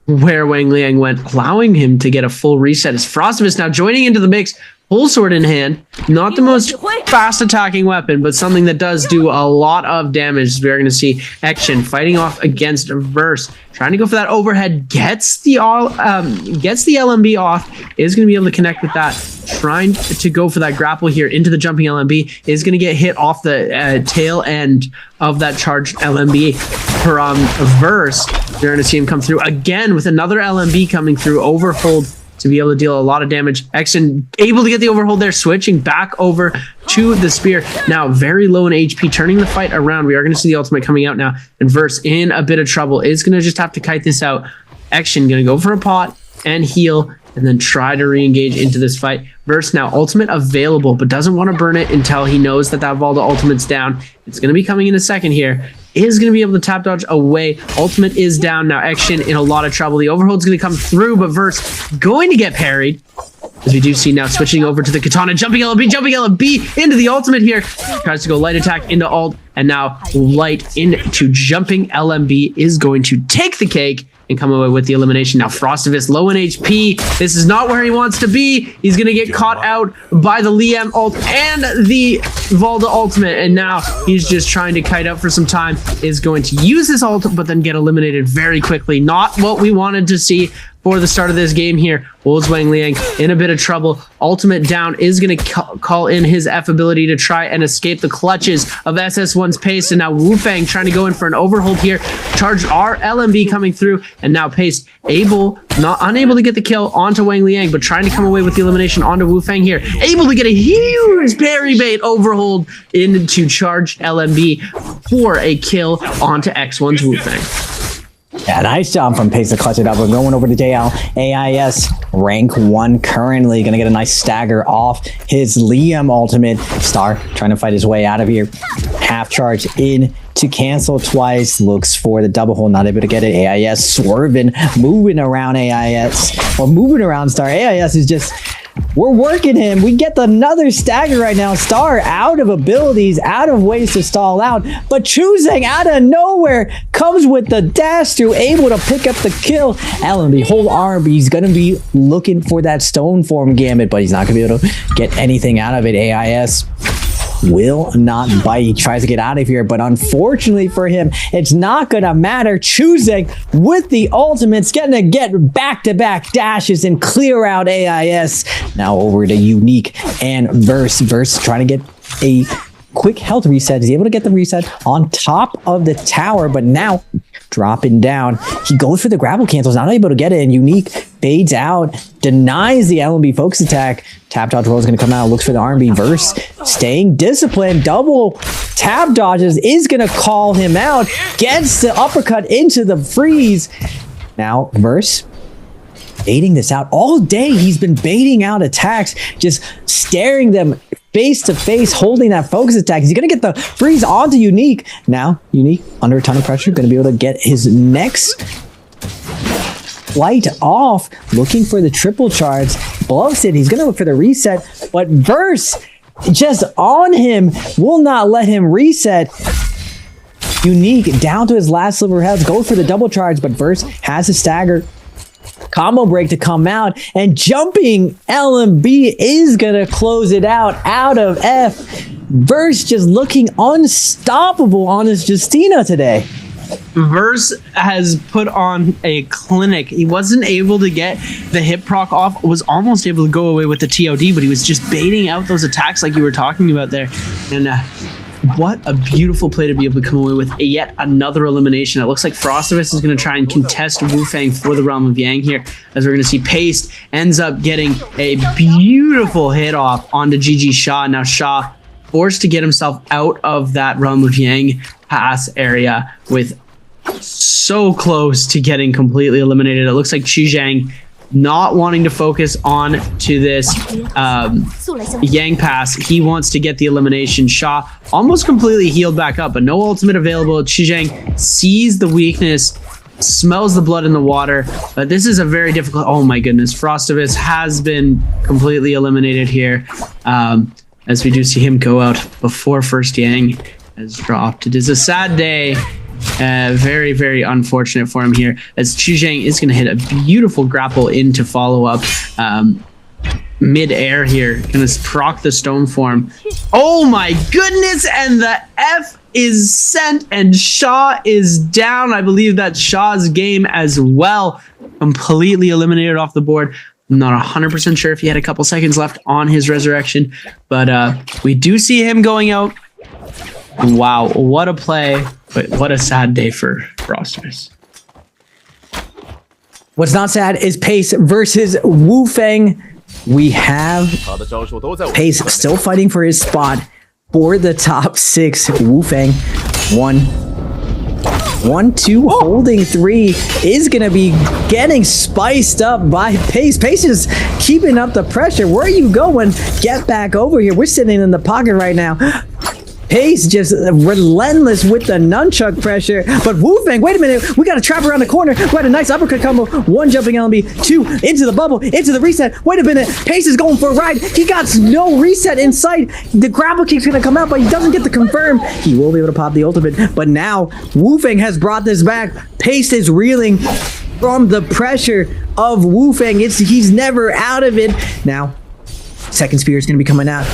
where Wang Liang went, allowing him to get a full reset. As Frostivus now joining into the mix, full sword in hand. Not the most fast attacking weapon, but something that does do a lot of damage. We're going to see Action fighting off against Verse, trying to go for that overhead, gets the LMB off, is going to be able to connect with that, trying to go for that grapple here into the jumping LMB, is going to get hit off the tail end of that charged LMB from Verse. You're going to see him come through again with another LMB coming through, overhold, to be able to deal a lot of damage. Exon able to get the overhold there, switching back over to the spear. Now very low in HP, turning the fight around. We are going to see the ultimate coming out now, and Verse in a bit of trouble, is going to just have to kite this out. Action going to go for a pot and heal, and then try to re-engage into this fight. Verse now ultimate available, but doesn't want to burn it until he knows that Valda ultimate's down. It's going to be coming in a second here. Is going to be able to tap dodge away. Ultimate is down now. Action in a lot of trouble. The overhold's going to come through, but Verse going to get parried, as we do see now switching over to the katana, jumping LB into the ultimate here. Tries to go light attack into ult, and now light into jumping LMB is going to take the cake and come away with the elimination. Now Frostivus low in HP. This is not where he wants to be. He's going to get caught out by the Liam ult and the Valda ultimate, and now he's just trying to kite out for some time. Is going to use his ult, but then get eliminated very quickly. Not what we wanted to see for the start of this game here. Wolves Wang Liang in a bit of trouble. Ultimate down, is going to call in his F ability to try and escape the clutches of SS1's Pace, and now Wufang trying to go in for an overhold here. Charge our LMB coming through, and now Pace unable to get the kill onto Wang Liang, but trying to come away with the elimination onto Wufang here. Able to get a huge parry bait overhold into charged LMB for a kill onto X1's Wufang. Yeah, nice job from Pace to clutch it up. We're going over to JL. AIS rank 1 currently. Going to get a nice stagger off his Liam ultimate. Star trying to fight his way out of here. Half charge in to cancel twice. Looks for the double hold. Not able to get it. AIS swerving, moving around AIS. Or moving around Star. AIS is just... We're working him. We get another stagger right now. Star out of abilities, out of ways to stall out, but choosing out of nowhere comes with the dash through, able to pick up the kill. LMB, whole RB, he's going to be looking for that stone form gambit, but he's not going to be able to get anything out of it. AIS will not bite. He tries to get out of here, but unfortunately for him, it's not gonna matter. Choosing with the ultimates, getting to get back-to-back dashes and clear out AIS. Now over to Unique and Verse trying to get a quick health reset. Is he able to get the reset on top of the tower, but now dropping down. He goes for the grapple cancels, not able to get it, and Unique fades out, denies the LMB focus attack. Tap dodge roll is going to come out, looks for the R&B. Verse staying disciplined, double tap dodges, is going to call him out, gets the uppercut into the freeze. Now Verse baiting this out all day. He's been baiting out attacks, just staring them face to face, holding that focus attack. He's going to get the freeze onto Unique. Now Unique under a ton of pressure, going to be able to get his next flight off, looking for the triple charge. Bluffs it. He's going to look for the reset, but Verse just on him, will not let him reset. Unique down to his last sliver of health, goes for the double charge, but Verse has a stagger. Combo break to come out, and jumping LMB is gonna close it out of F. Verse just looking unstoppable on his Justina today. Verse has put on a clinic. He wasn't able to get the hip proc off, was almost able to go away with the TOD, but he was just baiting out those attacks like you were talking about there. And what a beautiful play to be able to come away with yet another elimination. It looks like Frostivus is going to try and contest Wu Fang for the Realm of Yang here, as we're going to see Paste ends up getting a beautiful hit off onto GG Shaw. Now Shaw forced to get himself out of that Realm of Yang pass area, with so close to getting completely eliminated. It looks like Chuzhang not wanting to focus on to this Yang pass. He wants to get the elimination. Shaw almost completely healed back up, but no ultimate available. Chuzhang sees the weakness, smells the blood in the water, but this is a very difficult... Oh my goodness, Frostivus has been completely eliminated here, as we do see him go out before first Yang has dropped. It is a sad day. Very, very unfortunate for him here, as Chuzhang is going to hit a beautiful grapple in to follow up mid-air here. Going to proc the stone form. Oh my goodness, and the F is sent, and Shaw is down. I believe that's Shaw's game as well. Completely eliminated off the board. I'm not 100% sure if he had a couple seconds left on his resurrection, but we do see him going out. Wow, what a play, but what a sad day for Frostivus. What's not sad is Pace versus Wu Fang. We have Pace still fighting for his spot for the top 6. Wu Fang 1-2, holding 3 is gonna be getting spiced up by Pace. Pace is keeping up the pressure. Where are you going? Get back over here. We're sitting in the pocket right now. Pace just relentless with the nunchuck pressure, but Wu Fang, wait a minute, we got a trap around the corner. We had a nice uppercut combo, 1 jumping LMB, 2 into the bubble, into the reset. Wait a minute, Pace is going for a ride. He got no reset in sight. The grapple kick's gonna come out, but he doesn't get the confirm. He will be able to pop the ultimate, but now Wu Fang has brought this back. Pace is reeling from the pressure of Wu Fang. He's never out of it. Now, second spear is going to be coming out.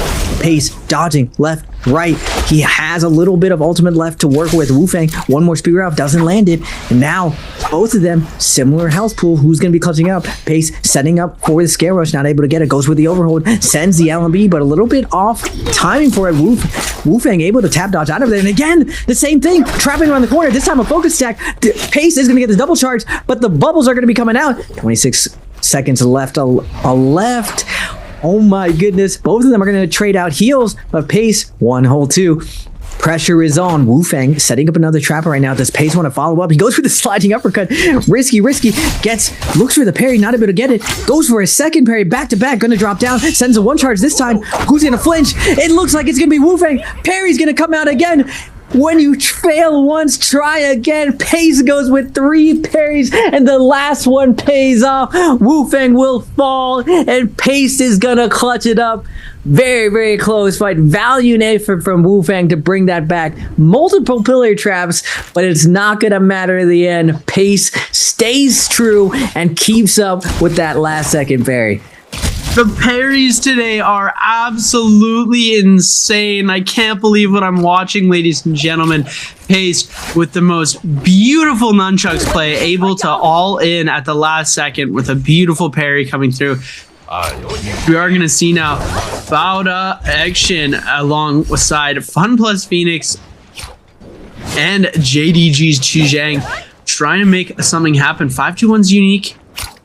Pace dodging left, right. He has a little bit of ultimate left to work with. Wu Fang, 1 more spear out, doesn't land it. And now, both of them, similar health pool. Who's going to be clutching up? Pace setting up for the scare rush, not able to get it. Goes with the overhold, sends the LMB, but a little bit off timing for it. Wu Fang able to tap dodge out of there. And again, the same thing, trapping around the corner. This time a focus attack. Pace is going to get the double charge, but the bubbles are going to be coming out. 26 seconds left. Left. Oh my goodness. Both of them are going to trade out heals, but Pace, 1 hold 2. Pressure is on. Wu Fang setting up another trapper right now. Does Pace want to follow up? He goes for the sliding uppercut. Risky. Looks for the parry, not able to get it. Goes for a second parry, back to back. Gonna drop down. Sends a 1 charge this time. Who's gonna flinch? It looks like it's gonna be Wu Fang. Parry's gonna come out again. When you fail once, try again. Pace goes with 3 parries, and the last one pays off. Wu Fang will fall, and Pace is gonna clutch it up. Very, very close fight. Valiant effort from Wu Fang to bring that back. Multiple pillar traps, but it's not gonna matter in the end. Pace stays true and keeps up with that last second parry. The parries today are absolutely insane. I can't believe what I'm watching, ladies and gentlemen. Pace with the most beautiful nunchucks play, able to all in at the last second with a beautiful parry coming through. We are going to see now Bauda action alongside Fun Plus Phoenix and JDG's Chuzhang trying to make something happen. 521's unique.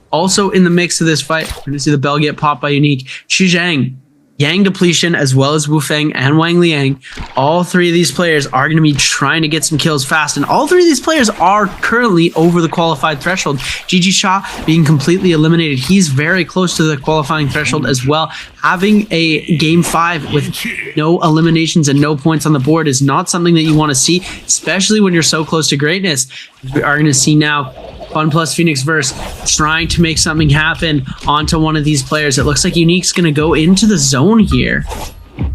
Also in the mix of this fight, we're going to see the bell get popped by Unique. Chuzhang, Yang depletion, as well as Wu Fang and Wang Liang. All 3 of these players are going to be trying to get some kills fast, and all 3 of these players are currently over the qualified threshold. GG Shaw being completely eliminated. He's very close to the qualifying threshold as well. Having a game 5 with no eliminations and no points on the board is not something that you want to see, especially when you're so close to greatness. We are going to see now Fun Plus Phoenix verse trying to make something happen onto one of these players. It looks like Unique's going to go into the zone here.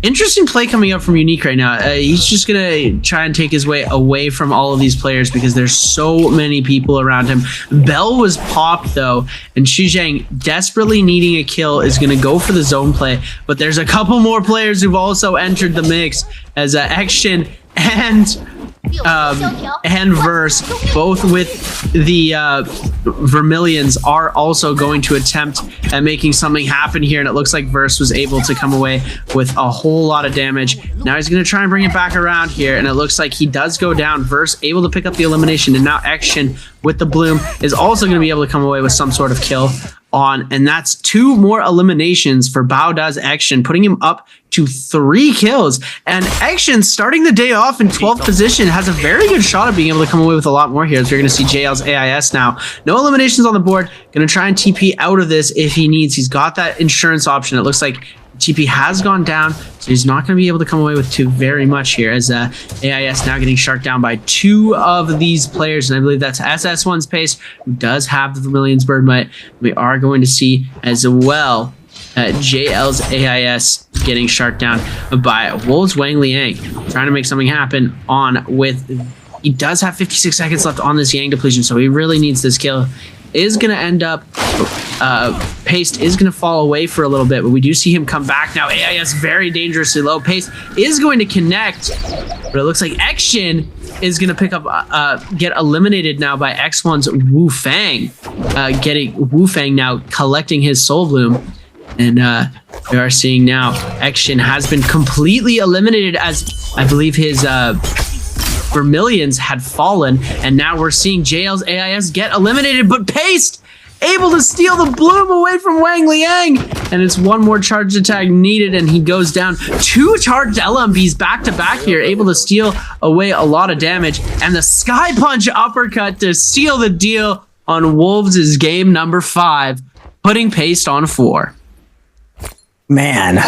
Interesting play coming up from Unique right now. He's just going to try and take his way away from all of these players because there's so many people around him. Bell was popped, though, and Shuzhang, desperately needing a kill, is going to go for the zone play. But there's a couple more players who've also entered the mix as Action and Verse, both with the Vermilions, are also going to attempt at making something happen here, and it looks like Verse was able to come away with a whole lot of damage. Now he's going to try and bring it back around here, and it looks like he does go down. Verse able to pick up the elimination, and now Action with the Bloom is also going to be able to come away with some sort of kill on, and that's 2 more eliminations for Baoda's Action, putting him up to 3 kills. And Action, starting the day off in 12th position, has a very good shot at being able to come away with a lot more here. So you're going to see JL's AIS now. No eliminations on the board. Going to try and TP out of this if he needs. He's got that insurance option. It looks like TP has gone down, so he's not going to be able to come away with too very much here, as AIS now getting sharked down by 2 of these players, and I believe that's SS1's Pace, who does have the Vermilion's Bird Might. We are going to see as well JL's AIS getting sharked down by Wolves Wang Liang, trying to make something happen on with... He does have 56 seconds left on this Yang depletion, so he really needs this kill. Is going to end up... Paste is going to fall away for a little bit, but we do see him come back now. AIS very dangerously low. Paste is going to connect, but it looks like Action is going to pick up, get eliminated now by X1's Wu Fang. Getting Wu Fang now collecting his Soul Bloom. And we are seeing now Action has been completely eliminated, as I believe his Vermilions had fallen, and now we're seeing JL's AIS get eliminated, but Paste able to steal the Bloom away from Wang Liang, and it's 1 more charged attack needed, and he goes down. 2 charged LMBs back to back here, able to steal away a lot of damage, and the Sky Punch uppercut to seal the deal on Wolves' game number 5, putting Paste on 4. Man,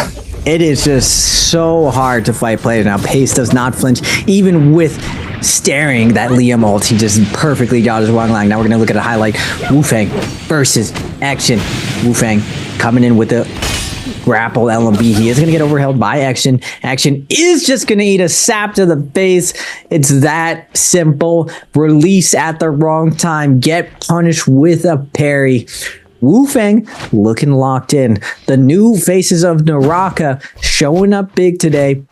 it is just so hard to fight players now. Pace does not flinch, even with staring that Liam ult. He just perfectly got his Wang Lang. Now we're going to look at a highlight. Wu Fang versus Action. Wu Fang coming in with the grapple LMB. He is going to get overheld by Action. Action is just going to eat a sap to the face. It's that simple. Release at the wrong time. Get punished with a parry. Wu Fang looking locked in. The new faces of Naraka showing up big today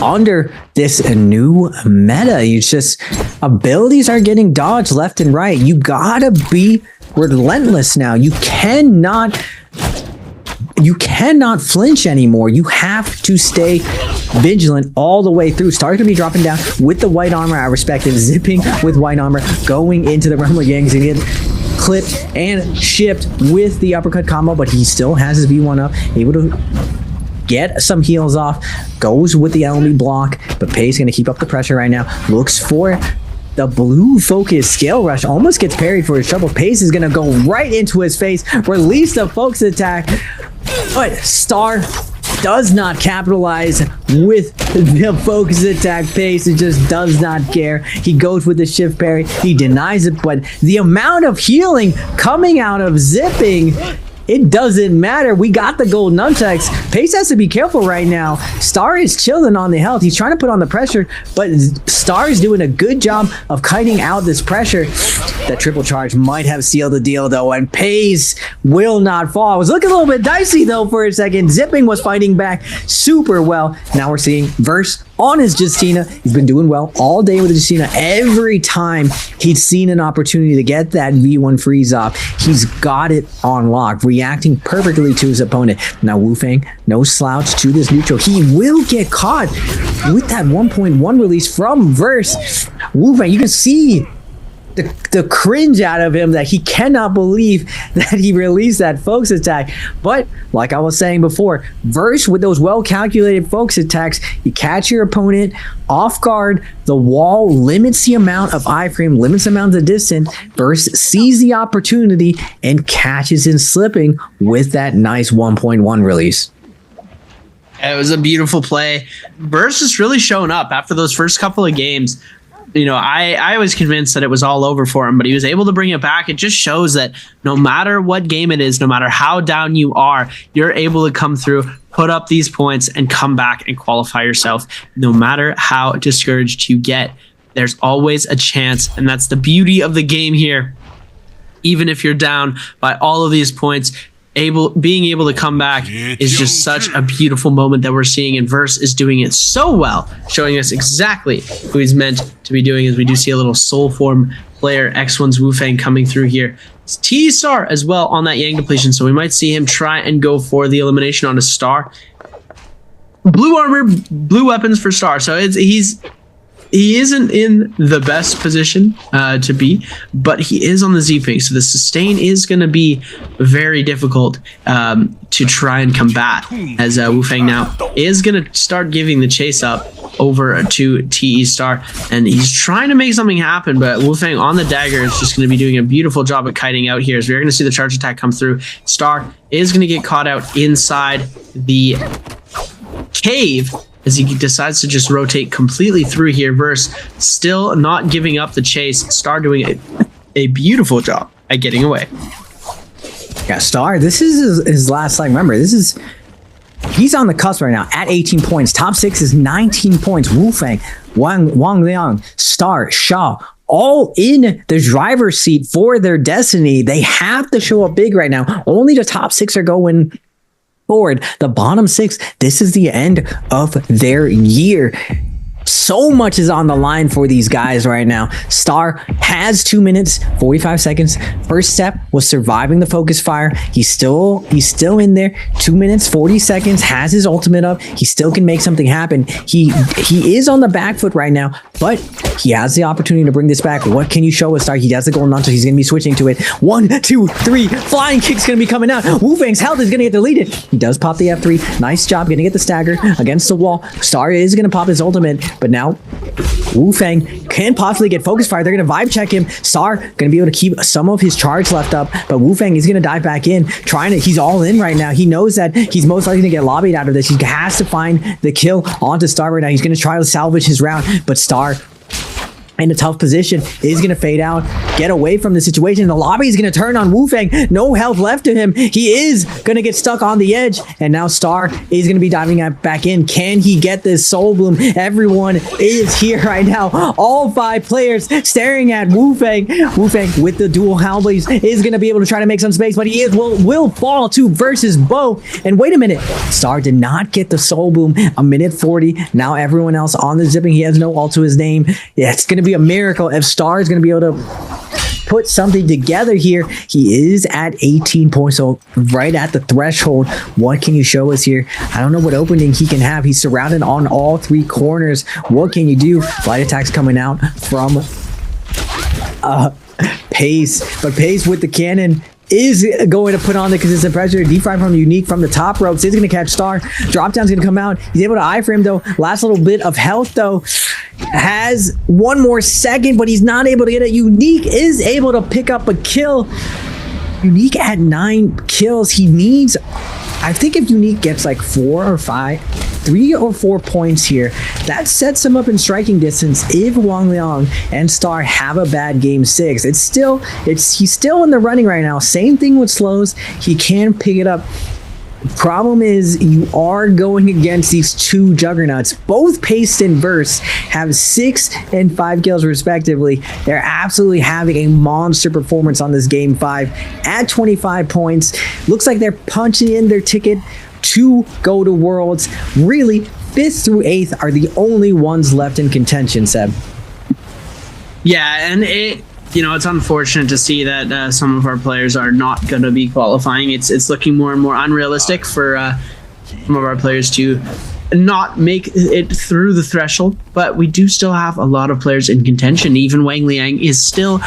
under this new meta. You just, abilities are getting dodged left and right. You gotta be relentless now. You cannot flinch anymore. You have to stay vigilant all the way through. Star's gonna be dropping down with the white armor. I respect it. Zipping with white armor, going into the Rumble Gangs and get clipped and shipped with the uppercut combo, but he still has his V1 up, able to get some heals off, goes with the LMB block, but Pace gonna keep up the pressure right now, looks for the blue focus scale rush, almost gets parried for his trouble. Pace is gonna go right into his face, release the focus attack, but Star does not capitalize with the focus attack. Pace, it just does not care. He goes with the shift parry, he denies it, but the amount of healing coming out of Zipping, it doesn't matter. We got the gold nunchucks. Pace has to be careful right now. Star is chilling on the health. He's trying to put on the pressure, but Star is doing a good job of kiting out this pressure. That triple charge might have sealed the deal, though, and Pace will not fall. It was looking a little bit dicey, though, for a second. Zipping was fighting back super well. Now we're seeing Verse on his Justina. He's been doing well all day with the Justina. Every time he's seen an opportunity to get that V1 freeze off, he's got it on lock, reacting perfectly to his opponent. Now Wu Fang, no slouch to this neutral. He will get caught with that 1.1 release from Verse. Wu Fang, you can see the cringe out of him that he cannot believe that he released that focus attack. But like I was saying before, Verse with those well-calculated focus attacks, you catch your opponent off guard, the wall limits the amount of iframe, limits the amount of distance. Verse sees the opportunity and catches him slipping with that nice 1.1 release. It was a beautiful play. Verse is really showing up after those first couple of games. I was convinced that it was all over for him, but he was able to bring it back. It just shows that no matter what game it is, no matter how down you are, you're able to come through, put up these points, and come back and qualify yourself. No matter how discouraged you get, there's always a chance, and that's the beauty of the game here. Even if you're down by all of these points, being able to come back is just such a beautiful moment that we're seeing, and Verse is doing it so well, showing us exactly who he's meant to be doing, as we do see a little soul form player, X1's Wu-Fang, coming through here. It's T-Star as well on that Yang depletion, so we might see him try and go for the elimination on a Star. Blue armor, blue weapons for Star, so he isn't in the best position to be, but he is on the Z-Ping, so the sustain is going to be very difficult to try and combat, as Wu-Fang now is going to start giving the chase up over to TE Star, and he's trying to make something happen, but Wu-Fang on the dagger is just going to be doing a beautiful job at kiting out here, so we're going to see the charge attack come through. Star is going to get caught out inside the cave, as he decides to just rotate completely through here. Verse still not giving up the chase. Star doing a beautiful job at getting away. Yeah, Star, this is his last leg. Remember, he's on the cusp right now at 18 points. Top 6 is 19 points. Wu-Fang, Wang Liang, Star, Shaw, all in the driver's seat for their destiny. They have to show up big right now. Only the top 6 are going forward. The bottom 6, this is the end of their year. So much is on the line for these guys right now. Star has 2 minutes, 45 seconds. First step was surviving the focus fire. He's still in there. 2 minutes, 40 seconds, has his ultimate up. He still can make something happen. He is on the back foot right now, but he has the opportunity to bring this back. What can you show us, Star? He has the golden nunchuck. He's going to be switching to it. 1, 2, 3. Flying kick's going to be coming out. Wu-Fang's health is going to get deleted. He does pop the F3. Nice job getting at the stagger against the wall. Star is going to pop his ultimate, but now Wu-Fang can possibly get focus fire. They're going to vibe check him. Star going to be able to keep some of his charge left up, but Wu-Fang is going to dive back in, he's all in right now. He knows that he's most likely going to get lobbied out of this. He has to find the kill onto Star right now. He's going to try to salvage his round, but Star in a tough position is going to fade out, get away from the situation. The lobby is going to turn on Wu-Fang. No health left to him. He is going to get stuck on the edge, and now Star is going to be diving back in. Can he get this Soul Bloom? Everyone is here right now. All 5 players staring at Wu-Fang. Wu-Fang with the dual halberds is going to be able to try to make some space, but he will fall to versus Bo. And wait a minute, Star did not get the Soul Bloom. A minute 40. Now everyone else on the zipping. He has no ult to his name. Yeah, it's going to be a miracle if Star is going to be able to put something together here. He is at 18 points, so right at the threshold. What can you show us here? I don't know what opening he can have. He's surrounded on all 3 corners. What can you do? Light attacks coming out from Pace, but Pace with the cannon is going to put on the consistent pressure. Defry from Unique from the top ropes is going to catch Star. Drop down's going to come out. He's able to iframe though. Last little bit of health though. Has 1 more second, but he's not able to get it. Unique is able to pick up a kill. Unique at 9 kills. He needs, I think if Unique gets like 4 or 5, 3 or 4 points here, that sets him up in striking distance. If Wang Liang and Star have a bad game 6, he's still in the running right now. Same thing with slows. He can pick it up. Problem is, you are going against these 2 juggernauts. Both Pace and Verse have 6 and 5 kills respectively. They're absolutely having a monster performance on this game 5 at 25 points. Looks like they're punching in their ticket to go to Worlds. Really, 5th through 8th are the only ones left in contention, Seb. Yeah, and it's unfortunate to see that some of our players are not going to be qualifying. It's looking more and more unrealistic for some of our players to not make it through the threshold, but we do still have a lot of players in contention. Even Wang Liang is still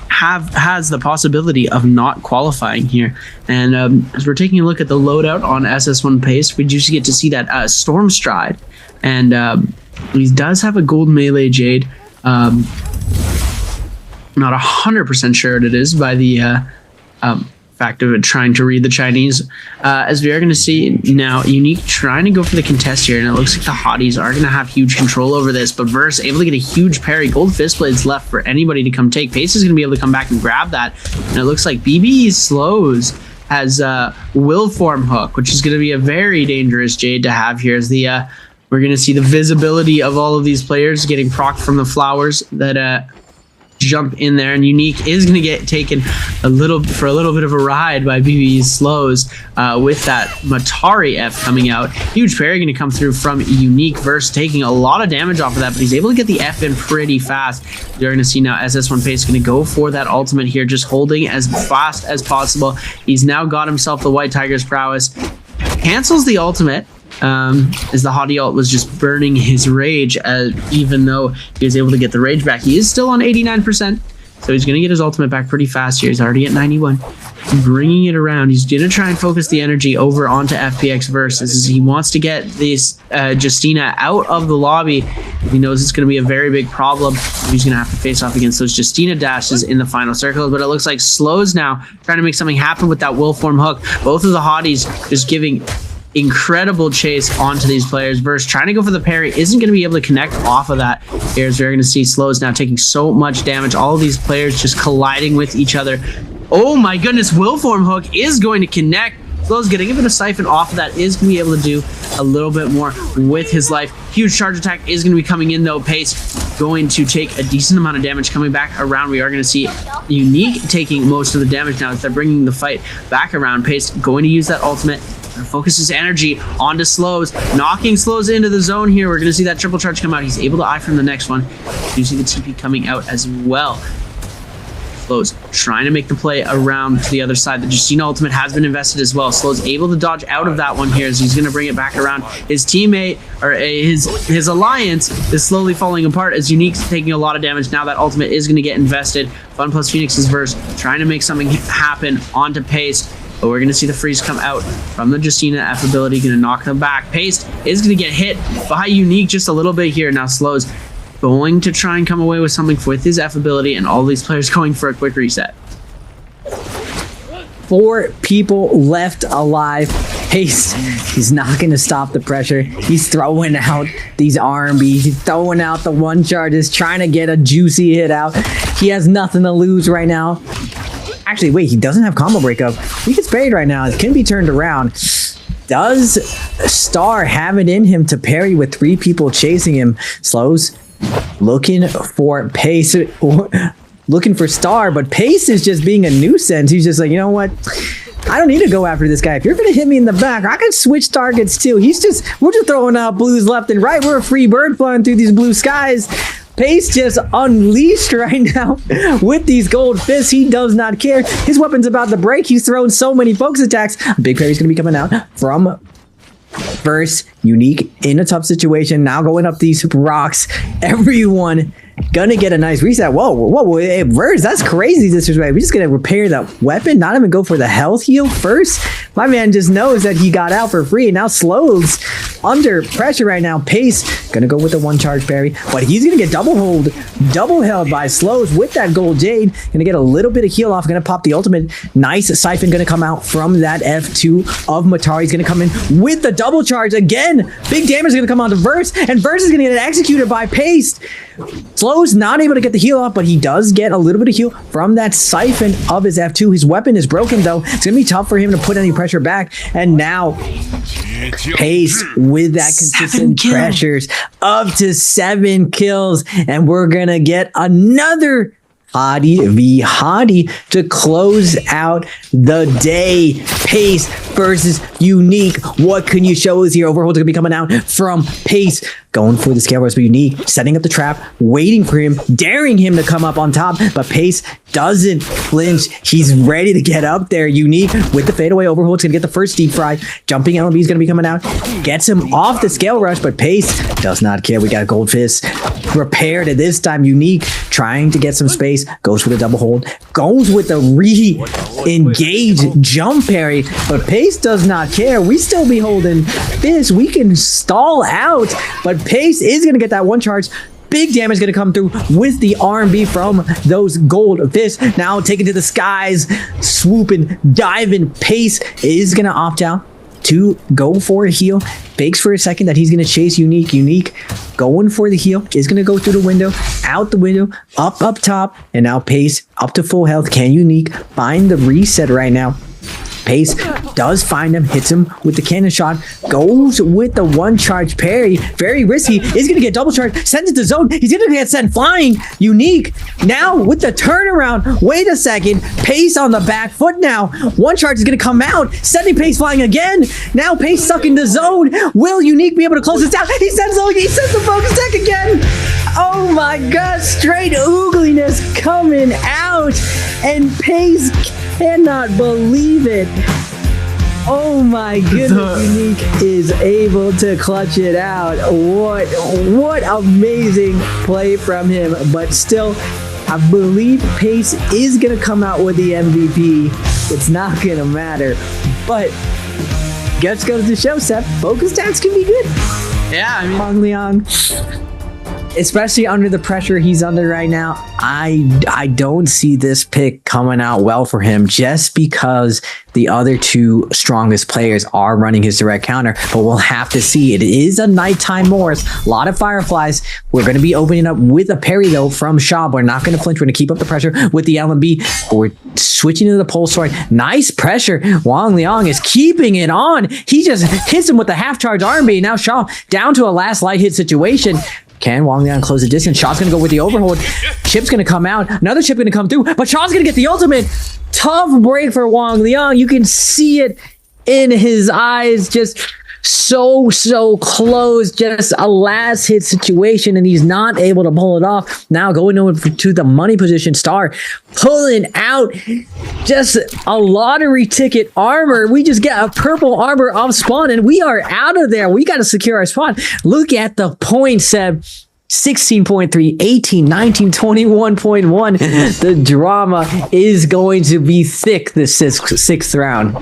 has the possibility of not qualifying here. And as we're taking a look at the loadout on SS1 Pace, we just get to see that Storm Stride, and he does have a gold melee Jade. Not 100% sure what it is by the fact of it trying to read the Chinese, as we are going to see now Unique trying to go for the contest here, and it looks like the hotties are going to have huge control over this, but Verse able to get a huge parry. Gold fist blades left for anybody to come take. Pace is going to be able to come back and grab that, and it looks like BB slows has will form hook, which is going to be a very dangerous Jade to have here, as the we're going to see the visibility of all of these players getting proc from the flowers that jump in there, and Unique is going to get taken a little bit of a ride by BB's slows with that Matari F coming out. Huge parry going to come through from Unique. Verse taking a lot of damage off of that, but he's able to get the F in pretty fast. You're going to see now SS1 Pace going to go for that ultimate here, just holding as fast as possible. He's now got himself the White Tiger's prowess. Cancels the ultimate, as the hottie ult was just burning his rage, even though he was able to get the rage back. He is still on 89%, so he's going to get his ultimate back pretty fast here. He's already at 91, bringing it around. He's going to try and focus the energy over onto FPX Versus. He wants to get this Justina out of the lobby. He knows it's going to be a very big problem. He's going to have to face off against those Justina dashes in the final circle, but it looks like Slows now trying to make something happen with that will form hook. Both of the hotties just giving incredible chase onto these players. Verse trying to go for the parry, isn't going to be able to connect off of that. Here's where you're going to see Slows now taking so much damage. All of these players just colliding with each other. Oh my goodness, will form hook is going to connect. Slows getting a bit of siphon off of that, is going to be able to do a little bit more with his life. Huge charge attack is going to be coming in though. Pace going to take a decent amount of damage coming back around. We are going to see Unique taking most of the damage now as they're bringing the fight back around. Pace going to use that ultimate, focus his energy onto Slows, knocking Slows into the zone here. We're going to see that triple charge come out. He's able to eye from the next one. You see the TP coming out as well. Slows trying to make the play around to the other side. The Justina ultimate has been invested as well. Slows able to dodge out of that one here, as he's going to bring it back around. His teammate, or his alliance, is slowly falling apart as Unique's taking a lot of damage. Now that ultimate is going to get invested. Fun plus Phoenix's Verse trying to make something happen onto Pace. But we're going to see the freeze come out from the Justina F ability, going to knock them back. Pace is going to get hit by Unique just a little bit here. Now Slows going to try and come away with something with his F ability, and all these players going for a quick reset. 4 people left alive. Pace, he's not going to stop the pressure. He's throwing out these RMBs. He's throwing out the one charges, trying to get a juicy hit out. He has nothing to lose right now. Actually, wait, he doesn't have combo breakup. He gets parried right now. It can be turned around. Does Star have it in him to parry with 3 people chasing him? Slows looking for Pace, looking for Star, but Pace is just being a nuisance. He's just like, you know what? I don't need to go after this guy. If you're going to hit me in the back, I can switch targets too. We're just throwing out blues left and right. We're a free bird flying through these blue skies. Pace just unleashed right now with these gold fists. He does not care. His weapon's about to break. He's thrown so many focus attacks. Big parry's going to be coming out from Verse. Unique in a tough situation. Now going up these rocks. Everyone gonna get a nice reset. Whoa, hey, Verse, that's crazy disrespect. We're just gonna repair that weapon, not even go for the health heal first. My man just knows that he got out for free, and now Slows under pressure right now. Pace gonna go with the one charge parry, but he's gonna get double held by Slows with that gold jade. Gonna get a little bit of heal off, gonna pop the ultimate. Nice siphon gonna come out from that F2 of Matari. He's gonna come in with the double charge again. Big damage is gonna come on to Verse, and Verse is gonna get executed by Pace. Slows not able to get the heal off, but he does get a little bit of heal from that siphon of his F2. His weapon is broken though. It's gonna be tough for him to put any pressure back. And now Pace with that consistent pressures up to 7 kills. And we're gonna get another Hottie v Hottie to close out the day. Pace versus Unique. What can you show us here? Overhold's gonna be coming out from Pace. Going for the scale rush, but Unique setting up the trap, waiting for him, daring him to come up on top, but Pace doesn't flinch. He's ready to get up there. Unique with the fadeaway overhold. It's gonna get the first deep fry. Jumping LMB is gonna be coming out. Gets him off the scale rush, but Pace does not care. We got a gold fist. Prepared at this time. Unique trying to get some space. Goes for the double hold. Goes with the re-engage jump parry, but Pace does not care. We still be holding this. We can stall out, but Pace is going to get that one charge. Big damage going to come through with the R&B from those goldfish. Now taken to the skies, swooping, diving. Pace is going to opt out to go for a heal. Fakes for a second that he's going to chase Unique. Unique going for the heal. Is going to go through the window, out the window, up top. And now Pace up to full health. Can Unique find the reset right now? Pace does find him, hits him with the cannon shot, goes with the one charge parry. Very risky. Is going to get double charge, sends it to zone. He's going to get sent flying. Unique now with the turnaround. Wait a second. Pace on the back foot now. One charge is going to come out, sending Pace flying again. Now Pace stuck in the zone. Will Unique be able to close this out? He sends the focus tech again. Oh my god, straight oogliness coming out. And Pace cannot believe it. Oh my goodness, Unique is able to clutch it out. What amazing play from him. But still, I believe Pace is going to come out with the MVP. It's not going to matter. But just goes to show, Seth, focus stats can be good. Yeah, I mean, Hong Liang, especially under the pressure he's under right now, I don't see this pick coming out well for him just because the other two strongest players are running his direct counter. But we'll have to see. It is a nighttime Morris. A lot of fireflies. We're going to be opening up with a parry, though, from Shaw. We're not going to flinch. We're going to keep up the pressure with the LMB. We're switching to the pole sword. Nice pressure. Wang Liang is keeping it on. He just hits him with the half-charge R&B. Now Shaw down to a last light hit situation. Can Wang Liang close the distance? Shaw's going to go with the overhold. Chip's going to come out. Another chip going to come through, but Shaw's going to get the ultimate. Tough break for Wang Liang. You can see it in his eyes. Just so close. Just a last hit situation, and he's not able to pull it off. Now going over to the money position. Star pulling out just a lottery ticket armor. We just get a purple armor off spawn, and we are out of there. We got to secure our spot. Look at the points, Seb. 16.3, 18, 19, 21.1. The drama is going to be thick this sixth round.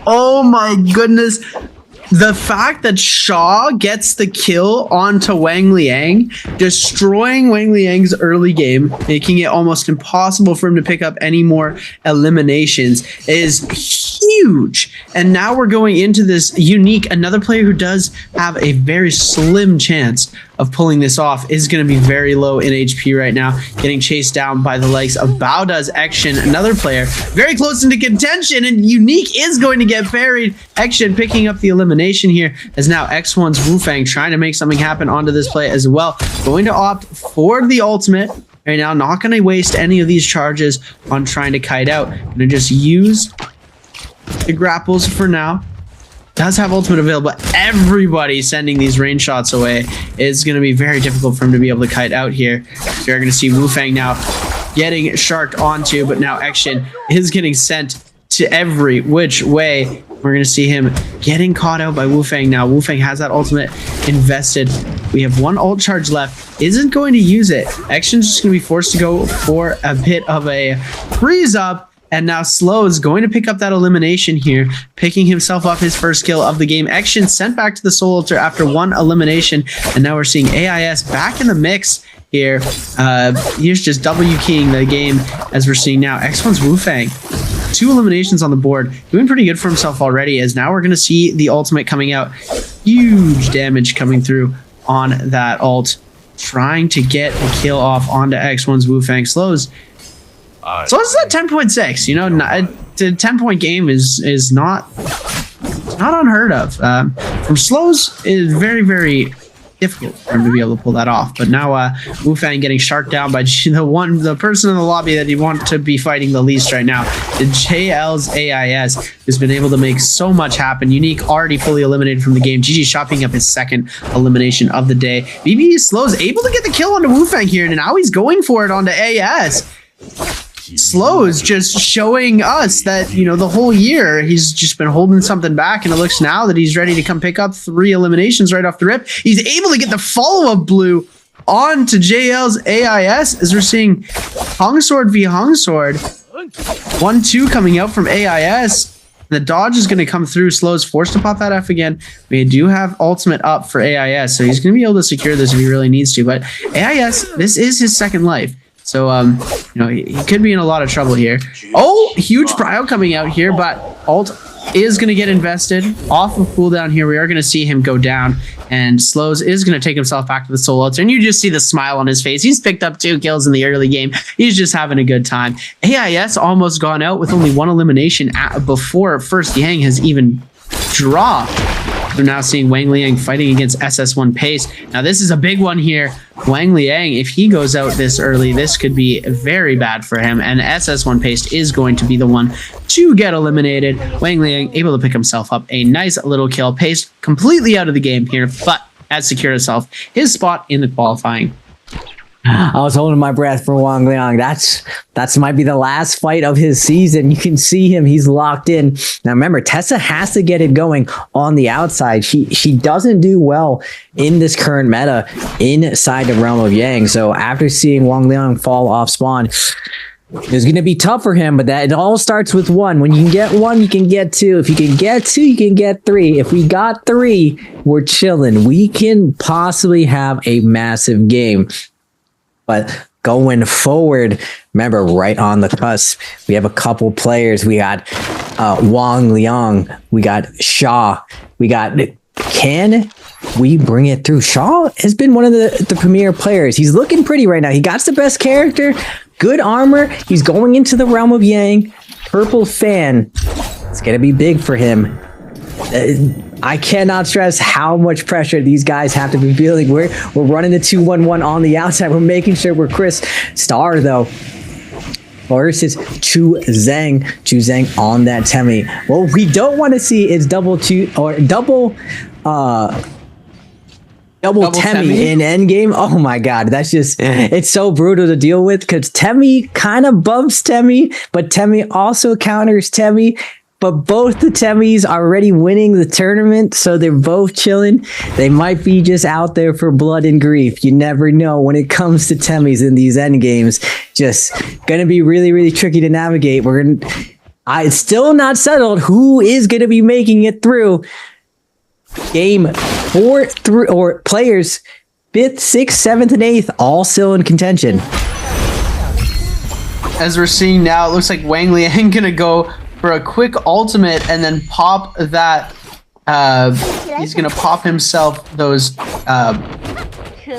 oh my goodness. The fact that Shaw gets the kill onto Wang Liang, destroying Wang Liang's early game, making it almost impossible for him to pick up any more eliminations, is huge. And now we're going into this Unique, another player who does have a very slim chance of pulling this off, is going to be very low in HP right now, getting chased down by the likes of Baoda's Action, another player very close into contention, and Unique is going to get buried. Action picking up the elimination here, as now X1's Wufang trying to make something happen onto this play as well. Going to opt for the ultimate right now, not going to waste any of these charges on trying to kite out. Going to just use the grapples for now. Does have ultimate available. Everybody sending these range shots away. Is going to be very difficult for him to be able to kite out here. You're going to see Wufang now getting sharked onto, but now Action is getting sent to every which way. We're going to see him getting caught out by Wufang now. Wufang has that ultimate invested. We have one ult charge left. Isn't going to use it. Action's just going to be forced to go for a bit of a freeze up. And now Slow is going to pick up that elimination here, picking himself up his first kill of the game. Action sent back to the Soul Altar after one elimination. And now we're seeing AIS back in the mix here. Here's just W keying the game, as we're seeing now. X1's Wufang. 2 eliminations on the board. Doing pretty good for himself already, as now we're going to see the ultimate coming out. Huge damage coming through on that ult. Trying to get a kill off onto X1's Wufang. Slows. So this is at 10.6. You know, a 10-point game is not unheard of. From Slows is very, very difficult for him to be able to pull that off. But now Wufang getting sharked down by the person in the lobby that he wants to be fighting the least right now. The JL's AIS has been able to make so much happen. Unique already fully eliminated from the game. GG shopping up his second elimination of the day. BB Slows able to get the kill onto Wufang here, and now he's going for it onto AS. Slows just showing us that, you know, the whole year he's just been holding something back, and it looks now that he's ready to come pick up 3 eliminations right off the rip. He's able to get the follow-up blue on to JL's AIS, as we're seeing Hung Sword v Hung Sword. 1-2 coming out from AIS. The dodge is going to come through. Slow is forced to pop that F again. We do have ultimate up for AIS, so he's going to be able to secure this if he really needs to. But AIS, this is his second life. So, he could be in a lot of trouble here. Oh, huge prio coming out here, but ult is going to get invested off of cooldown here. We are going to see him go down, and Slows is going to take himself back to the soul altar, and you just see the smile on his face. He's picked up 2 kills in the early game. He's just having a good time. AIS almost gone out with only 1 elimination before First Yang has even dropped. We're now seeing Wang Liang fighting against SS1 Pace. Now, this is a big one here. Wang Liang, if he goes out this early, this could be very bad for him. And SS1 Pace is going to be the one to get eliminated. Wang Liang able to pick himself up a nice little kill. Pace completely out of the game here, but has secured himself his spot in the qualifying. I was holding my breath for Wang Liang. That's might be the last fight of his season. You can see him. He's locked in. Now remember, Tessa has to get it going on the outside. She doesn't do well in this current meta inside the realm of Yang. So after seeing Wang Liang fall off spawn, it's going to be tough for him, but it all starts with 1. When you can get 1, you can get 2. If you can get 2, you can get 3. If we got 3, we're chilling. We can possibly have a massive game. But going forward, remember, right on the cusp, we have a couple players. We got Wang Liang. We got Shaw. We got... Can we bring it through? Shaw has been one of the premier players. He's looking pretty right now. He got the best character, good armor. He's going into the realm of Yang. Purple fan. It's going to be big for him. I cannot stress how much pressure these guys have to be feeling. We're running the 2-1-1 on the outside. We're making sure we're Chris. Star, though, versus Chu Zhang. Chu Zhang on that Temmie. What we don't want to see is double Temmie in endgame. Oh my god, that's just, it's so brutal to deal with because Temmie kind of bumps Temmie, but Temmie also counters Temmie. But both the Temmies are already winning the tournament, so they're both chilling. They might be just out there for blood and grief. You never know when it comes to Temmies in these end games. Just gonna be really, really tricky to navigate. It's still not settled who is gonna be making it through game 4 through, or players 5th, 6th, 7th, and 8th, all still in contention. As we're seeing now, it looks like Wang Liang gonna go for a quick ultimate and then pop that. He's gonna pop himself those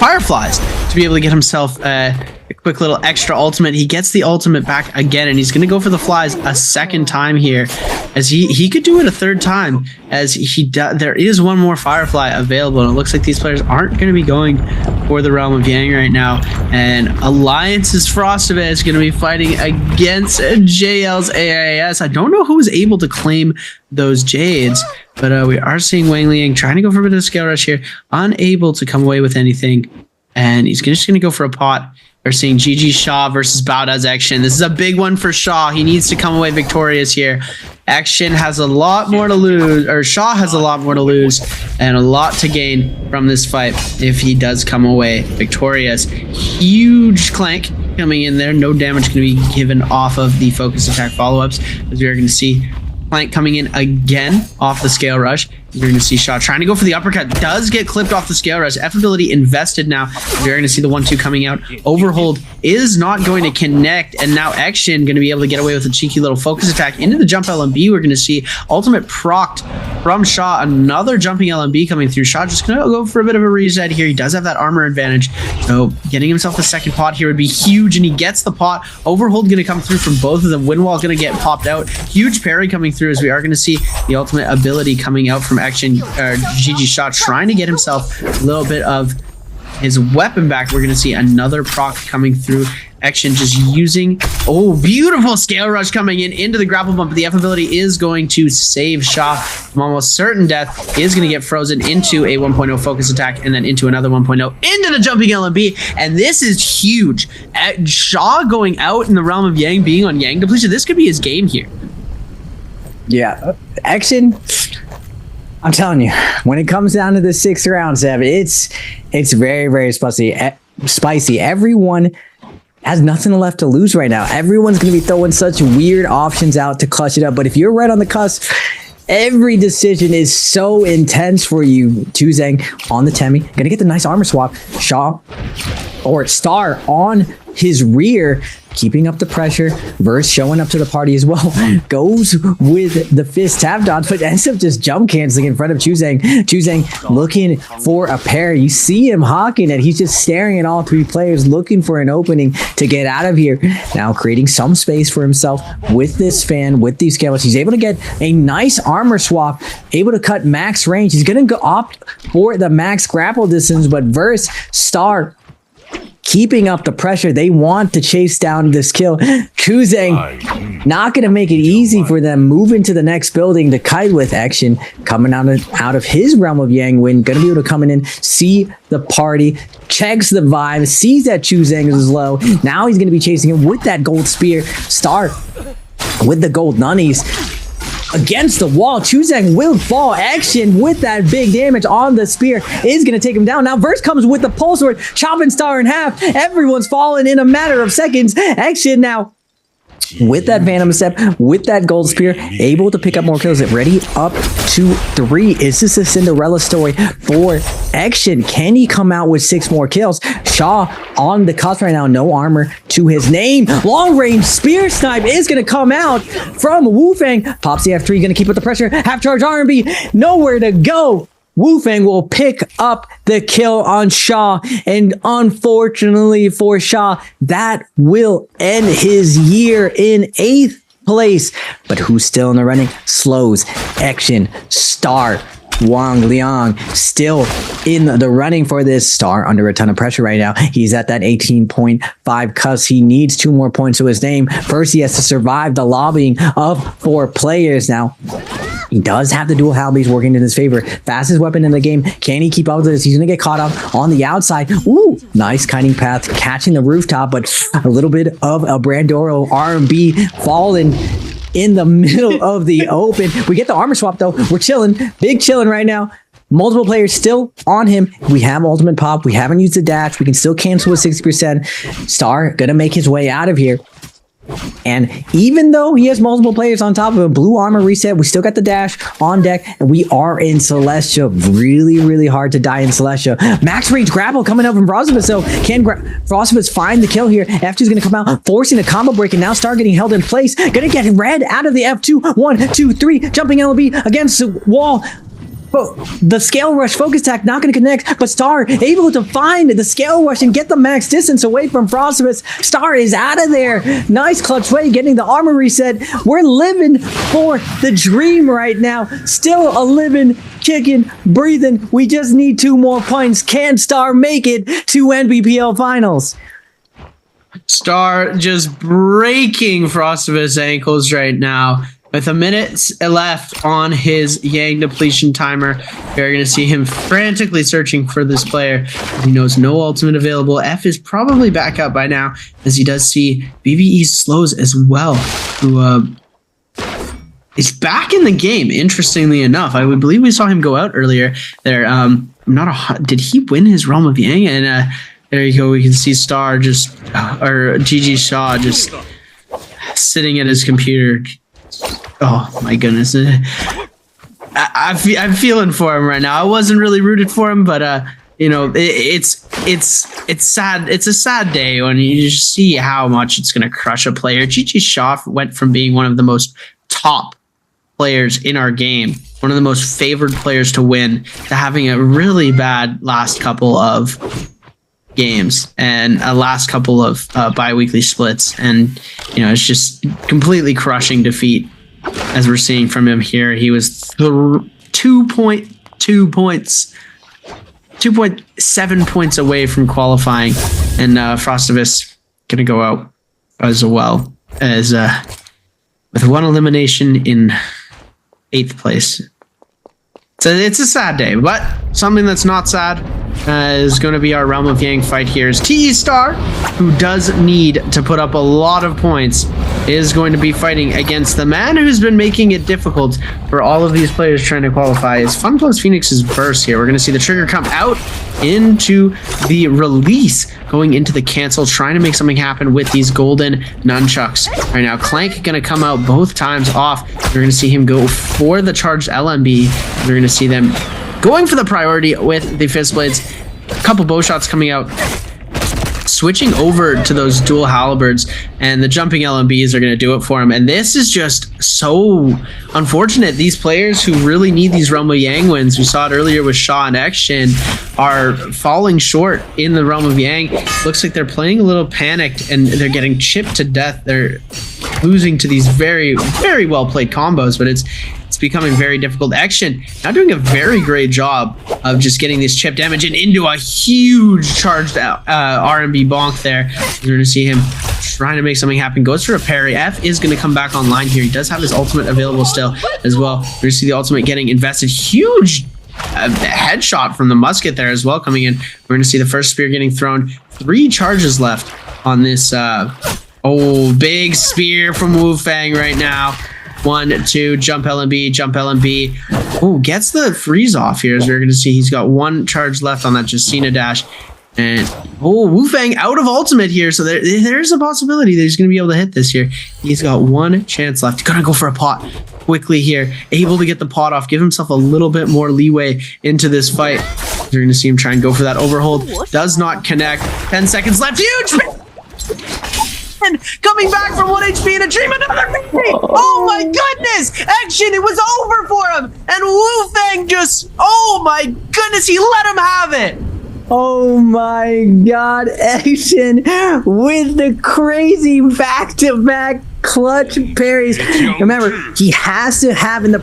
fireflies to be able to get himself a quick little extra ultimate. He gets the ultimate back again, and he's gonna go for the flies a second time here, as he could do it a third time, as there is one more firefly available, and it looks like these players aren't going to be going for the realm of Yang right now. And Alliance's Frostbit is going to be fighting against JL's AIS. I don't know who was able to claim those Jades, but we are seeing Wang Liang trying to go for a bit of a scale rush here, unable to come away with anything, and he's just going to go for a pot. We're seeing GG Shaw versus Baoda's Action. This is a big one for Shaw. He needs to come away victorious here. Action has a lot more to lose, or Shaw has a lot more to lose and a lot to gain from this fight if he does come away victorious. Huge clank coming in there. No damage going to be given off of the focus attack follow-ups, as we are going to see Clank coming in again off the scale rush. You're going to see Shaw trying to go for the uppercut. Does get clipped off the scale rush. F ability invested now. You're going to see the 1-2 coming out. Overhold is not going to connect. And now Action going to be able to get away with a cheeky little focus attack into the jump LMB. We're going to see ultimate procced from Shaw. Another jumping LMB coming through. Shaw just going to go for a bit of a reset here. He does have that armor advantage. So getting himself the second pot here would be huge. And he gets the pot. Overhold going to come through from both of them. Windwall going to get popped out. Huge parry coming through, as we are going to see the ultimate ability coming out from Action. GG Shaw trying to get himself a little bit of his weapon back. We're going to see another proc coming through. Action just using, oh, beautiful scale rush coming in into the grapple bump. The F ability is going to save Shaw from almost certain death. He is going to get frozen into a 1.0 focus attack and then into another 1.0 into the jumping LMB. And this is huge. Shaw going out in the realm of Yang, being on Yang depletion. This could be his game here. Yeah, Action, I'm telling you, when it comes down to the 6th round, Sev, it's very, very spicy. Everyone has nothing left to lose right now. Everyone's going to be throwing such weird options out to clutch it up. But if you're right on the cusp, every decision is so intense for you. Choosing on the Temmie. Going to get the nice armor swap. Shaw or Star on his rear, keeping up the pressure. Verse showing up to the party as well. Goes with the fist tap dodge, but ends up just jump canceling in front of Choosing. Choosing looking for a pair. You see him hawking it. He's just staring at all three players, looking for an opening to get out of here. Now creating some space for himself with this fan, with these scales. He's able to get a nice armor swap, able to cut max range. He's going to opt for the max grapple distance, but Verse, Star, keeping up the pressure. They want to chase down this kill. Choosing not going to make it easy for them. Moving to the next building. The kite with action coming out of his realm of Yang Win. Going to be able to come in, see the party, checks the vibe, sees that Choosing is low. Now he's going to be chasing him with that gold spear. Star with the gold nunnies. Against the wall, Choosing will fall. Action with that big damage on the spear is going to take him down. Now Verse comes with the pole sword, chopping Star in half. Everyone's fallen in a matter of seconds. Action now with that Phantom Step, with that gold spear, able to pick up more kills. Ready up to 3. Is this a Cinderella story for Action? Can he come out with 6 more kills? Shaw on the cusp right now. No armor to his name. Long range spear snipe is going to come out from Wu Fang. Pops the F3, going to keep up the pressure. Half charge R&B, nowhere to go. Wu Fang will pick up the kill on Shaw, and unfortunately for Shaw, that will end his year in 8th place. But who's still in the running? Slows, Action, Star, Wang Liang still in the running for this. Star under a ton of pressure right now. He's at that 18.5 cusp. He needs 2 more points to his name. First, he has to survive the lobbying of 4 players. Now, he does have the dual Halbies working in his favor. Fastest weapon in the game. Can he keep up with this? He's going to get caught up on the outside. Ooh, nice kiting path, catching the rooftop, but a little bit of a Brandoro R&B falling in the middle of the open. We get the armor swap though. We're chilling. Big chilling right now. Multiple players still on him. We have ultimate pop. We haven't used the dash. We can still cancel with 60%. Star gonna make his way out of here. And even though he has multiple players on top of him, blue armor reset, we still got the dash on deck, and we are in Celestia. Really, really hard to die in Celestia. Max range grapple coming up from Frostivus, so can Frostivus find the kill here? F2 is going to come out, forcing a combo break, and now Star getting held in place. Going to get red out of the F2. 1, 2, 3, jumping LB against the wall. But the scale rush focus attack not going to connect, but Star able to find the scale rush and get the max distance away from Frostivus. Star is out of there. Nice clutch way, getting the armor reset. We're living for the dream right now. Still a living, kicking, breathing. We just need 2 more points. Can Star make it to NBPL finals? Star just breaking Frostivus' ankles right now. With a minute left on his Yang depletion timer, we're going to see him frantically searching for this player. He knows no ultimate available. F is probably back up by now, as he does see BBE slows as well, who is back in the game, interestingly enough. I would believe we saw him go out earlier there. Did he win his Realm of Yang? And there you go. We can see Star just, or GG Shaw just sitting at his computer. Oh my goodness. I'm feeling for him right now. I wasn't really rooted for him, but you know, it's sad. It's a sad day when you just see how much it's going to crush a player. GG Shaw went from being one of the most top players in our game, one of the most favored players to win, to having a really bad last couple of games and a last couple of bi-weekly splits, and you know, it's just completely crushing defeat as we're seeing from him here. He was 2.2 points, 2.7 points away from qualifying, and Frostivus gonna go out as well as with 1 elimination in 8th place. So it's a sad day, but something that's not sad is going to be our Realm of Yang fight here. Is TE Star, who does need to put up a lot of points, is going to be fighting against the man who's been making it difficult for all of these players trying to qualify. Is Fun Plus Phoenix's burst here. We're going to see the trigger come out into the release, going into the cancel, trying to make something happen with these golden nunchucks. Right now, Clank going to come out both times off. We're going to see him go for the charged LMB. We're going to see them going for the priority with the fist blades. A couple bow shots coming out, switching over to those dual halberds, and the jumping LMBs are going to do it for him. And this is just so unfortunate. These players who really need these Realm of Yang wins, we saw it earlier with Shaw and Action, are falling short in the Realm of Yang. Looks like they're playing a little panicked and they're getting chipped to death. They're losing to these very, very well played combos, but it's becoming very difficult. Action now doing a very great job of just getting this chip damage and into a huge charged RMB bonk there. You're going to see him trying to make something happen. Goes for a parry. F is going to come back online here. He does have his ultimate available still as well. We're going to see the ultimate getting invested. Huge headshot from the musket there as well coming in. We're going to see the first spear getting thrown. 3 charges left on this. Big spear from Wu Fang right now. 1, 2, jump LMB, jump LMB. Oh, gets the freeze off here, as we're going to see. He's got 1 charge left on that Justina dash. And, Wu Fang out of ultimate here, so there's a possibility that he's going to be able to hit this here. He's got 1 chance left. Gonna go for a pot quickly here. Able to get the pot off, give himself a little bit more leeway into this fight. You're going to see him try and go for that overhold. Does not connect. 10 seconds left. Huge! Coming back from 1 HP in a dream, another victory! Oh my goodness! Action, it was over for him! And Wu Fang just, oh my goodness, he let him have it! Oh my god, Action with the crazy back-to-back clutch parries. Remember, he has to have in the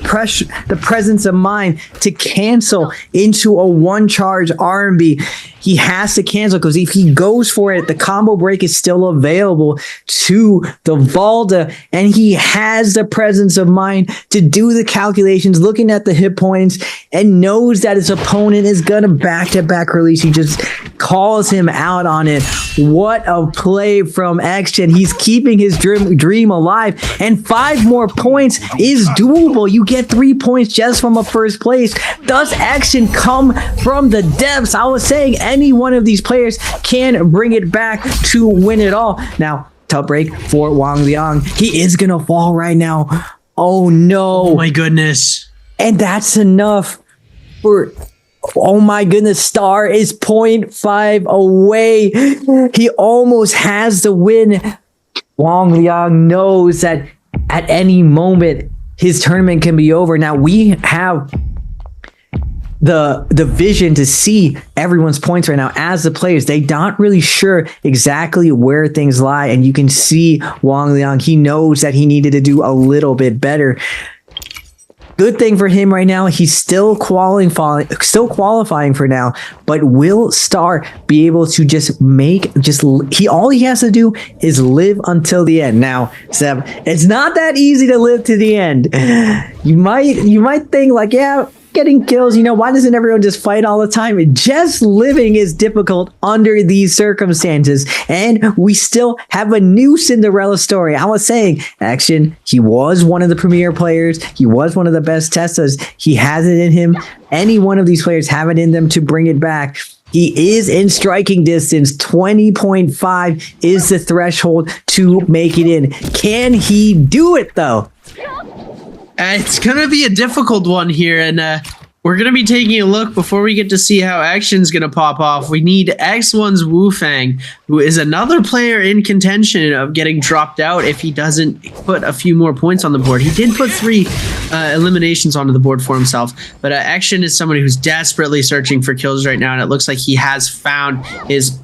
presence of mind to cancel into a 1 charge RMB. He has to cancel, because if he goes for it, the combo break is still available to the Valda, and he has the presence of mind to do the calculations, looking at the hit points, and knows that his opponent is gonna back-to-back release. He just calls him out on it. What a play from Action. He's keeping his dream alive, and 5 more points is doable. You get 3 points just from a first place. Does Action come from the depths? I was saying any one of these players can bring it back to win it all. Now, tough break for Wang Liang. He is gonna fall right now. Oh no. Oh my goodness. And that's enough for, oh my goodness, Star is 0.5 away. He almost has the win. Wang Liang knows that at any moment his tournament can be over. Now we have the vision to see everyone's points right now as the players. They're not really sure exactly where things lie, and you can see Wang Liang, he knows that he needed to do a little bit better. Good thing for him right now, he's still qualifying for now, but will Star be able to all he has to do is live until the end. Now, Seb, it's not that easy to live to the end. You might think like, yeah, getting kills, why doesn't everyone just fight all the time? Just living is difficult under these circumstances, and we still have a new Cinderella story. I was saying, Action, he was one of the premier players, he was one of the best testers, he has it in him. Any one of these players have it in them to bring it back. He is in striking distance. 20.5 is the threshold to make it in. Can he do it though? It's going to be a difficult one here, and we're going to be taking a look before we get to see how Action's going to pop off. We need X1's Wu Fang, who is another player in contention of getting dropped out if he doesn't put a few more points on the board. He did put 3 eliminations onto the board for himself, but Action is somebody who's desperately searching for kills right now, and it looks like he has found his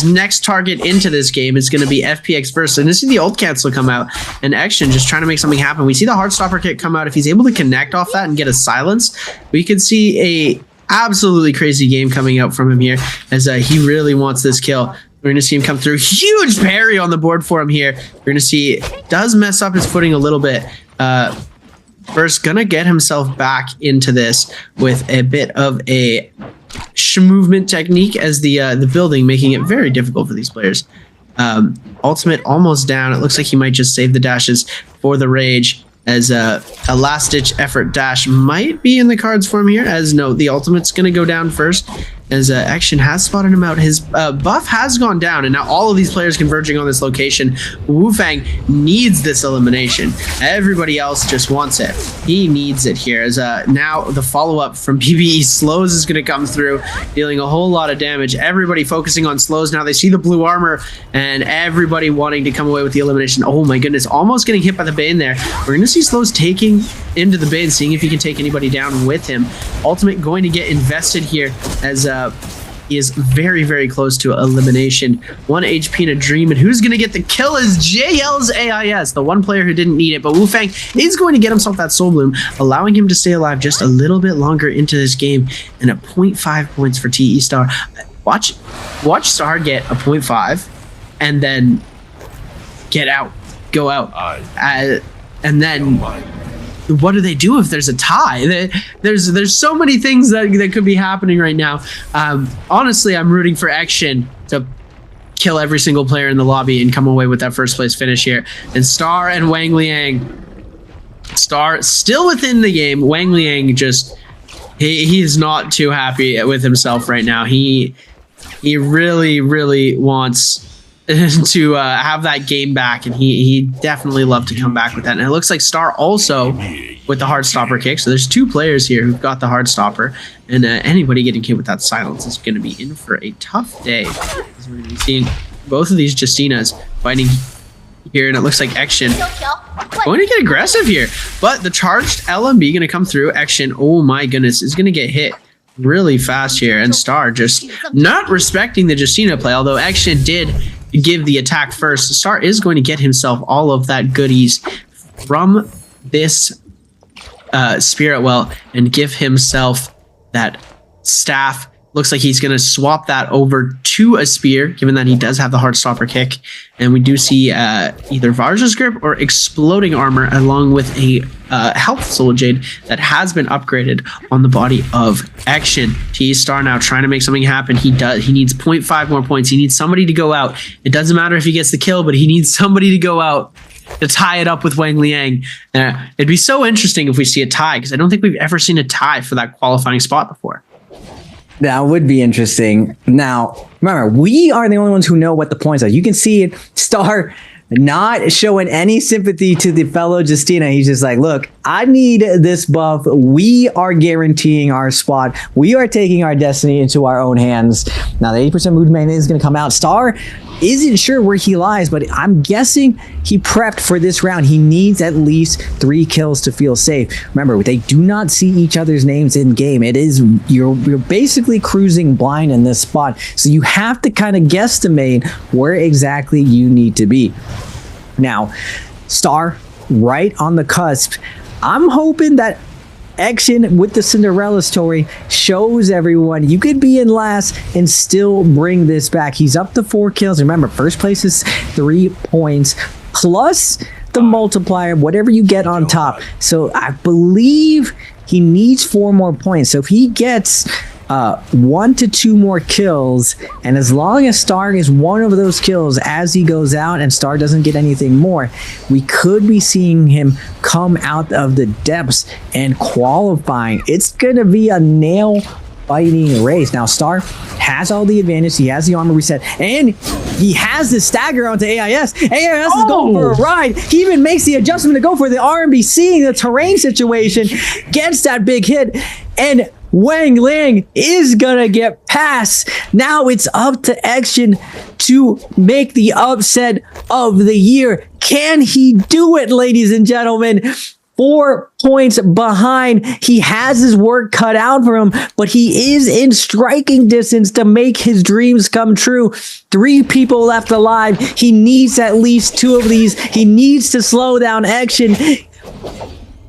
next target into this game is going to be FPX Burst. And this is the ult cancel come out, and Action just trying to make something happen. We see the Heartstopper kit come out. If he's able to connect off that and get a silence, we could see a absolutely crazy game coming out from him here, as he really wants this kill. We're going to see him come through. Huge parry on the board for him here. We're going to see does mess up his footing a little bit. first gonna get himself back into this with a bit of a movement technique as the building, making it very difficult for these players. Ultimate almost down. It looks like he might just save the dashes for the rage, as a last-ditch effort dash might be in the cards for him here, as no, the ultimate's going to go down first, as Action has spotted him out. His buff has gone down, and now all of these players converging on this location. Wufang needs this elimination. Everybody else just wants it. He needs it here, as now the follow-up from PBE Slows is going to come through, dealing a whole lot of damage. Everybody focusing on Slows now. They see the blue armor, and everybody wanting to come away with the elimination. Oh my goodness, almost getting hit by the Bane there. We're going to see Slows taking into the Bane, seeing if he can take anybody down with him. Ultimate going to get invested here, as he is very, very close to elimination. 1 HP and a dream, and who's going to get the kill is JL's AIS, the one player who didn't need it, but Wufang is going to get himself that Soul Bloom, allowing him to stay alive just a little bit longer into this game, and a 0.5 points for TE Star. Watch Star get a 0.5 and then get out, go out, and then what do they do if there's a tie? There's so many things that could be happening right now. Honestly, I'm rooting for Action to kill every single player in the lobby and come away with that first place finish here. And Star and Wang Liang. Star still within the game. Wang Liang just he is not too happy with himself right now. He really wants to have that game back, and he definitely loved to come back with that. And it looks like Star also with the hard stopper kick, so there's 2 players here who've got the hard stopper, and anybody getting hit with that silence is going to be in for a tough day, as we're going to be seeing both of these Justinas fighting here. And it looks like Action going to get aggressive here, but the charged LMB going to come through. Action, oh my goodness, is going to get hit really fast here, and Star just not respecting the Justina play, although Action did give the attack first. Star is going to get himself all of that goodies from this Spirit Well and give himself that staff. Looks like he's going to swap that over to a spear, given that he does have the hard stopper kick. And we do see either Varja's grip or exploding armor, along with a health soul jade that has been upgraded on the body of Action. T Star now trying to make something happen. He needs 0.5 more points. He needs somebody to go out. It doesn't matter if he gets the kill, but he needs somebody to go out to tie it up with Wang Liang. It'd be so interesting if we see a tie, because I don't think we've ever seen a tie for that qualifying spot before. That would be interesting. Now, remember, we are the only ones who know what the points are. You can see it. Star not showing any sympathy to the fellow Justina. He's just like, look, I need this buff. We are guaranteeing our spot. We are taking our destiny into our own hands. Now, the 80% movement is going to come out. Star isn't sure where he lies, but I'm guessing he prepped for this round. He needs at least 3 kills to feel safe. Remember, they do not see each other's names in game. It is you're basically cruising blind in this spot, so you have to kind of guesstimate where exactly you need to be. Now, Star right on the cusp. I'm hoping that Action with the Cinderella story shows everyone you could be in last and still bring this back. He's up to 4 kills. Remember, first place is 3 points plus the multiplier, whatever you get on top. So I believe he needs 4 more points. So if he gets 1 to 2 more kills, and as long as Star is one of those kills as he goes out and Star doesn't get anything more, we could be seeing him come out of the depths and qualifying. It's gonna be a nail biting race. Now, Star has all the advantage. He has the armor reset, and he has the stagger onto AIS. AIS is going for a ride. He even makes the adjustment to go for the RMB, seeing the terrain situation, gets that big hit, and Wang Liang is gonna get past. Now it's up to Action to make the upset of the year. Can he do it, ladies and gentlemen? 4 points behind. He has his work cut out for him, but he is in striking distance to make his dreams come true. 3 people left alive. He needs at least 2 of these. He needs to slow down Action.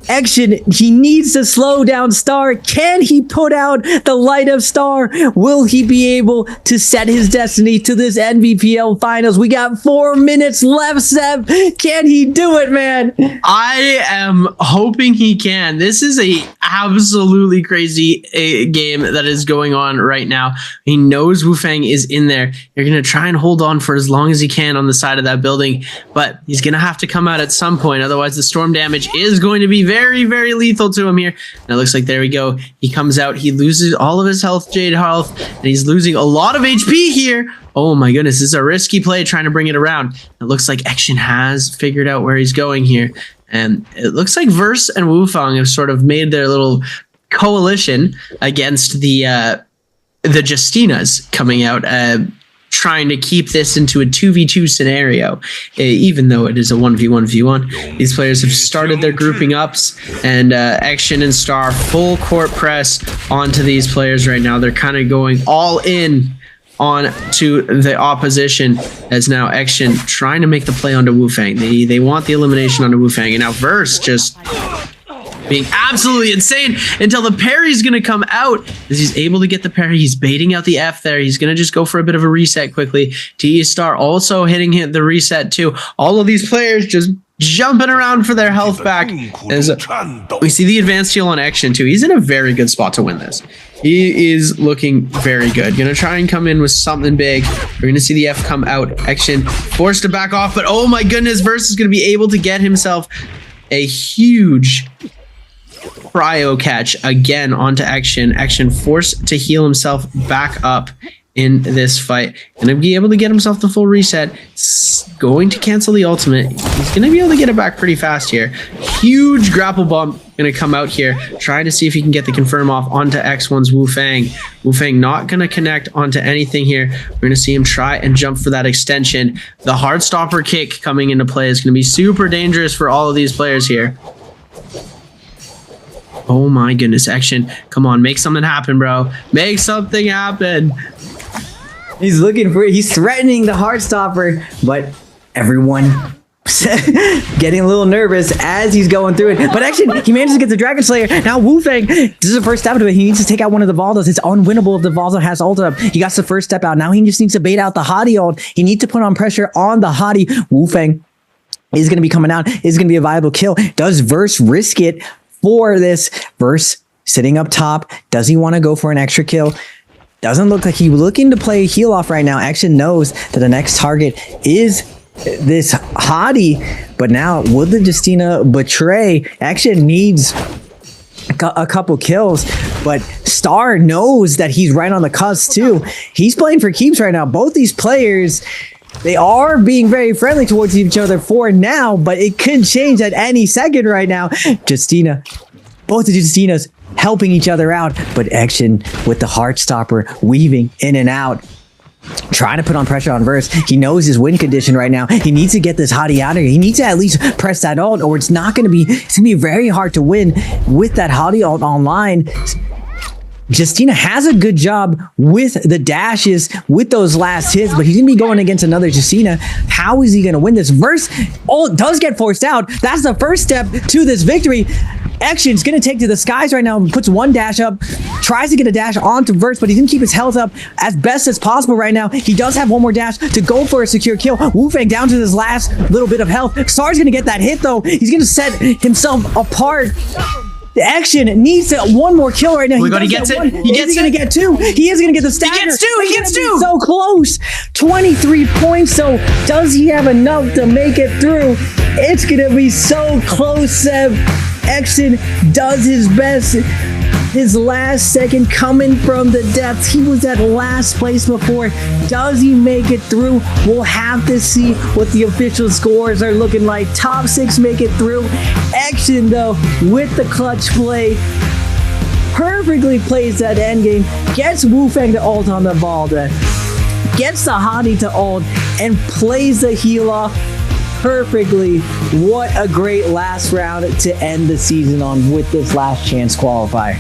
Action, he needs to slow down Star. Can he put out the light of Star? Will he be able to set his destiny to this NBPL finals? We got 4 minutes left, Seb. Can he do it, man? I am hoping he can. This is a absolutely crazy game that is going on right now. He knows Wu Fang is in there. You're going to try and hold on for as long as he can on the side of that building, but he's going to have to come out at some point. Otherwise, the storm damage is going to be very, very lethal to him here. And it looks like, there we go. He comes out. He loses all of his Jade health, and he's losing a lot of HP here. Oh my goodness, this is a risky play trying to bring it around. It looks like Action has figured out where he's going here. And it looks like Verse and Wu Fang have sort of made their little coalition against the Justinas coming out, trying to keep this into a 2v2 scenario, even though it is a 1v1v1. These players have started their grouping ups, and Action and Star full court press onto these players right now. They're kind of going all in on to the opposition, as now Action trying to make the play onto Wu Fang. They want the elimination onto Wu Fang, and now Verse just being absolutely insane until the parry's going to come out. As he's able to get the parry, he's baiting out the F there. He's going to just go for a bit of a reset quickly. TE Star also hitting the reset too. All of these players just jumping around for their health back. As we see the advanced heal on Action too. He's in a very good spot to win this. He is looking very good. Gonna try and come in with something big. We're gonna see the F come out. Action forced to back off, but oh my goodness, Verse is gonna be able to get himself a huge cryo catch again onto Action. Action forced to heal himself back up in this fight. Gonna be able to get himself the full reset. Going to cancel the ultimate. He's gonna be able to get it back pretty fast here. Huge grapple bump gonna come out here, trying to see if he can get the confirm off onto X1's Wu Fang. Wu Fang not gonna connect onto anything here. We're gonna see him try and jump for that extension. The hard stopper kick coming into play is gonna be super dangerous for all of these players here. Oh my goodness, Action. Come on, make something happen, bro. Make something happen. He's looking for it. He's threatening the hard stopper, but everyone getting a little nervous as he's going through it. But Action, he manages to get the Dragon Slayer. Now Wu Fang, this is the first step to it. He needs to take out one of the Valdos. It's unwinnable if the Valdo has ult up. He got the first step out. Now he just needs to bait out the Hottie ult. He needs to put on pressure on the Hottie. Wu Fang is going to be coming out. Is going to be a viable kill. Does Verse risk it for this? Verse sitting up top. Does he want to go for an extra kill? Doesn't look like he's looking to play heal off right now. Action knows that the next target is this Hottie, but now will the Justina betray? Action needs a couple kills, but Star knows that he's right on the cusp too. He's playing for keeps right now. Both these players, they are being very friendly towards each other for now, but it could change at any second right now. Justina, both the Justinas helping each other out, but Action with the heart stopper weaving in and out, trying to put on pressure on Verse. He knows his win condition right now. He needs to get this Hottie out of here. He needs to at least press that ult, or it's going to be very hard to win with that Hottie ult online. Justina has a good job with the dashes, with those last hits, but he's going to be going against another Justina. How is he going to win this? Verse does get forced out. That's the first step to this victory. Action's going to take to the skies right now, puts one dash up, tries to get a dash onto Verse, but he's going to keep his health up as best as possible right now. He does have one more dash to go for a secure kill. Wu Fang down to this last little bit of health. Star's going to get that hit, though. He's going to set himself apart. The Action needs one more kill right now. Oh my God, he gets it. He gets going to get two. He is going to get the stagger. He gets two. He gets two. So close. 23 points. So does he have enough to make it through? It's going to be so close, Seb. Action does his best. His last second coming from the depths. He was at last place before. Does he make it through? We'll have to see what the official scores are looking like. Top 6 make it through. Action, though, with the clutch play, perfectly plays that endgame. Gets Wu Fang to ult on the Valda. Gets the Hottie to ult and plays the heal off perfectly. What a great last round to end the season on with this last chance qualifier.